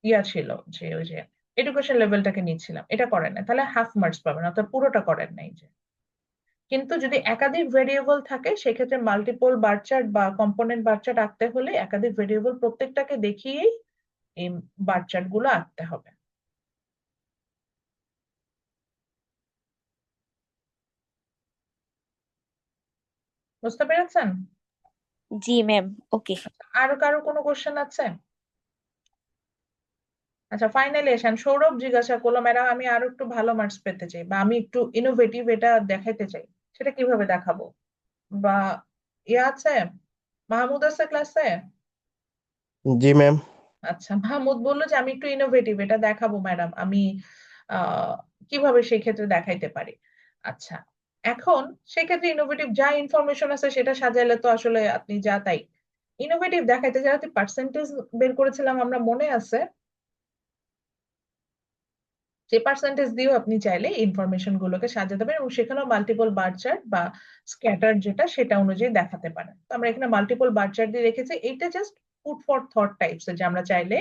ইয়া ছিল যে ওই যে এডুকেশন লেভেলটাকে নিচ্ছিলাম, এটা করেন নাই, তাহলে হাফ মার্কস পাবেন, অর্থাৎ পুরোটা করেন নাই যে। কিন্তু যদি একাধিক ভেরিয়েবল থাকে, সেক্ষেত্রে মাল্টিপল বার চার্ট বা কম্পোনেন্ট বার চার্ট আঁকতে হলে একাধিক ভেরিয়েবল প্রত্যেকটাকে দেখিয়েই এই বার চার্ট গুলো আঁকতে হবে। বুঝতে পেরেছেন? জি ম্যাম, ওকে। আরো কারো কোনো কোশ্চেন আছে? আচ্ছা, ফাইনালি এসেন। সৌরভ জিজ্ঞাসা করলো, ম্যাডাম আমি আরো একটু ভালো মার্কস পেতে চাই, বা আমি একটু ইনোভেটিভ এটা দেখাইতে চাই, সেটা কিভাবে দেখাবো? বা ইয়ে আছে, মাহমুদ আছে ক্লাসে? জি ম্যাম। আচ্ছা, মাহমুদ বললো যে আমি একটু ইনোভেটিভ এটা দেখাবো ম্যাডাম, আমি আহ কিভাবে সেই ক্ষেত্রে দেখাইতে পারি। আচ্ছা, এখন সেক্ষেত্রে ইনোভেটিভ যা ইনফরমেশন আছে সেটা সাজাইলে তো আসলে আপনি যা তাই। ইনোভেটিভ দেখাইতে যারা পার্সেন্টেজ বের করেছিলাম আমরা, মনে আছে? সেই পার্সেন্টেজ দিয়েও আপনি চাইলে ইনফরমেশন গুলোকে সাজাতে পারেন, এবং সেখানেও মাল্টিপল বার চার্ট বা স্ক্যাটার যেটা সেটা অনুযায়ী দেখাতে পারেন। তো আমরা এখানে মাল্টিপল বার চার্ট দিয়ে রেখেছি, এইটা just food for thought types, যে আমরা চাইলে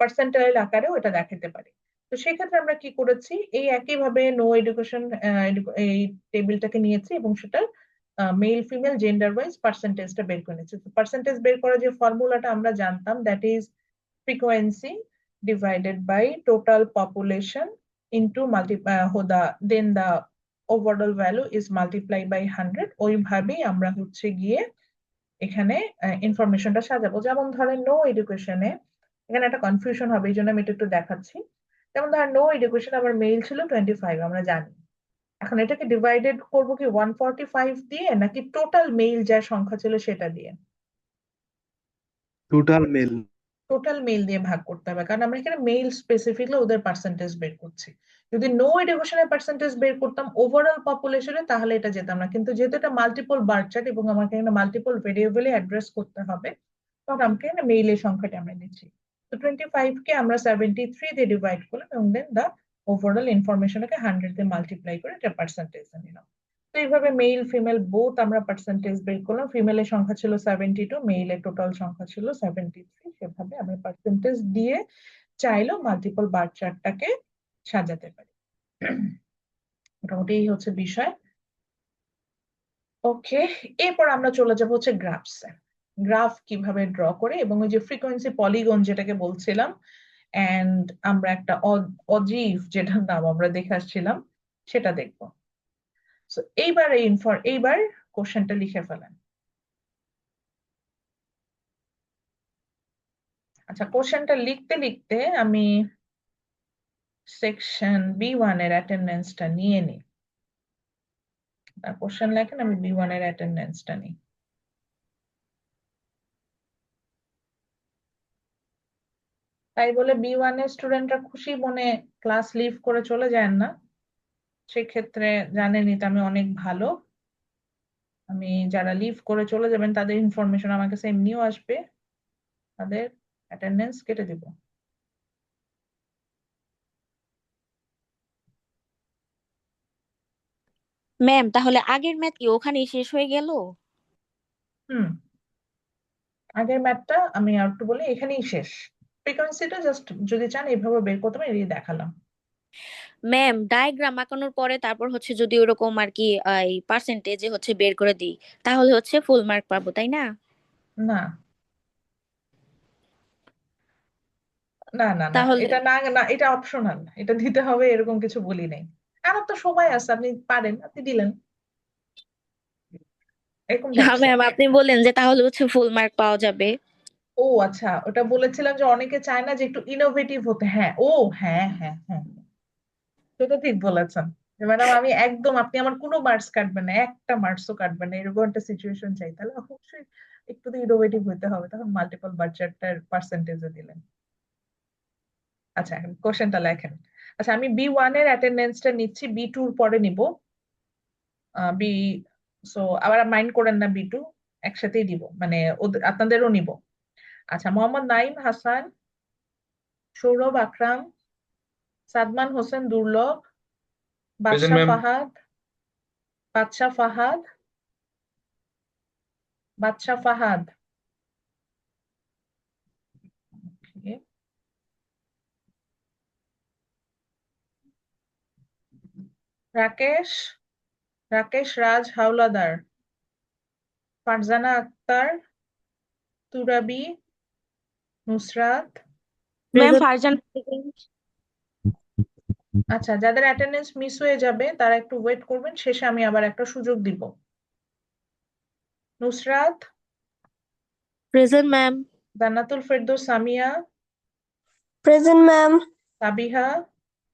পার্সেন্টাইল আকারেও এটা দেখাতে পারি। তো সেক্ষেত্রে আমরা কি করেছি, এই একইভাবে নো এডুকেশন এই টেবিলটাকে নিয়েছি এবং সেটা মেল ফিমেল জেন্ডার ওয়াইজ পার্সেন্টেজটা বের করে নিচ্ছি। পার্সেন্টেজ বের করার যে ফর্মুলাটা আমরা জানতাম, that is frequency divided by total population into then the overall value is multiplied by 100. ওইভাবেই আমরা হচ্ছে গিয়ে এখানে ইনফরমেশনটা সাজাবো। যেমন ধরেন নো এডুকেশনে, এখানে একটা কনফিউশন হবে, এই জন্য আমি এটা একটু দেখাচ্ছি। যেমন ধরেন নো এডুকেশন আমার মেল ছিল 25, আমরা জানি। এখন এটাকে ডিভাইডেড করবো কি 145 দিয়ে, নাকি টোটাল মেল যা সংখ্যা ছিল সেটা দিয়ে? Total mail. টোটাল মেল দিয়ে ভাগ করতে হবে, কারণ আমরা এখানে মেল স্পেসিফিকলি ওদের পার্সেন্টেজ বের করছি। যদি নো এডুকেশনের পার্সেন্টেজ বের করতাম ওভারঅল পপুলেশনে, তাহলে এটা যেতাম না। কিন্তু যেহেতু এটা মাল্টিপল বার চার্ট এবং আমাকে এখানে মাল্টিপল ভেরিয়েবলে অ্যাড্রেস করতে হবে, তখন আমাকে এখানে মেইলের সংখ্যাটা আমরা নিচ্ছি। তো 25 কে আমরা 73 দিয়ে ডিভাইড করলাম এবং দেন দা ওভারঅল ইনফরমেশনকে 100 দিয়ে মাল্টিপ্লাই করে এটা পার্সেন্টেজ নিলাম। তো এইভাবে মেল ফিমেল বোথ আমরা পার্সেন্টেজ বের করলাম। ফিমেলের সংখ্যা ছিল 72, মেইলের টোটাল সংখ্যা ছিল 73। সেভাবে আমরা পার্সেন্টেজ দিয়ে চাইলেও মাল্টিপল বার চার্টটাকে সাজাতে পারি। মোটামুটি এই হচ্ছে বিষয়। ওকে, এরপর আমরা চলে যাব হচ্ছে গ্রাফসে। গ্রাফ কিভাবে ড্র করে এবং ওই যে ফ্রিকোয়েন্সি পলিগন যেটাকে বলছিলাম, এন্ড আমরা একটা অজীব যেটার নাম আমরা দেখে আসছিলাম সেটা দেখবো। সো এইবার কোশ্চেনটা লিখে ফেলেন। আচ্ছা, কোশ্চেনটা লিখতে লিখতে আমি সেকশন B1 এর অ্যাটেন্ডেন্সটা নিয়ে নিই। আর কোশ্চেন লেখেন, আমি B1 এর অ্যাটেন্ডেন্সটা নিই। তাই বলে B1 এর স্টুডেন্টরা খুশি মনে ক্লাস লিভ করে চলে যায় না। সেক্ষেত্রে জানেনই তো আমি অনেক ভালো। আমি যারা লিভ করে চলে যাবেন তাদের ইনফরমেশন আমার কাছে এমনিও আসবে, তাদের অ্যাটেন্ডেন্স কেটে দিব। ম্যাম তাহলে আগের ম্যাথ কি ওখানেই শেষ হয়ে গেল? হুম, আগের ম্যাথটা আমি আর একটু বলি, এখানেই শেষ। ফ্রিকোয়েন্সিটা জাস্ট যদি চান এইভাবে বের করতে পারি, এই দেখালাম। ম্যাম ডায়াগ্রাম আঁকানোর পরে তারপর হচ্ছে যদি ওরকম আর কি এই পার্সেন্টেজে হচ্ছে বের করে দিই, তাহলে হচ্ছে ফুল মার্ক পাবো, তাই না? না না না না, তাহলে এটা না না, এটা অপশনাল, এটা দিতে হবে এরকম কিছু বলি নাই। আমার তো সময় আছে, আপনি পারেন, আপনি দিলেন, এরকম না দেখছে। ম্যাম, আপনি বললেন যে তাহলে হচ্ছে ফুল মার্ক পাওয়া যাবে। ও আচ্ছা, ওটা বলেছিলাম যে অনেকে চায় না যে একটু ইনোভেটিভ হতে। হ্যাঁ, ও হ্যাঁ হ্যাঁ হ্যাঁ, সেটা ঠিক বলেছেন। ম্যাডাম আমি একদম, আপনি আমার কোনো মার্কস কাটবেন না, একটা মার্কসও কাটবেন না, এরকম একটা সিচুয়েশন চাই, তাহলে অবশ্যই একটু তো ইনোভেটিভ হতে হবে, তখন মাল্টিপল বার্জারটার পার্সেন্টেজে দিলেন। আচ্ছা, এখন কোশ্চেনটা লেখেন। আচ্ছা, আমি B1 এর অ্যাটেন্ডেন্সটা নিচ্ছি, B2 পরে নিব। বি সো আবার মাইন্ড করেন না, B2 একসাথেই দিব, মানে আপনাদেরও নিব। আচ্ছা, মোহাম্মদ নাইম হাসান, সৌরভ আকরাম, সাদমান হোসেন দুর্লভ, বাদশা ফাহাদ, বাদশা ফাহাদ, বাদশা ফাহাদ, Okay. রাকেশ, রাকেশ রাজ হাওলাদার, ফারজানা আক্তার, তুরাবি, নুসরাত। ম্যাম ফারজান আচ্ছা, যাদের অ্যাটেন্ডেন্স মিস হয়ে যাবে তারা একটু ওয়েট করবেন, শেষে আমি আবার একটা সুযোগ দিব। Nusrat, present ma'am. Jannatul Ferdous Samia, present ma'am. Sabiha,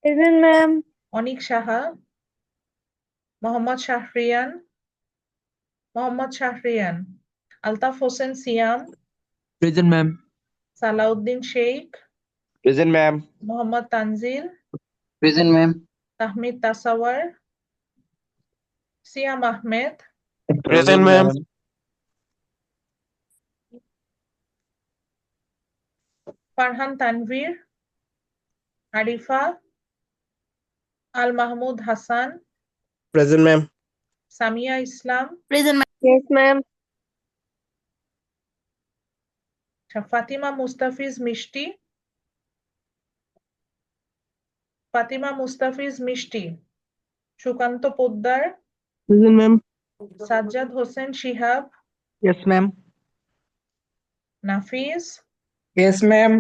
present ma'am. Anik Saha, Mohammad Shahriyan, Mohammad Shahriyan, Altaf Hossain Siam, present ma'am. Salauddin Sheikh, present ma'am. Mohammad Tanjil, present ma'am. Tahmid Tasawar, Siam Ahmed, present ma'am. Farhan Tanvir, Arifa, Al Mahmud Hasan, present ma'am. Samia Islam, present ma'am. Yes ma'am. Fatima Mustafiz Mishti, Fatima Mustafiz Mishti, Sukanta Poddar, present ma'am. Sajjad Hossain Shihab, Yes, ma'am. নাফিস, Yes, ma'am.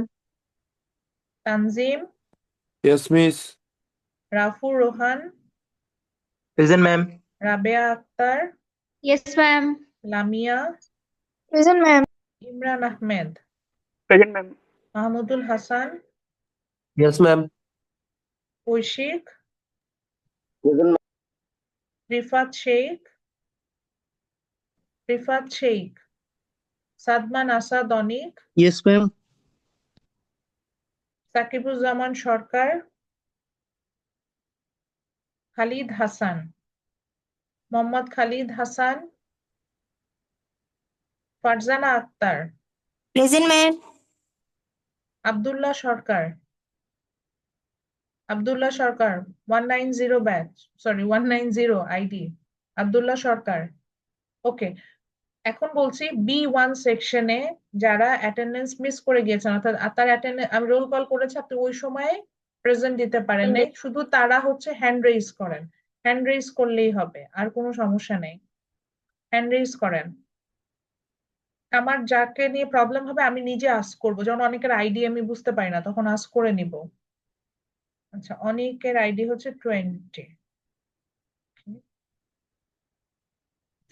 Tanjim, Yes, miss. Rafur Rohan, present ma'am. Rabeya Akter, Yes, ma'am. Lamia, Present, ma'am. Imran Ahmed, Present, ma'am. Mahmudul Hasan, yes ma'am. Oishik, present Rifat Sheikh, Sadman Asad Anik, Yes, ma'am. Sakibuzzaman Sarkar, Khalid Hasan, Mohammad Khalid Hasan, Farzana Akter, present ma'am. Abdullah Sarkar 190 batch, sorry 190 ID, Abdullah Sarkar. Okay, এখন বলছি B1 সেকশনে যারা attendance miss করে গিয়েছেন, অর্থাৎ তার attendance আমি roll call করেছি, আপনি ওই সময় প্রেজেন্ট দিতে পারেন নাই, শুধু তারা হচ্ছে হ্যান্ড রেইজ করেন, হ্যান্ড রেইজ করলেই হবে, আর কোনো সমস্যা নেই, হ্যান্ড রেইজ করেন। আমার যাকে নিয়ে প্রবলেম হবে আমি নিজে আস্ক করবো, যখন অনেকের আইডি আমি বুঝতে পারি না তখন আস্ক করে নিব। আচ্ছা, অনেকের আইডি হচ্ছে 20।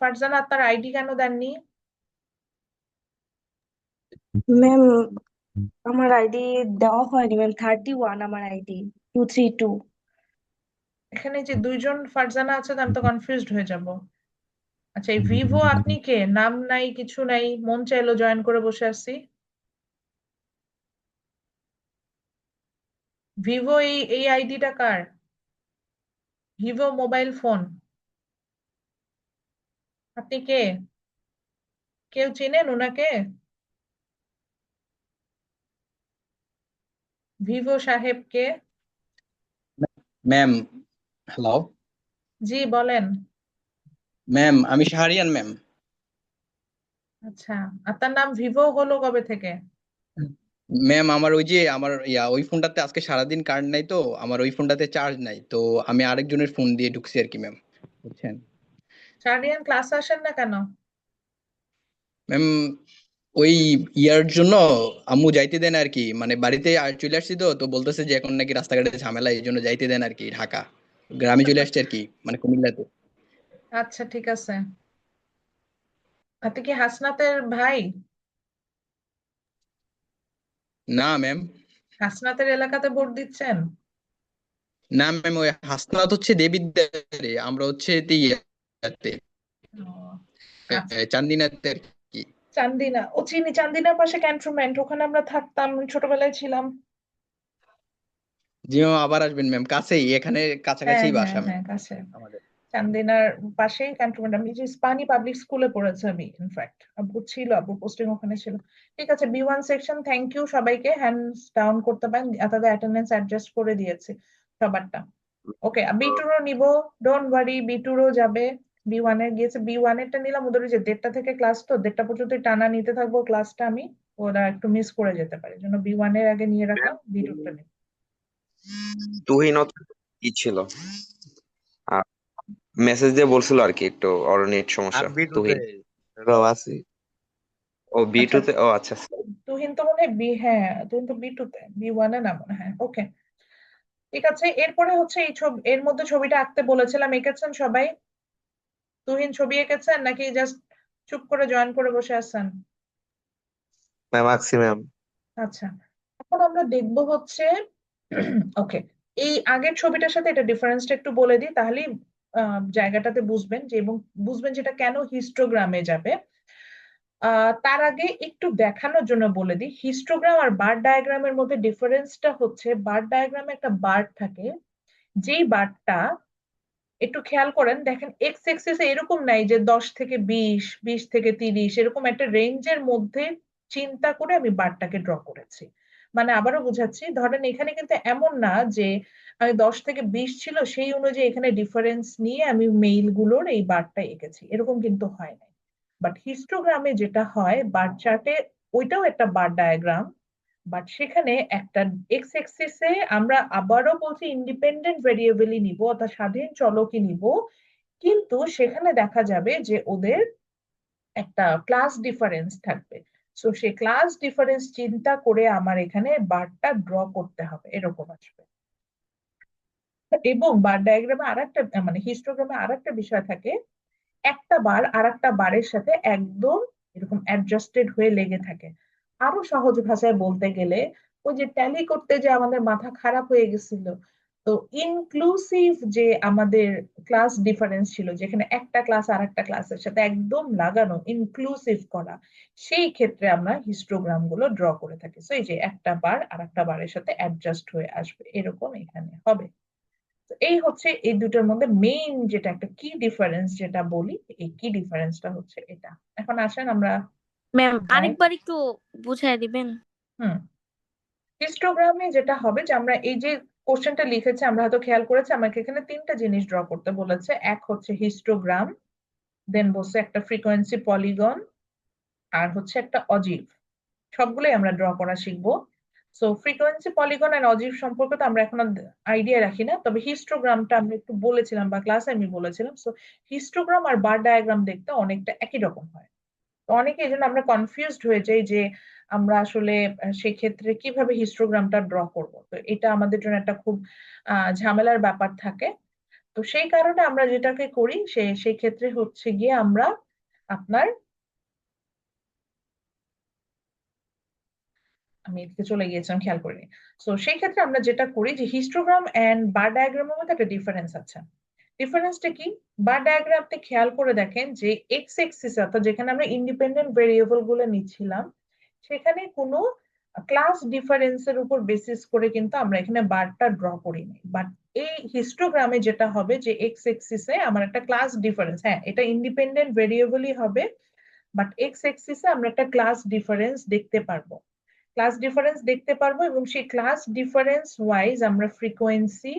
ফারজানা আপনার আইডি কেন দেননি? ম্যাম আমার আইডি দেওয়া হয়নি ম্যাম, 31 আমার আইডি 232। এখানে যে দুইজন ফারজানা আছে তো আমি তো কনফিউজড হয়ে যাব। আচ্ছা, এই ভিভো আপনি কে? নাম নাই, কিছু নাই, মন চাইলো জয়েন করে বসে আছি। ভিভো এই আইডিটা কার? ভিভো মোবাইল ফোন, আপনি কে? কেউ চেনেন ওনাকে? ভিভো সাহেব কে? ম্যাম, হ্যালো জি বলেন। ম্যাম, আমি শাহরিয়ান ম্যাম। আচ্ছা, আপনার নাম ভিভো হলো কবে থেকে? ম্যাম, আমার ওই যে আমার ওই ফোনটাতে আজকে সারাদিন কারেন্ট নাই, তো আমার ওই ফোনটাতে চার্জ নাই, তো আমি আরেকজনের ফোন দিয়ে ঢুকছি আর কি ম্যাম, বুঝছেন। শাহরিয়ান ক্লাসে আসেন না কেন? ম্যাম, ওই ইয়ার জন্য আম্মু যাইতে দেন আর কি, মানে বাড়িতে আর চলে আসছি, তো বলতেছে যে এখন নাকি রাস্তাঘাটে ঝামেলা, এই জন্য যাইতে দেন আর কি ঢাকা, গ্রামে চলে আসছে আর কি, মানে কুমিল্লাতে। আচ্ছা ঠিক আছে। আপনি কি হাসনাতের ভাই? না ম্যাম। হাসনাতের এলাকাতে ভোট দিচ্ছেন? না ম্যাম, ওই হাসনাত হচ্ছে দেবিদ্বারে, আমরা হচ্ছে ইয়াতে, ও, আচ্ছা। চান্দিনাতে আর কি। চান্দিনা, ও চিনি, চান্দিনার পাশে ক্যান্টনমেন্ট, ওখানে আমরা থাকতাম, ছোটবেলায় ছিলাম। জি ম্যাম, আবার আসবেন ম্যাম, কাছেই, এখানে কাছাকাছি হ্যাঁ বাসা ম্যাম কাছে। আমাদের। চান্দিনার পাশেই ক্যান্টনমেন্ট, আমি যে ইস্পানি পাবলিক স্কুলে পড়েছি আমি, ইনফ্যাক্ট আব্বু ছিল, আব্বু পোস্টিং ওখানে ছিল। ঠিক আছে, B1 সেকশন, থ্যাংক ইউ সবাইকে, হ্যান্ডস ডাউন করতে পারেন, তাদের অ্যাটেন্ডেন্স অ্যাডজাস্ট করে দিয়েছে সবারটা। ওকে, B2 রও নিব, ডোন্ট ওয়ারি, B2 রও যাবে। B1 এর গিয়েছে, B1 এরটা নিলাম, ওদের ওই যে 1:30 থেকে ক্লাস, তো 1:30 পর্যন্ত টানা নিতে থাকবো ক্লাসটা আমি, ওরা একটু মিস করে যেতে পারে, জন্য B1 এর আগে নিয়ে রাখলাম, B2 টা নিব। তুহিন কি ছিল মেসেজ দিয়ে বলছিল আর কি, একটু ওর নেট সমস্যা। তুহিন আছি। ও B2 আচ্ছা, তে, ও আচ্ছা। তুহিন তো মনে হয় হ্যাঁ তুহিন তো B2 তে, B1 এ না মনে হয়। ওকে ঠিক আছে, এরপরে হচ্ছে এই ছবি, এর মধ্যে ছবিটা আঁকতে বলেছিলাম, এঁকেছেন সবাই? তুহিন ছবি এঁকেছেন নাকি জাস্ট চুপ করে জয়েন করে বসে আছেন? ম্যাম আছি ম্যাম। আচ্ছা, এখন আমরা দেখব হচ্ছে ওকে, এই আগের ছবিটার সাথে এটা ডিফারেন্সটা একটু বলে দিই, তাহলে জায়গাটাতে বুঝবেন যে, এবং বুঝবেন যেটা কেন হিস্টোগ্রামে যাবে। তার আগে একটু দেখানোর জন্য বলে দিই, হিস্টোগ্রাম আর বার ডায়াগ্রামের মধ্যে ডিফারেন্সটা হচ্ছে, বার ডায়াগ্রামে একটা বার থাকে, যেই বারটা একটু খেয়াল করেন, দেখেন এক্স এক্সিসে এরকম নাই যে 10 থেকে 20, 20 থেকে 30, এরকম একটা রেঞ্জের মধ্যে চিন্তা করে আমি বারটাকে ড্র করেছি। মানে আবারও বুঝাচ্ছি, ধরেন এখানে কিন্তু এমন না যে আমি 10 থেকে 20 ছিল সেই অনুযায়ী এখানে ডিফারেন্স নিয়ে আমি মেইল গুলোর এই বারটা এঁকেছি, এরকম কিন্তু হয় না। বাট হিস্টোগ্রামে যেটা হয়, বার চার্টে ওইটাও একটা বার ডায়াগ্রাম, বাট সেখানে একটা এক্স এক্সিসে আমরা আবারও বলছি ইন্ডিপেন্ডেন্ট ভেরিয়েবলই নিব, অর্থাৎ স্বাধীন চলকই নিব, কিন্তু সেখানে দেখা যাবে যে ওদের একটা ক্লাস ডিফারেন্স থাকবে। সো সেই ক্লাস ডিফারেন্স চিন্তা করে আমার এখানে বারটা ড্র করতে হবে, এরকম আসবে। এবং বার ডায়াগ্রামে আরেকটা মানে হিস্টোগ্রামে আরেকটা বিষয় থাকে, একটা বার আরেকটা বারের সাথে একদম এরকম অ্যাডজাস্টেড হয়ে লেগে থাকে। আরো সহজ ভাষায় বলতে গেলে ওই যে ট্যালি করতে যে আমাদের মাথা খারাপ হয়ে গেছিল, তো ইনক্লুসিভ যে আমাদের ক্লাস ডিফারেন্স ছিল, যেখানে একটা ক্লাস আর একটা ক্লাসের সাথে একদম লাগানো, ইনক্লুসিভ করা, সেই ক্ষেত্রে আমরা হিস্টোগ্রাম গুলো ড্র করে থাকি। তো এই যে একটা বার আর একটা বারের সাথে অ্যাডজাস্ট হয়ে আসবে, এরকম এখানে হবে। তো এই হচ্ছে এই দুটোর মধ্যে মেইন যেটা একটা কি ডিফারেন্স যেটা বলি, এই কি ডিফারেন্সটা হচ্ছে এটা। এখন আসেন আমরা ম্যাম যাই। আরেকবার একটু বুঝাই দিবেন? হুম, হিস্টোগ্রামে যেটা হবে যে আমরা এই যে কোশ্চেনটা লিখেছি, আমরা হয়তো খেয়াল করেছি আমাকে এখানে তিনটা জিনিস ড্র করতে বলেছে। এক হচ্ছে হিস্টোগ্রাম, দেন বলছে একটা ফ্রিকোয়েন্সি পলিগন, আর হচ্ছে একটা অজীব। সবগুলোই আমরা ড্র করা শিখবো। সো ফ্রিকোয়েন্সি পলিগন আর অজীব সম্পর্কে তো আমরা এখন আইডিয়া রাখি না, তবে হিস্টোগ্রামটা আমরা একটু বলেছিলাম বা ক্লাসে আমি বলেছিলাম। সো হিস্টোগ্রাম আর বার ডায়াগ্রাম দেখতে অনেকটা একই রকম হয়। তো অনেকে এই জন্য আমরা কনফিউজড হয়ে যাই যে আমরা আসলে সেই ক্ষেত্রে কিভাবে হিস্টোগ্রামটা ড্র করব। তো এটা আমাদের জন্য একটা খুব ঝামেলার ব্যাপার থাকে। তো সেই কারণে আমরা যেটাকে করি সেই ক্ষেত্রে হচ্ছে গিয়ে আমরা আপনার, আমি এদিকে চলে গিয়েছিলাম খেয়াল করিনি। তো সেই ক্ষেত্রে আমরা যেটা করি যে হিস্টোগ্রাম এন্ড বার ডায়াগ্রামের মধ্যে একটা ডিফারেন্স আছে। ডিফারেন্সটা কি? বার ডায়াগ্রাম আপনি খেয়াল করে দেখেন যে এক্স এক্সিস অর্থাৎ যেখানে আমরা ইন্ডিপেন্ডেন্ট ভেরিয়েবল গুলো নিচ্ছিলাম, সেখানে কোনো ক্লাস ডিফারেন্সের উপর বেসিস করে কিন্তু আমরা এখানে বারটা ড্র করিনি। বাট এই হিস্টোগ্রামে যেটা হবে যে এক্স এক্সিসে আমার একটা ক্লাস ডিফারেন্স, হ্যাঁ এটা ইন্ডিপেন্ডেন্ট ভেরিয়েবলই হবে, বাট এক্স এক্সিসে আমরা একটা ক্লাস ডিফারেন্স দেখতে পারবো। ক্লাস ডিফারেন্স দেখতে পারবো এবং সেই ক্লাস ডিফারেন্স ওয়াইজ আমরা ফ্রিকোয়েন্সি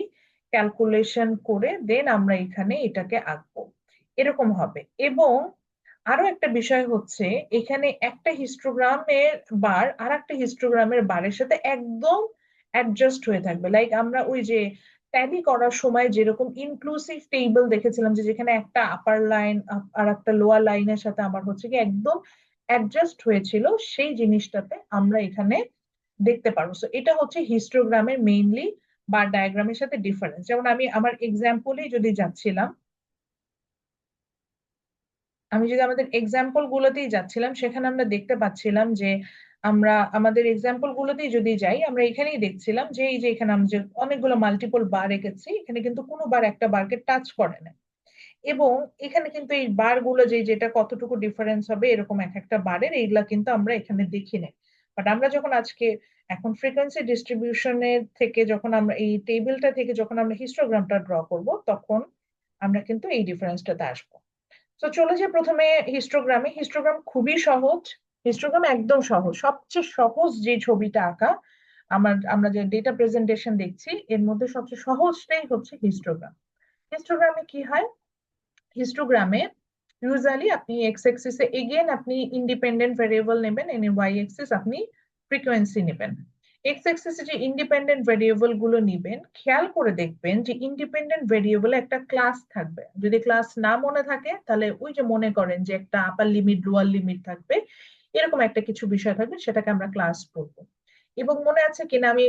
ক্যালকুলেশন করে দেন আমরা এখানে এটাকে আঁকবো, এরকম হবে। এবং আরো একটা বিষয় হচ্ছে এখানে একটা হিস্টোগ্রামের বার আর একটা হিস্টোগ্রামের বারের সাথে একদম অ্যাডজাস্ট হয়ে থাকবে। লাইক আমরা ওই যে ট্যালি করার সময় যেরকম ইনক্লুসিভ টেবিল দেখেছিলাম, যে যেখানে একটা আপার লাইন আর একটা লোয়ার লাইনের সাথে আমার হচ্ছে কি একদম অ্যাডজাস্ট হয়েছিল, সেই জিনিসটাতে আমরা এখানে দেখতে পারবো। সো এটা হচ্ছে হিস্টোগ্রামের মেইনলি বার ডায়াগ্রামের সাথে ডিফারেন্স। যেমন আমি আমার এক্সাম্পলেই যদি যাচ্ছিলাম, আমি যদি আমাদের এক্সাম্পল গুলোতেই যাচ্ছিলাম, সেখানে আমরা দেখতে পাচ্ছিলাম যে আমরা আমাদের এক্সাম্পল গুলোতেই যদি যাই, আমরা এখানেই দেখছিলাম যে এই যে এখানে আমরা যে অনেকগুলো মাল্টিপল বার রেখেছি, এখানে কিন্তু কোনো বার একটা বারকে টাচ করে না। এবং এখানে কিন্তু এই বার গুলো যে যেটা কতটুকু ডিফারেন্স হবে এরকম এক একটা বারের, এইগুলা কিন্তু আমরা এখানে দেখি না। বাট আমরা যখন আজকে এখন ফ্রিকোয়েন্সি ডিস্ট্রিবিউশনের থেকে যখন আমরা এই টেবিলটা থেকে যখন আমরা হিস্টোগ্রামটা ড্র করব, তখন আমরা কিন্তু এই ডিফারেন্সটাতে আসবো। তো চলে যে প্রথমে হিস্টোগ্রামে, হিস্টোগ্রাম খুবই সহজ। হিস্টোগ্রাম একদম সহজ, সবচেয়ে সহজ যে ছবিটা আঁকা আমরা যে ডেটা প্রেজেন্টেশন দেখছি এর মধ্যে সবচেয়ে সহজটাই হচ্ছে হিস্টোগ্রাম। হিস্টোগ্রামে কি হয়? হিস্টোগ্রামে ইউজুয়ালি আপনি এক্স এক্সিসে এগেন আপনি ইন্ডিপেন্ডেন্ট ভেরিয়েবল নেবেন, এন্ড ওয়াই এক্সিস আপনি ফ্রিকোয়েন্সি নেবেন। এক্স এক্সিসে যে ইন্ডিপেন্ডেন্ট ভেরিয়েবল গুলো নিবেন, খেয়াল করে দেখবেন যে ইন্ডিপেন্ডেন্ট ভেরিয়েবলে একটা ক্লাস থাকবে। যদি ক্লাস না মনে থাকে তাহলে ওই যে মনে করেন যে একটা আপার লিমিট লোয়ার লিমিট থাকবে, এরকম একটা কিছু বিষয় থাকবে, সেটাকে আমরা ক্লাস বলবো। এবং মনে আছে কিনা আমি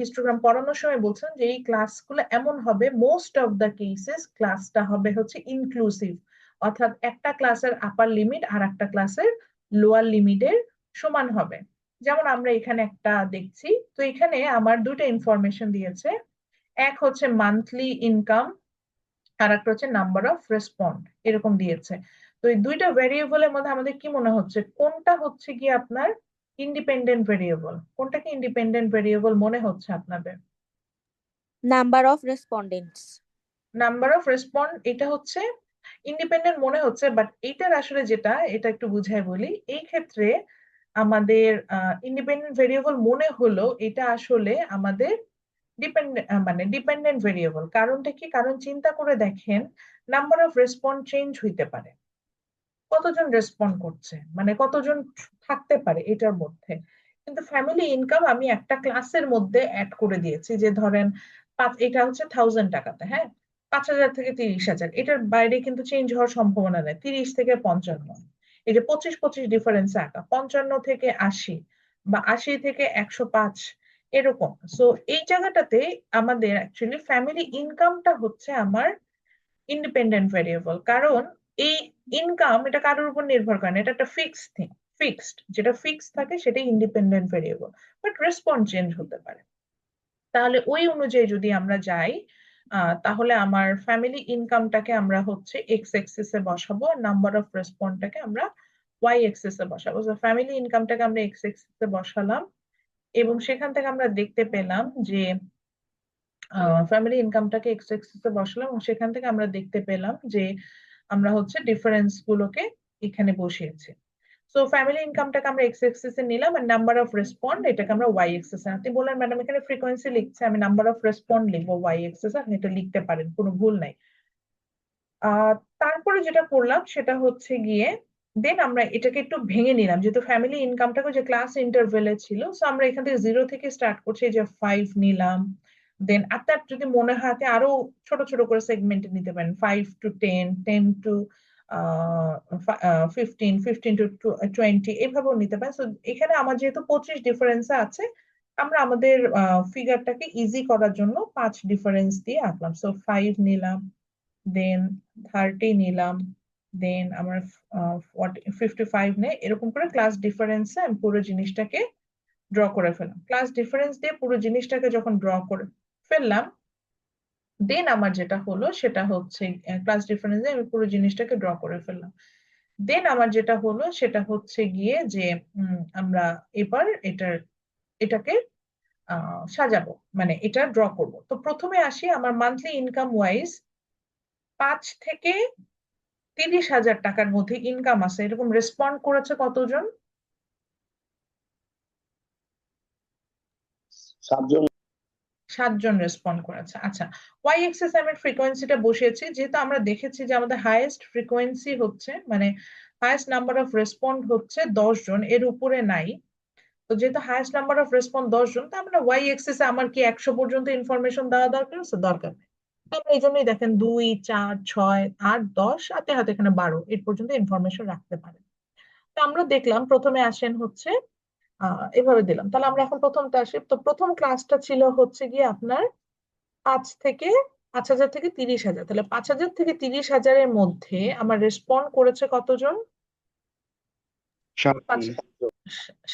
হিস্টোগ্রাম পড়ানোর সময় বলছিলাম যে এই ক্লাসগুলো এমন হবে, মোস্ট অফ দ্য কেসেস ক্লাসটা হবে হচ্ছে ইনক্লুসিভ, অর্থাৎ একটা ক্লাসের আপার লিমিট আর একটা ক্লাসের লোয়ার লিমিটের সমান হবে। যেমন আমরা এখানে একটা দেখছি, তো এখানে আমার দুটো ইনফরমেশন দিয়েছে, এক হচ্ছে মান্থলি ইনকাম আর একটা হচ্ছে নাম্বার অফ রেসপন্ড, এরকম দিয়েছে। তো এই দুইটা ভেরিয়েবলের মধ্যে আমাদের কি মনে হচ্ছে কোনটা হচ্ছে কি আপনার ইন্ডিপেন্ডেন্ট ভেরিয়েবল? কোনটা কি ইন্ডিপেন্ডেন্ট ভেরিয়েবল মনে হচ্ছে আপনাদের? Number of respondents. Number of respond এটা হচ্ছে ইন্ডিপেন্ডেন্ট মনে হচ্ছে, বাট এইটার আসলে যেটা, এটা একটু বুঝাই বলি। এই ক্ষেত্রে আমাদের ইন্ডিপেন্ডেন্ট ভেরিয়েবল মনে হলো, এটা আসলে আমাদের ডিপেন্ডেন্ট ভেরিয়েবল। কারণটা কি? কারণ চিন্তা করে দেখেন, নাম্বার অফ রেসপন্ড চেঞ্জ হইতে পারে, কতজন রেসপন্ড করছে মানে কতজন থাকতে পারে এটার মধ্যে। কিন্তু ফ্যামিলি ইনকাম আমি একটা ক্লাসের মধ্যে অ্যাড করে দিয়েছি, যে ধরেন এটা হচ্ছে 1000 টাকাতে, হ্যাঁ 5,000 থেকে 30,000, এটার বাইরে কিন্তু চেঞ্জ হওয়ার সম্ভাবনা নেই। 30 থেকে 55, এই যে 25 ডিফারেন্স আঁকা, 55 থেকে 80 বা 80 থেকে 105 এরকম। সো এই জায়গাটাতে আমাদের অ্যাকচুয়ালি ফ্যামিলি ইনকামটা হচ্ছে আমার ইন্ডিপেন্ডেন্ট ভেরিয়েবল, কারণ এই ইনকাম এটা কারোর উপর নির্ভর করে না, এটা একটা ফিক্সড থিং। ফিক্সড, যেটা ফিক্সড থাকে সেটাই independent variable, but response change হতে পারে। তাহলে ওই অনুযায়ী যদি আমরা যাই, তাহলে আমার ফ্যামিলি ইনকামটাকে আমরা হচ্ছে এক্স এক্সিস এ বসাবো, নাম্বার অফ রেসপন্ডটাকে আমরা ওয়াই এক্সিস এ বসাবো। ফ্যামিলি ইনকামটাকে আমরা এক্স এক্সিস এ বসালাম, এবং সেখান থেকে আমরা দেখতে পেলাম যে ফ্যামিলি ইনকামটাকে এক্স এক্সিস এ বসালাম, এবং সেখান থেকে আমরা দেখতে পেলাম যে আমরা হচ্ছে ডিফারেন্স গুলোকে এখানে বসিয়েছি। সো ফ্যামিলি ইনকামটাকে আমরা এক্স এক্সিস এ নিলাম, আর নাম্বার অফ রেসপন্ড এটাকে আমরা ওয়াই এক্সিস এ। আপনি বললেন ম্যাডাম এখানে ফ্রিকোয়েন্সি লিখছে, আমি নাম্বার অফ রেসপন্ড লিখবো ওয়াই এক্সিস, আপনি এটা লিখতে পারেন, কোনো ভুল নাই। তারপরে যেটা করলাম সেটা হচ্ছে গিয়ে দেন আমরা এটাকে একটু ভেঙে নিলাম, যেহেতু ফ্যামিলি ইনকামটাকে যে ক্লাস ইন্টারভেলে ছিল, সো আমরা এখান থেকে 0 থেকে স্টার্ট করছি, যে 5 নিলাম। দেন আপনার যদি মনে হয় আপনি আরো ছোট ছোট করে সেগমেন্টে নিতে পারেন, 5 to 10, 10 to 15, 15 to 20, এইভাবেও নিতে পারেন। সো এখানে আমার যেহেতু 25 ডিফারেন্স আছে, আমরা আমাদের ফিগারটাকে ইজি করার জন্য 5 ডিফারেন্স দিয়ে আঁকলাম। সো 5 নিলাম, দেন 30 নিলাম, দেন আমার 55 নেই, এরকম করে ক্লাস ডিফারেন্সে আমি পুরো জিনিসটাকে ড্র করে ফেললাম। ক্লাস ডিফারেন্স দিয়ে পুরো জিনিসটাকে যখন ড্র করে ফেললাম, দেন আমার যেটা হলো সেটা হচ্ছে ক্লাস ডিফারেন্স দিয়ে আমি পুরো জিনিসটাকে ড্র করে ফেললাম। দেন আমার যেটা হলো সেটা হচ্ছে গিয়ে যে আমরা এবার এটাকে সাজাবো, মানে এটা ড্র করব। তো প্রথমে আসি আমার মান্থলি ইনকাম ওয়াইজ 5 থেকে 30,000 টাকার মধ্যে ইনকাম আছে, এরকম রেসপন্ড করেছে কতজন? 7 জন রেসপন্ড করেছে। আচ্ছা, ওয়াই এক্সিস আমি ফ্রিকোয়েন্সিটা বসিয়েছি, যেহেতু আমরা দেখেছি যে আমাদের হাইয়েস্ট ফ্রিকোয়েন্সি হচ্ছে, মানে হাইয়েস্ট নাম্বার অফ রেসপন্ড হচ্ছে 10 জন, এর উপরে নাই। তো যেহেতু হাইয়েস্ট নাম্বার অফ রেসপন্ড 10 জন, তার মানে ওয়াই এক্সিসে আমার কি 100 পর্যন্ত ইনফরমেশন দেওয়া দরকার আছে? দরকার নেই। আমরা এই জন্যই দেখেন 2, 4, 6, 8, 10, হাতে হাতে এখানে 12 এর পর্যন্ত ইনফরমেশন রাখতে পারেন। তো আমরা দেখলাম প্রথমে আসেন হচ্ছে এভাবে দিলাম। তাহলে আমরা এখন প্রথমটা আসি। তো প্রথম ক্লাসটা ছিল হচ্ছে গিয়ে আপনার 5,000 থেকে 30,000। তাহলে 5,000 থেকে 30,000-এর মধ্যে আমার রেসপন্ড করেছে কতজন?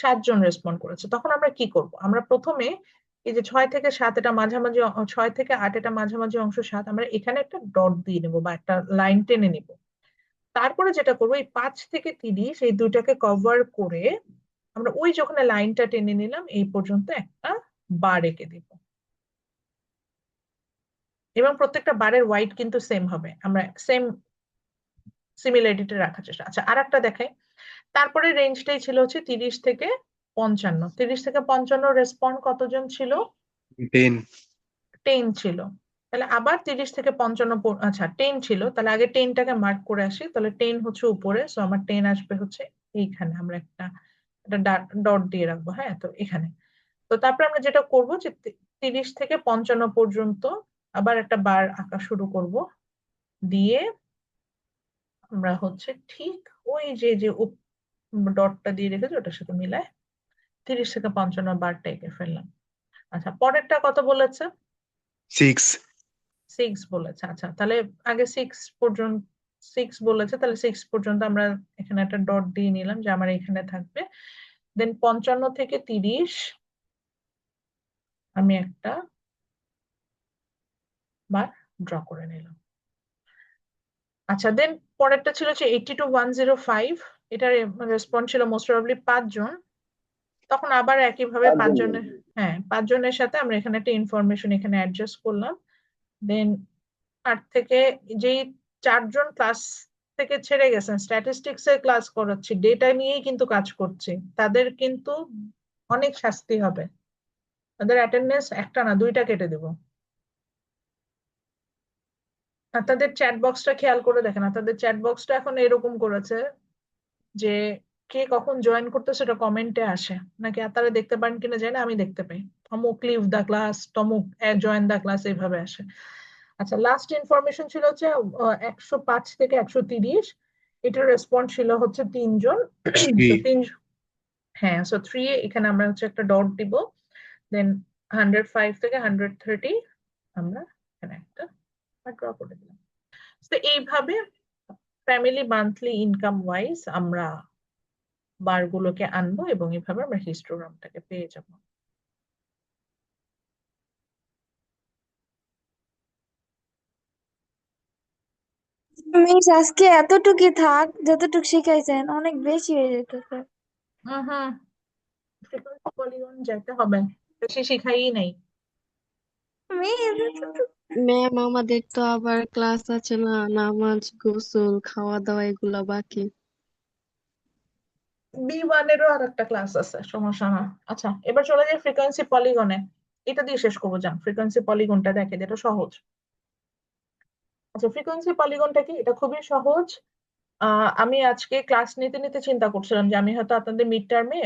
7 জন রেসপন্ড করেছে। তখন আমরা কি করব? আমরা প্রথমে এই যে 6 থেকে 7, এটা মাঝামাঝি 6 থেকে 8, এটা মাঝামাঝি অংশ 7, আমরা এখানে একটা ডট দিয়ে নেবো বা একটা লাইন টেনে নিব। তারপরে যেটা করবো, এই 5 থেকে 30 এই দুইটাকে কভার করে আমরা ওই যখন লাইনটা টেনে নিলাম এই পর্যন্ত একটা বার এঁকে দিব, এবং প্রত্যেকটা বারের ওয়াইড কিন্তু সেম হবে, আমরা সেম সিমিলারিটি রাখার চেষ্টা। আচ্ছা, আর একটা দেখাই। তারপরে রেঞ্জটাই ছিল হচ্ছে 30 থেকে 55। 30 থেকে 55 রেসপন্ড কতজন ছিল? 10 ছিল। তাহলে আবার 30 থেকে 55, আচ্ছা 10 ছিল, তাহলে আগে 10টাকে মার্ক করে আসি। তাহলে 10 হচ্ছে উপরে, সো আমার 10 আসবে হচ্ছে এইখানে, আমরা একটা ডট দিয়ে রাখবো। হ্যাঁ, তো এখানে। তো তারপর আমরা যেটা করব যে 30 থেকে 55 পর্যন্ত আবার একটা বার আঁকা শুরু করব, দিয়ে আমরা হচ্ছে ঠিক ওই যে যে ডটটা দিয়ে রেখেছি ওটার সাথে মিলায় 30 থেকে 55 বারটা এঁকে ফেললাম। আচ্ছা, পরেরটা কত বলেছে? 6 বলেছে। আচ্ছা, তাহলে আগে 6 পর্যন্ত 6 বলেছে, তাহলে 6 পর্যন্ত আমরা এখানে একটা ডট দিয়ে নিলাম যে আমার এখানে থাকবে। দেন 55 থেকে 30 আমি একটা বার ড্র করে নিলাম। আচ্ছা, দেন পরেরটা ছিল যে 80 to 105, এটার রেসপন্স ছিল মোস্ট প্রবাবলি 5 জন। তখন আবার একইভাবে 5 জনের, হ্যাঁ 5 জনের সাথে আমরা এখানে একটা ইনফরমেশন এখানে অ্যাডজাস্ট করলাম। দেন 8 থেকে যেই 4 জন ক্লাস থেকে ছেড়ে গেছেন, স্ট্যাটিস্টিক্স এর ক্লাস করাচ্ছি, ডেটা নিয়েই কিন্তু কাজ করছি, তাদের কিন্তু অনেক শাস্তি হবে। তাদের অ্যাটেন্ডেন্স একটা না 2টা কেটে দেবো। আর তাদের চ্যাট বক্সটা খেয়াল করে দেখেন, আর তাদের চ্যাট বক্সটা এখন এরকম করেছে যে কে কখন জয়েন করতে সেটা কমেন্টে আসে নাকি, আর তারা দেখতে পারেন কিনা জানি না, আমি দেখতে পাই অমুক লিভ দা ক্লাস, তমুক জয়েন দা ক্লাস, এইভাবে আসে। আচ্ছা, লাস্ট ইনফরমেশন ছিল হচ্ছে 105 থেকে 130, এটার রেসপন্স ছিল হচ্ছে 3 জন। So, হ্যাঁ, সো 3 এখানে আমরা হচ্ছে একটা ডট দিব, দেন 105 থেকে 130 আমরা এখানে একটা ড্র করে দিলাম। তো এইভাবে ফ্যামিলি মান্থলি ইনকাম ওয়াইজ আমরা বারগুলোকে আনবো এবং এইভাবে আমরা হিস্টোগ্রামটাকে পেয়ে যাব। মিস আজকে এতটুকুই থাক, যতটুকু শিখাইছেন অনেক বেশি হয়ে যেতেছে। হুম, পলিগন যেতে হবে, বেশি শিখাই নাই। ম্যাম আমাদের তো আবার ক্লাস আছে না, নামাজ গোসল খাওয়া দাওয়া এগুলা বাকি। B1 এরও আর একটা ক্লাস আছে, সমস্যা না। আচ্ছা, এবার চলে যাই ফ্রিকোয়েন্সি পলিগনে। এটা দিয়ে শেষ করবো, যান ফ্রিকোয়েন্সি পলিগনটা দেখে, এটা সহজ। আচ্ছা, ফ্রিকোয়েন্সি পলিগনটা কি? এটা খুবই সহজ। আমি আজকে ক্লাস নিতে নিতে চিন্তা করছিলাম যে আমি হয়তো আপনাদের মিড টার্মে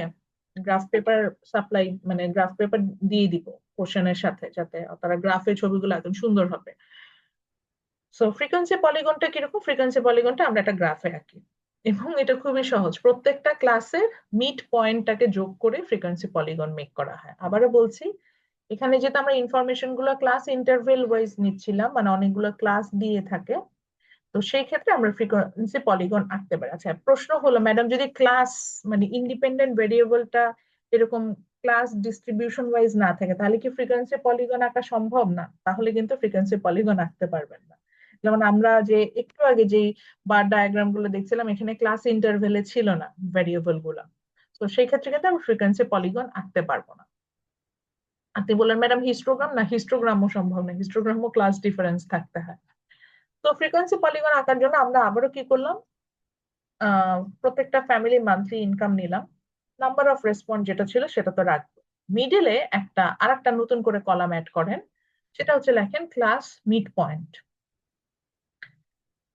গ্রাফ পেপার সাপ্লাই, মানে গ্রাফ পেপার দিয়ে দিব কোশ্চেনের সাথে, যাতে তারা গ্রাফের ছবিগুলো একদম সুন্দর হবে। সো ফ্রিকোয়েন্সি পলিগনটা কিরকম? ফ্রিকোয়েন্সি পলিগনটা আমরা একটা গ্রাফে আঁকি এবং এটা খুবই সহজ। প্রত্যেকটা ক্লাসের মিড পয়েন্টটাকে যোগ করে ফ্রিকোয়েন্সি পলিগন মেক করা হয়। আবারও বলছি, এখানে যেটা আমরা ইনফরমেশন গুলো ক্লাস ইন্টারভেল ওয়াইজ নিচ্ছিলাম, মানে অনেকগুলো ক্লাস দিয়ে থাকে, তো সেই ক্ষেত্রে আমরা ফ্রিকোয়েন্সি পলিগন আঁকতে পারি। আচ্ছা, প্রশ্ন হলো ম্যাডাম, যদি ক্লাস মানে ইন্ডিপেন্ডেন্ট ভেরিয়েবলটা এরকম ক্লাস ডিস্ট্রিবিউশন ওয়াইজ না থাকে, তাহলে কি ফ্রিকোয়েন্সি পলিগন আঁকা সম্ভব? না, তাহলে কিন্তু ফ্রিকোয়েন্সি পলিগন আঁকতে পারবেন না। যেমন আমরা যে একটু আগে যে বার ডায়াগ্রাম গুলো দেখছিলাম, এখানে ক্লাস ইন্টারভেলে ছিল না ভেরিয়েবল গুলো, তো সেই ক্ষেত্রে কিন্তু আমরা ফ্রিকোয়েন্সি পলিগন আঁকতে পারবো না। আপনি বললেন ম্যাডাম হিস্টোগ্রাম, না হিস্টোগ্রামও সম্ভব না, হিস্টোগ্রামও ক্লাস ডিফারেন্স থাকতে হয়। তো ফ্রিকোয়েন্সি পলিগন আঁকার জন্য আমরা আবারও কি করলাম, প্রত্যেকটা ফ্যামিলি মান্থলি ইনকাম নিলাম, নাম্বার অফ রেসপন্স যেটা ছিল সেটা তো রাখবো, মিডলে একটা আরেকটা নতুন করে কলাম অ্যাড করেন, সেটা হচ্ছে লেখেন class mid point.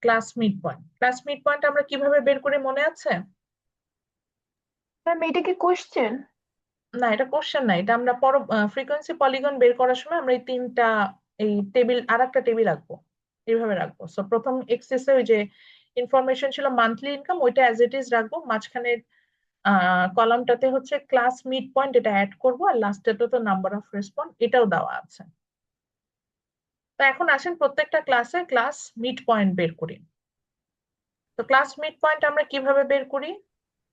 Class mid point, class mid point আমরা কিভাবে বের করি মনে আছে? ম্যাম এটা কি কোশ্চেন? না, এটা কোশ্চেন না, এটা আমরা ফ্রিকোয়েন্সি পলিগন বের করার সময় আমরা এই তিনটা, এই টেবিল আর একটা টেবিল রাখবো, এইভাবে রাখবো। সো প্রথম এক্সেসে ওই যে ইনফরমেশন ছিল মান্থলি ইনকাম, ওইটা অ্যাজ ইট ইজ রাখবো, মাঝখানে কলামটাতে হচ্ছে ক্লাস মিড পয়েন্ট, এটা অ্যাড করবো, আর লাস্টেটা তো নাম্বার অফ রেসপন্স এটাও দেওয়া আছে। তো এখন আসেন প্রত্যেকটা ক্লাসে ক্লাস মিড পয়েন্ট বের করি। তো ক্লাস মিড পয়েন্ট আমরা কিভাবে বের করি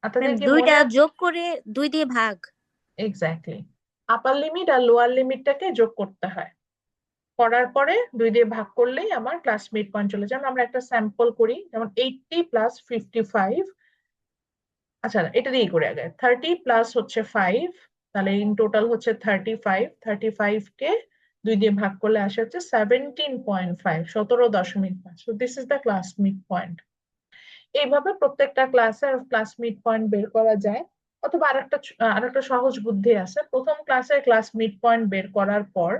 আপনাদের কি দুইটা মনে? যোগ করে 2 দিয়ে ভাগ। এক্স্যাক্টলি, আপার লিমিট আর লোয়ার লিমিটটাকে যোগ করতে হয়, করার পরে 2 দিয়ে ভাগ করলেই আমার ক্লাস মিড পয়েন্ট চলে যায়। আমরা একটা স্যাম্পল করি, যেমন 80 প্লাস 55, আচ্ছা এটা দিয়ে করে আগে 30 প্লাস হচ্ছে 5, তাহলে ইন টোটাল হচ্ছে 35, 35 কে 2 দিয়ে ভাগ করলে আসে হচ্ছে 17.5, 17.5। So this is the class mid point. এইভাবে প্রত্যেকটা ক্লাসের ক্লাস মিড পয়েন্ট বের করা যায়। অথবা আরেকটা সহজ বুদ্ধি আছে, প্রথম ক্লাসের ক্লাস মিড পয়েন্ট বের করার পর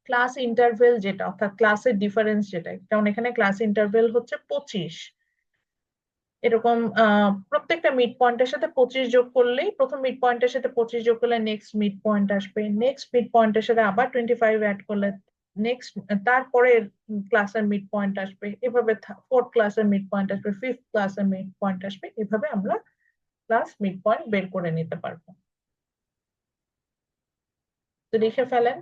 ক্লাস ইন্টারভেল যেটা, অর্থাৎ ক্লাসের ডিফারেন্স যেটা, যেমন এখানে ক্লাস ইন্টারভেল হচ্ছে 25, এরকম প্রত্যেকটা মিড পয়েন্টের সাথে 25 যোগ করলেই, প্রথম মিড পয়েন্টের সাথে 25 যোগ করলে নেক্সট মিড পয়েন্ট আসবে, নেক্সট মিড পয়েন্টের সাথে আবার 25 অ্যাড করলে নেক্সট, তারপরে ক্লাসের মিড পয়েন্ট আসবে, এভাবে ফোর্থ ক্লাসের মিড পয়েন্ট আসবে, ফিফথ ক্লাসের মিড পয়েন্ট আসবে, এভাবে আমরা ক্লাস মিড পয়েন্ট বের করে নিতে পারবো। তো লিখে ফেলেন।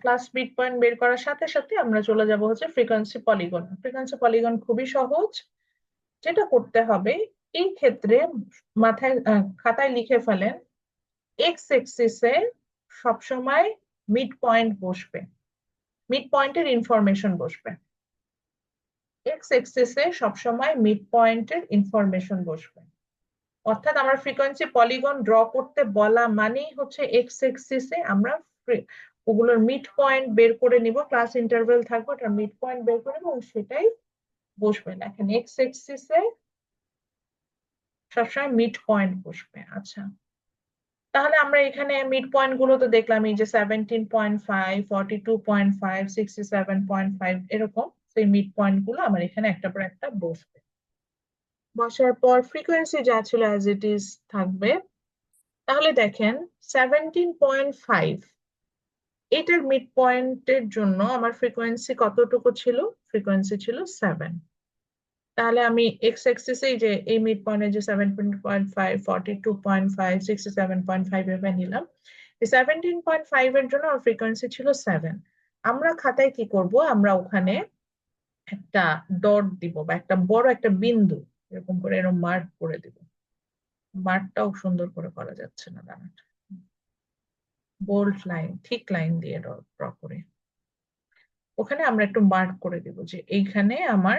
ক্লাস মিড পয়েন্ট বের করার সাথে সাথে আমরা চলে যাব হচ্ছে ফ্রিকোয়েন্সি পলিগন। ফ্রিকোয়েন্সি পলিগন খুবই সহজ, যেটা করতে হবে এই ক্ষেত্রে মাথায় খাতায় লিখে ফেলেন, এক্স এক্সিসে সবসময় মিড পয়েন্ট বসবে, মিড পয়েন্টের ইনফরমেশন বসবে, এক্স এক্সিসে সবসময় মিড পয়েন্টের ইনফরমেশন বসবে। অর্থাৎ আমরা ফ্রিকোয়েন্সি পলিগন ড্র করতে বলা মানেই হচ্ছে এক্স এক্সিসে আমরা ওগুলোর মিড পয়েন্ট বের করে নিব, ক্লাস ইন্টারভেল থাকবে, ওটার মিড পয়েন্ট বের করে নেবো, সেটাই বসবে। দেখেন এক্স এক্সিসে সবসময় মিড পয়েন্ট বসবে। আচ্ছা, তাহলে আমরা এখানে মিড পয়েন্ট গুলো তো দেখলাম, এই যে 17.5, 42.5, 67.5 এরকম, সেই মিড পয়েন্ট গুলো আমার এখানে একটা পর একটা বসবে। বসার পর ফ্রিকোয়েন্সি যা ছিল অ্যাজ ইট ইজ থাকবে, তাহলে দেখেন 17.5 এটার মিড পয়েন্টের জন্য আমার ফ্রিকোয়েন্সি কতটুকু ছিল? ফ্রিকোয়েন্সি ছিল 7। তাহলে আমি এক্স অ্যাক্সিসে যে এই মিড পয়েন্টে যে 17.5, 42.5, 67.5 এভাবে নিলাম। 17.5 এর জন্য আমার ফ্রিকোয়েন্সি ছিল 7। আমরা খাতায় কি করব? আমরা ওখানে একটা ডট দিব বা একটা বড় একটা বিন্দু এরকম করে এরকম মার্ক করে দিব। মার্কটাও সুন্দর করে করা যাচ্ছে না, দাঁড়ান। বোল্ড লাইন, ঠিক লাইন দিয়ে ড্র করে ওখানে আমরা একটু মার্ক করে দিব যে এইখানে আমার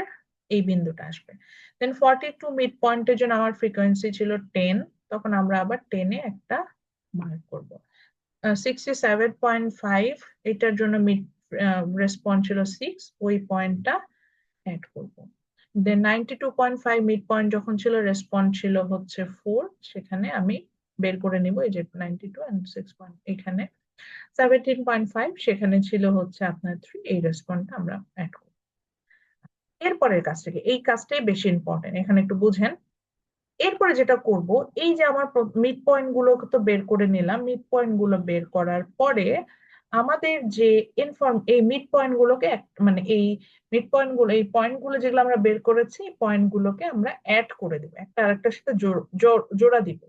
এই বিন্দুটা আসবে। দেন 42 মিড পয়েন্টের জন্য আমার ফ্রিকোয়েন্সি ছিল 10, তখন আমরা আবার 10 এ একটা মার্ক করব। 67.5 এটার জন্য মিড রেসপন্স ছিল 6, ওই পয়েন্টটা অ্যাড করব। দেন 92.5 মিড পয়েন্ট যখন ছিল, রেসপন্স ছিল হচ্ছে 4, সেখানে আমি বের করে নিব এই যে 92 and 6 পয়েন্ট, এখানে 17.5 সেখানে ছিল হচ্ছে আপনার 3, এই রেসপন্সটা আমরা অ্যাড করব। এরপরের কাজটাকে, এই কাজটাই বেশি ইম্পর্টেন্ট, এখানে একটু বুঝেন। এরপরে যেটা করব, এই যে আমার মিড পয়েন্ট গুলো তো বের করে নিলাম, মিড পয়েন্ট গুলো বের করার পরে আমাদের যে এই মিড পয়েন্ট গুলোকে মানে এই মিড পয়েন্ট গুলো, এই পয়েন্ট গুলো যেগুলো আমরা বের করেছি, পয়েন্ট গুলোকে আমরা অ্যাড করে দিব, একটা আরেকটার সাথে জোড়া দিব।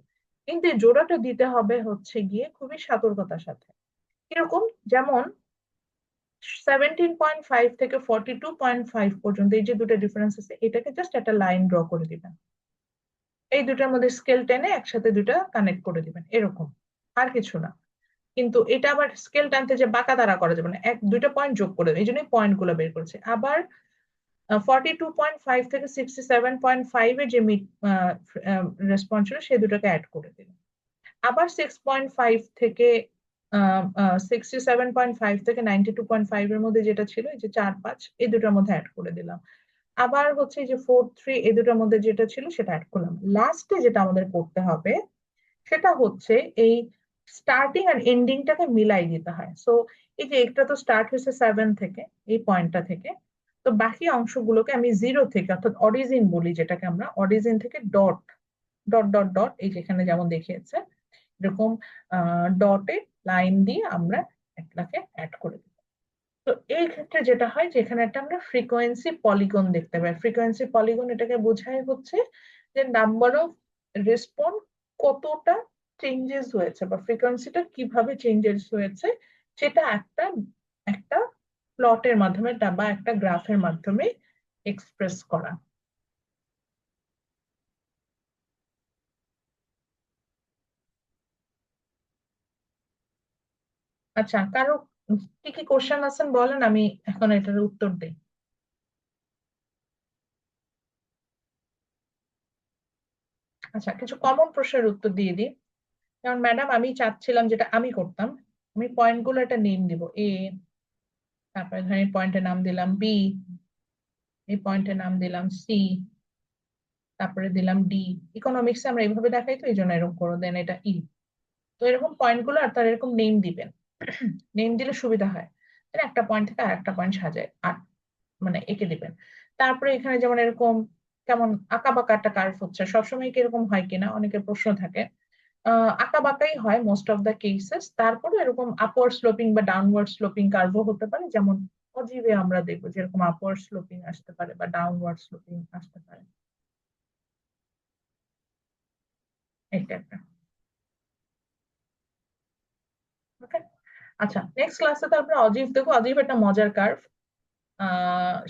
কিন্তু এই জোড়াটা দিতে হবে হচ্ছে গিয়ে খুবই সতর্কতার সাথে। কিরকম? যেমন 17.5 থেকে 42.5 পর্যন্ত এই যে দুটো ডিফারেন্স আছে, এটাকে জাস্ট একটা লাইন ড্র করে দিবেন। এই দুটার মধ্যে স্কেল টেনে একসাথে দুটা কানেক্ট করে দিবেন, এরকম, আর কিছু না। কিন্তু এটা আবার স্কেল টানতে যে বাঁকা দ্বারা করা যাবে না, দুইটা পয়েন্ট যোগ করে দেবেন, এই জন্যই পয়েন্ট গুলো বের করেছে। আবার 42.5 থেকে 67.5 এর যে মিড রেসপন্স ছিল, সেই দুটোকে অ্যাড করে দিবেন। আবার 6.5 থেকে 67.5 থেকে 92.5 এর মধ্যে যেটা ছিল, এই যে 4-5, এই দুটোর মধ্যে অ্যাড করে দিলাম। আবার হচ্ছে এই যে 4-3, এই দুটোর মধ্যে যেটা ছিল সেটা অ্যাড করলাম। লাস্টে যেটা আমাদের করতে হবে সেটা হচ্ছে এই স্টার্টিং আর এন্ডিংটাকে মিলাই দিতে হয়। সো এই যে এটা তো স্টার্ট হয়েছে 7 থেকে, এই পয়েন্টটা থেকে, তো বাকি অংশগুলোকে আমি 0 থেকে, অর্থাৎ অরিজিন বলি যেটাকে আমরা, অরিজিন থেকে ডট ডট ডট ডট, এই যেখানে যেমন দেখিয়েছে এরকম ডটে লাইন দিয়ে আমরা একটাকে অ্যাড করে দিই। তো এই ক্ষেত্রে যেটা হয় যে এখানে একটা আমরা ফ্রিকোয়েন্সি পলিগন দেখতে পাই। ফ্রিকোয়েন্সি পলিগন এটাকে বোঝায় হচ্ছে যে নাম্বার অফ রেসপন্স কতটা চেঞ্জেস হয়েছে বা ফ্রিকোয়েন্সিটা কিভাবে চেঞ্জেস হয়েছে, সেটা একটা একটা প্লটের মাধ্যমে বা একটা গ্রাফের মাধ্যমে এক্সপ্রেস করা। আচ্ছা, কারো কি কি কোশ্চেন আছেন বলেন, আমি এখন এটার উত্তর দিই। আচ্ছা, কিছু কমন প্রশ্নের উত্তর দিয়ে দিই। যেমন ম্যাডাম, আমি চাচ্ছিলাম, যেটা আমি করতাম, আমি পয়েন্ট গুলো একটা নেম দিব, এ, তারপরে ধরেন এই পয়েন্টের নাম দিলাম বি, এই পয়েন্টের নাম দিলাম সি, তারপরে দিলাম ডি। ইকোনমিক্সে আমরা এইভাবে দেখাই, তো এই জন্য এরকম করে দেন, এটা ই। তো এরকম পয়েন্ট গুলো আর তার এরকম নেম দিবেন, নেম দিলে সুবিধা হয়, একটা পয়েন্ট থেকে আর একটা পয়েন্ট সাজায় আর মানে এঁকে দিবেন। তারপরে এখানে যেমন এরকম কেমন আঁকা বাঁকা একটা কার্ভ হচ্ছে, সবসময় কি এরকম হয় কিনা অনেকের প্রশ্ন থাকে। আঁকা বাঁকাই হয় মোস্ট অফ দ্য কেসেস, তারপরে এরকম আপওয়ার্ড স্লোপিং বা ডাউনওয়ার্ড স্লোপিং কার্ভও হতে পারে, যেমন অজীবে আমরা দেখবো যেরকম আপওয়ার্ড স্লোপিং আসতে পারে বা ডাউনওয়ার্ড স্লোপিং আসতে পারে, এটা একটা। ওকে, আচ্ছা, নেক্সট ক্লাসে তো আমরা অজীব দেখবো। অজীব একটা মজার কার্ভ,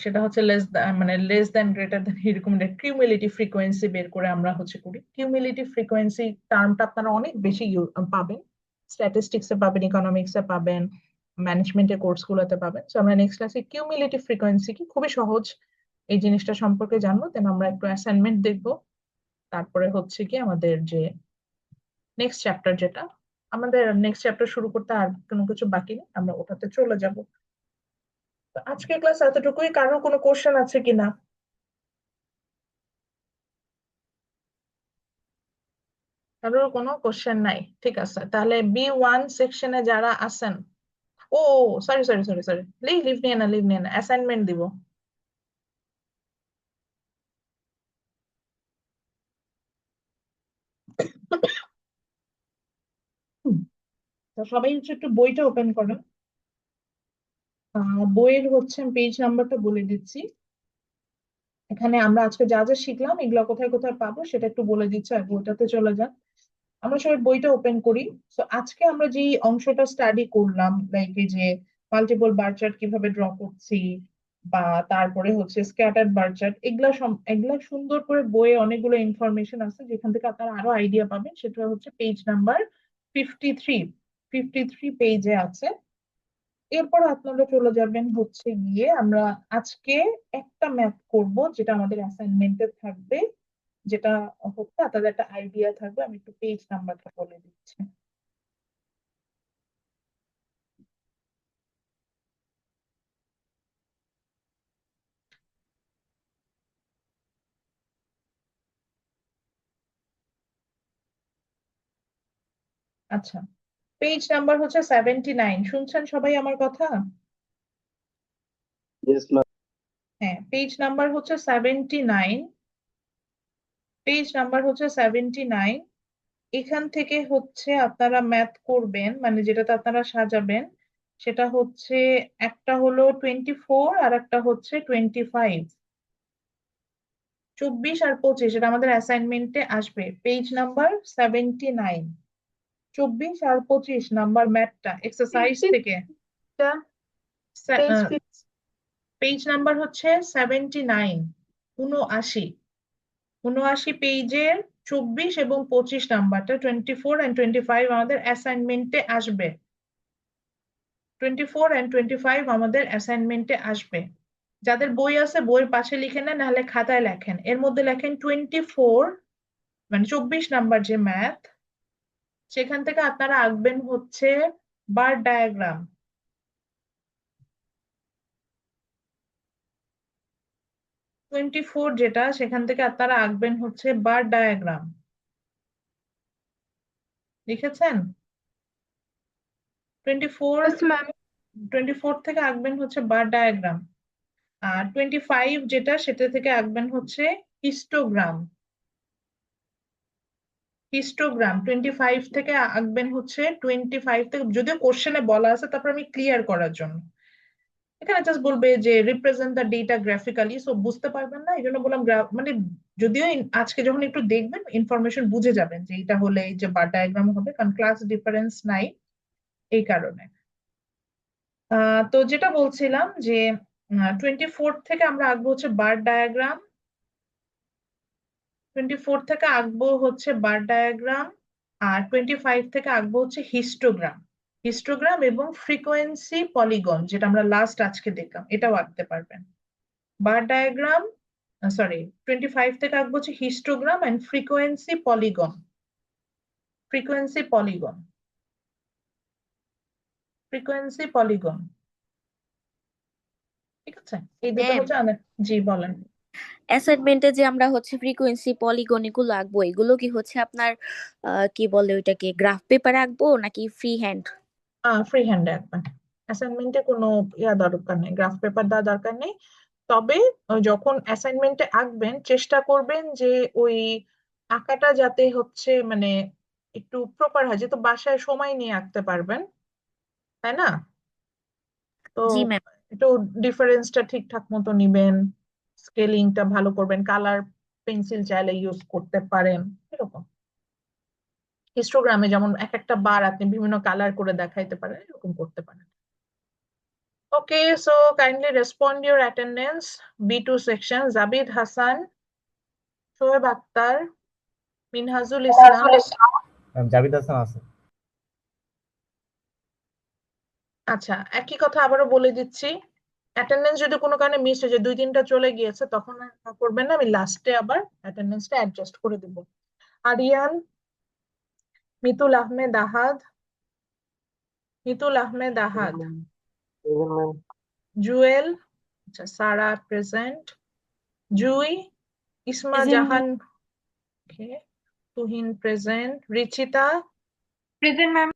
সেটা হচ্ছে লেস দ্যান গ্রেটার দ্যান, এরকম কিউমুলেটিভ ফ্রিকোয়েন্সি বের করে আমরা হচ্ছে করি। কিউমুলেটিভ ফ্রিকোয়েন্সি টার্মটা আপনারা অনেক বেশি পাবেন, স্ট্যাটিস্টিক্সে পাবেন, ইকোনমিক্সে পাবেন, ম্যানেজমেন্টের কোর্স গুলোতে পাবেন। তো আমরা নেক্সট ক্লাসে কিউমুলেটিভ ফ্রিকোয়েন্সি কি, খুবই সহজ এই জিনিসটা সম্পর্কে জানবো। দেন আমরা একটু অ্যাসাইনমেন্ট দেখবো, তারপরে হচ্ছে কি আমাদের যে নেক্সট চ্যাপ্টার, যেটা আমাদের নেক্সট চ্যাপ্টার শুরু করতে আর কোনো কিছু বাকি নেই, আমরা ওটাতে চলে যাব। তো আজকের ক্লাস এতটুকুই। কারোর কোনো কোশ্চেন আছে কিনা? কারোর কোনো কোশ্চেন নাই? ঠিক আছে, তাহলে B1 সেকশনে যারা আছেন, ও sorry sorry sorry sorry, leave নিয়ে না, লিভ নিয়ে না, অ্যাসাইনমেন্ট দিব। তো সবাই হচ্ছে একটু বইটা ওপেন করেন। বইয়ের হচ্ছে পেজ নাম্বারটা বলে দিচ্ছি। এখানে আমরা আজকে যা যা শিখলাম এগুলো কোথায় কোথায় পাবো সেটা একটু বলে দিচ্ছি, আর বইটাতে চলে যান। আমরা সবাই বইটা ওপেন করি। তো আজকে আমরা যে অংশটা স্টাডি করলাম, লাইক এই যে মাল্টিপল বার চার্ট কিভাবে ড্র করছি, বা তারপরে হচ্ছে স্ক্যাটার্ড বার চার্ট, এগুলা সুন্দর করে বইয়ে অনেকগুলো ইনফরমেশন আছে যেখান থেকে আপনারা আরো আইডিয়া পাবেন। সেটা হচ্ছে পেজ নাম্বার 53 পেজে আছে। এরপর আপনারা চলে যাবেন হচ্ছে গিয়ে আমরা আজকে একটা ম্যাথ করব যেটা আমাদের অ্যাসাইনমেন্টে থাকবে, যেটা হচ্ছে আপনাদের একটা আইডিয়া থাকবে। আমি একটু পেজ নাম্বারটা বলে দিচ্ছি। আচ্ছা, পেজ নাম্বার হচ্ছে 79। শুনছেন সবাই আমার কথা? Yes ma'am. হ্যাঁ, পেজ নাম্বার হচ্ছে 79। পেজ নাম্বার হচ্ছে 79। এখান থেকে হচ্ছে আপনারা ম্যাথ করবেন, মানে যেটাতে আপনারা সাজাবেন সেটা হচ্ছে একটা হলো 24 আর একটা হচ্ছে 25। 24 আর 25 এটা আমাদের অ্যাসাইনমেন্টে আসবে। পেজ নাম্বার 79, 24 আর 25 নাম্বার ম্যাথটা এক্সারসাইজ 50 থেকে। টা পেজ 50 পেজ নাম্বার হচ্ছে 79, 79। 79 পেজের 24 এবং 25 নাম্বারটা, 24 and 25 আমাদের অ্যাসাইনমেন্টে আসবে। 24 and 25 আমাদের অ্যাসাইনমেন্টে আসবে। যাদের বই আছে বইয়ের পাশে লিখে নেন, নাহলে খাতায় লেখেন। এর মধ্যে লেখেন 24, মানে 24 নাম্বার যে ম্যাথ, সেখান থেকে আপনারা আঁকবেন হচ্ছে বার ডায়াগ্রাম। যেটা সেখান থেকে আপনারা আঁকবেন হচ্ছে বার ডায়াগ্রাম। লিখেছেন? 24 Yes, ma'am. 24 থেকে আঁকবেন হচ্ছে বার ডায়াগ্রাম। আর 25 যেটা সেটা থেকে আঁকবেন হচ্ছে হিস্টোগ্রাম। 25 থেকে আঁকবেন হচ্ছে 25 থেকে, যদিও কোশ্চেনে বলা আছে, তারপর আমি ক্লিয়ার করার জন্য এখানে জাস্ট বলবে যে represent the data graphically, so বুঝতে পারবেন না, এই জন্য বললাম মানে যদিও আজকে যখন একটু দেখবেন ইনফরমেশন বুঝে যাবেন যে এটা হলে এই যে বার ডায়াগ্রাম হবে, কারণ ক্লাস ডিফারেন্স নাই এই কারণে। তো যেটা বলছিলাম যে 24 থেকে আমরা আঁকবো হচ্ছে বার ডায়াগ্রাম। 24 থেকে আঁকবো হচ্ছে বার ডায়াগ্রাম, আর 25 থেকে আঁকবো হচ্ছে হিস্টোগ্রাম। হিস্টোগ্রাম এবং ফ্রিকোয়েন্সি পলিগন, যেটা আমরা লাস্ট আজকে দেখলাম, এটাও আঁকতে পারবেন। বার ডায়াগ্রাম, সরি, 25 থেকে আঁকবো হচ্ছে histogram and frequency polygon. Frequency polygon, frequency polygon. ঠিক আছে, এই দুটো ম্যাম, হচ্ছে জি বলেন। অ্যাসাইনমেন্টে যে আমরা হচ্ছে ফ্রিকোয়েন্সি পলিগন এগুলো আঁকবো, এগুলো কি হচ্ছে আপনার কি বলে ওইটাকে, গ্রাফ পেপারে আঁকবো নাকি ফ্রি হ্যান্ড? ফ্রি হ্যান্ডে আঁকবেন। অ্যাসাইনমেন্টে কোনো দরকার নেই, গ্রাফ পেপার দেওয়া দরকার নেই। তবে যখন অ্যাসাইনমেন্টে আঁকবেন চেষ্টা করবেন যে ওই আঁকাটা যাতে হচ্ছে মানে একটু প্রপার হয়, যেহেতু বাসায় সময় নিয়ে আঁকতে পারবেন, তাই না? তো জি ম্যাম। একটু ডিফারেন্সটা ঠিকঠাক মতো নিবেন, স্কেলিংটা ভালো করবেন, কালার পেন্সিল চাইলে ইউজ করতে পারেন এরকম। হিস্টোগ্রামে যেমন এক একটা বার আপনি বিভিন্ন কালার করে দেখাইতে পারেন, এরকম করতে পারেন। Okay, so kindly respond your attendance. B2 section, Zabid Hassan, Shoaib Akhtar, Minhajul Islam. Javid Hasan আছে। আচ্ছা, একই কথা আবারও বলে দিচ্ছি, অ্যাটেন্ডেন্স যদি কোনো কারণে মিস হয়ে যায়, 2-3টা চলে গিয়েছে, তখন আর করবেন না, আমি লাস্টে আবার অ্যাটেন্ডেন্সটা অ্যাডজাস্ট করে দেব। আরিয়ান, মিতুল আহমেদ আহাদ, মিতুল আহমেদ আহাদ, জুয়েল, আচ্ছা সারা present, Jui, Isma Jahan, okay, Tuhin present, Richita, Present, ma'am.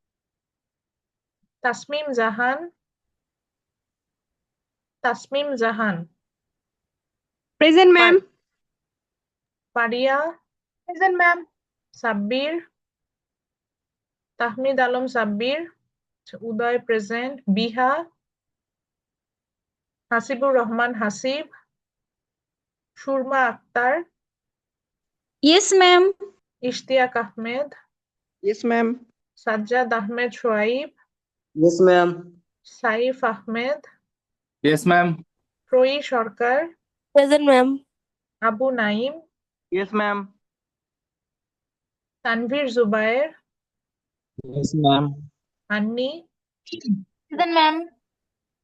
Tasmim Jahan, Tasmim Jahan, Present, ma'am. Faria, Present, ma'am. Sabbir, Tahmid Alam Sabbir, Uday present, Biha, Hasibur Rahman Hasib, Surma Akter, Yes, ma'am. Ishtiaq Ahmed, Yes, ma'am. Sajjad Ahmed Soyaib, Yes, ma'am. Saif Ahmed, Yes, ma'am. Proyi Sarkar, present ma'am. Abu Naim, Yes, ma'am. Tanvir Zubayer, Yes, ma'am. Anni, Present, ma'am.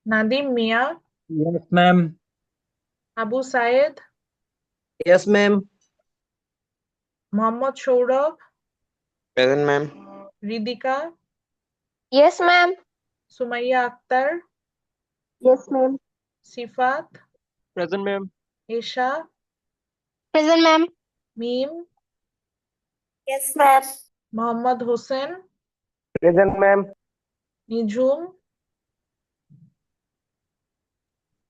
Nadim Mia, Yes, ma'am. Abu Sayed, Yes, ma'am. Mohammad Sourav, present ma'am. Ridika, Yes, ma'am. Sumaiya Akter, Yes, ma'am. Sifat, Present, ma'am. Esha, Present, ma'am. Mim, Yes, ma'am. Mohammad Hossain, Present, ma'am. Nijhum,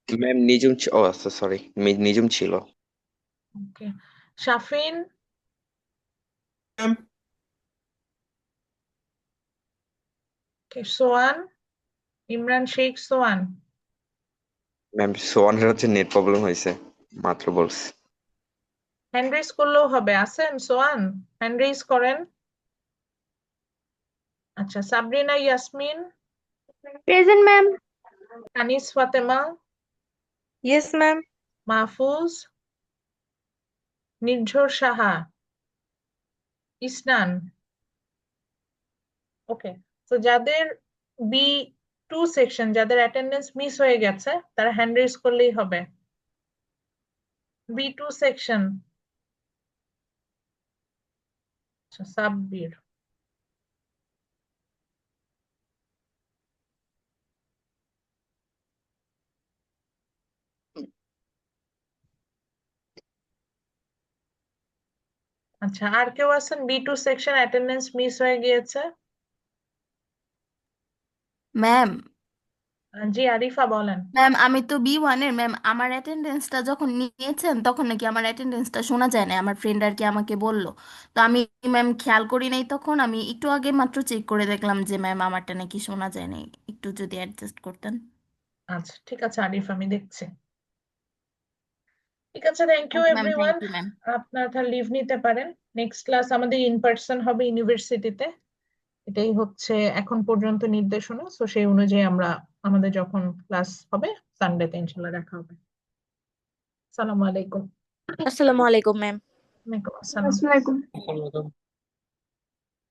ma'am ও আচ্ছা sorry Nijum ছিল। Okay, Shafin, Swan, Imran Sheikh Swan, ma'am সোয়ানের হচ্ছে net problem হয়েছে মাত্র বলছি। Hand raise করলেও হবে। আছেন সোয়ান? হ্যান্ড রেজ করেন। আচ্ছা, Sabrina Yasmin, Present, ma'am. Anis Fatema, Yes, ma'am. Mahfuz, নির্ঝর সাহা, ইসনান। ওকে, তো যাদের B2 সেকশন, যাদের অ্যাটেন্ডেন্স মিস হয়ে গেছে তারা হ্যান্ড রেজ করলেই হবে। B2 সেকশন, আচ্ছা সাব্বির, আচ্ছা আর কেউ আছেন B2 সেকশন অ্যাটেন্ডেন্স মিস হয়ে গিয়েছে? ম্যাম জি আরিফা বলেন। ম্যাম আমি তো B1-এর ম্যাম, আমার অ্যাটেন্ডেন্সটা যখন নিয়েছেন তখন নাকি আমার অ্যাটেন্ডেন্সটা শোনা যায় না, আমার ফ্রেন্ড আর কি আমাকে বললো। তো আমি ম্যাম খেয়াল করি নাই, তখন আমি একটু আগে মাত্র চেক করে দেখলাম যে ম্যাম আমারটা নাকি শোনা যায় নাই, একটু যদি অ্যাডজাস্ট করতেন। আচ্ছা ঠিক আছে আরিফ, আমি দেখছি। ঠিক আছে, thank you ma'am everyone. Thank you ma'am. আপনারা লিভ নিতে পারেন। নেক্সট ক্লাস আমাদের ইন পার্সন হবে ইউনিভার্সিটিতে। এটাই হচ্ছে এখন পর্যন্ত নির্দেশনা। সো সেই অনুযায়ী আমরা আমাদের যখন ক্লাস হবে সানডেতে ইনশাল্লাহ দেখা হবে। আসসালামু আলাইকুম। আসসালামু আলাইকুম ম্যাম। ওয়ালাইকুম আসসালাম। Assalamualaikum.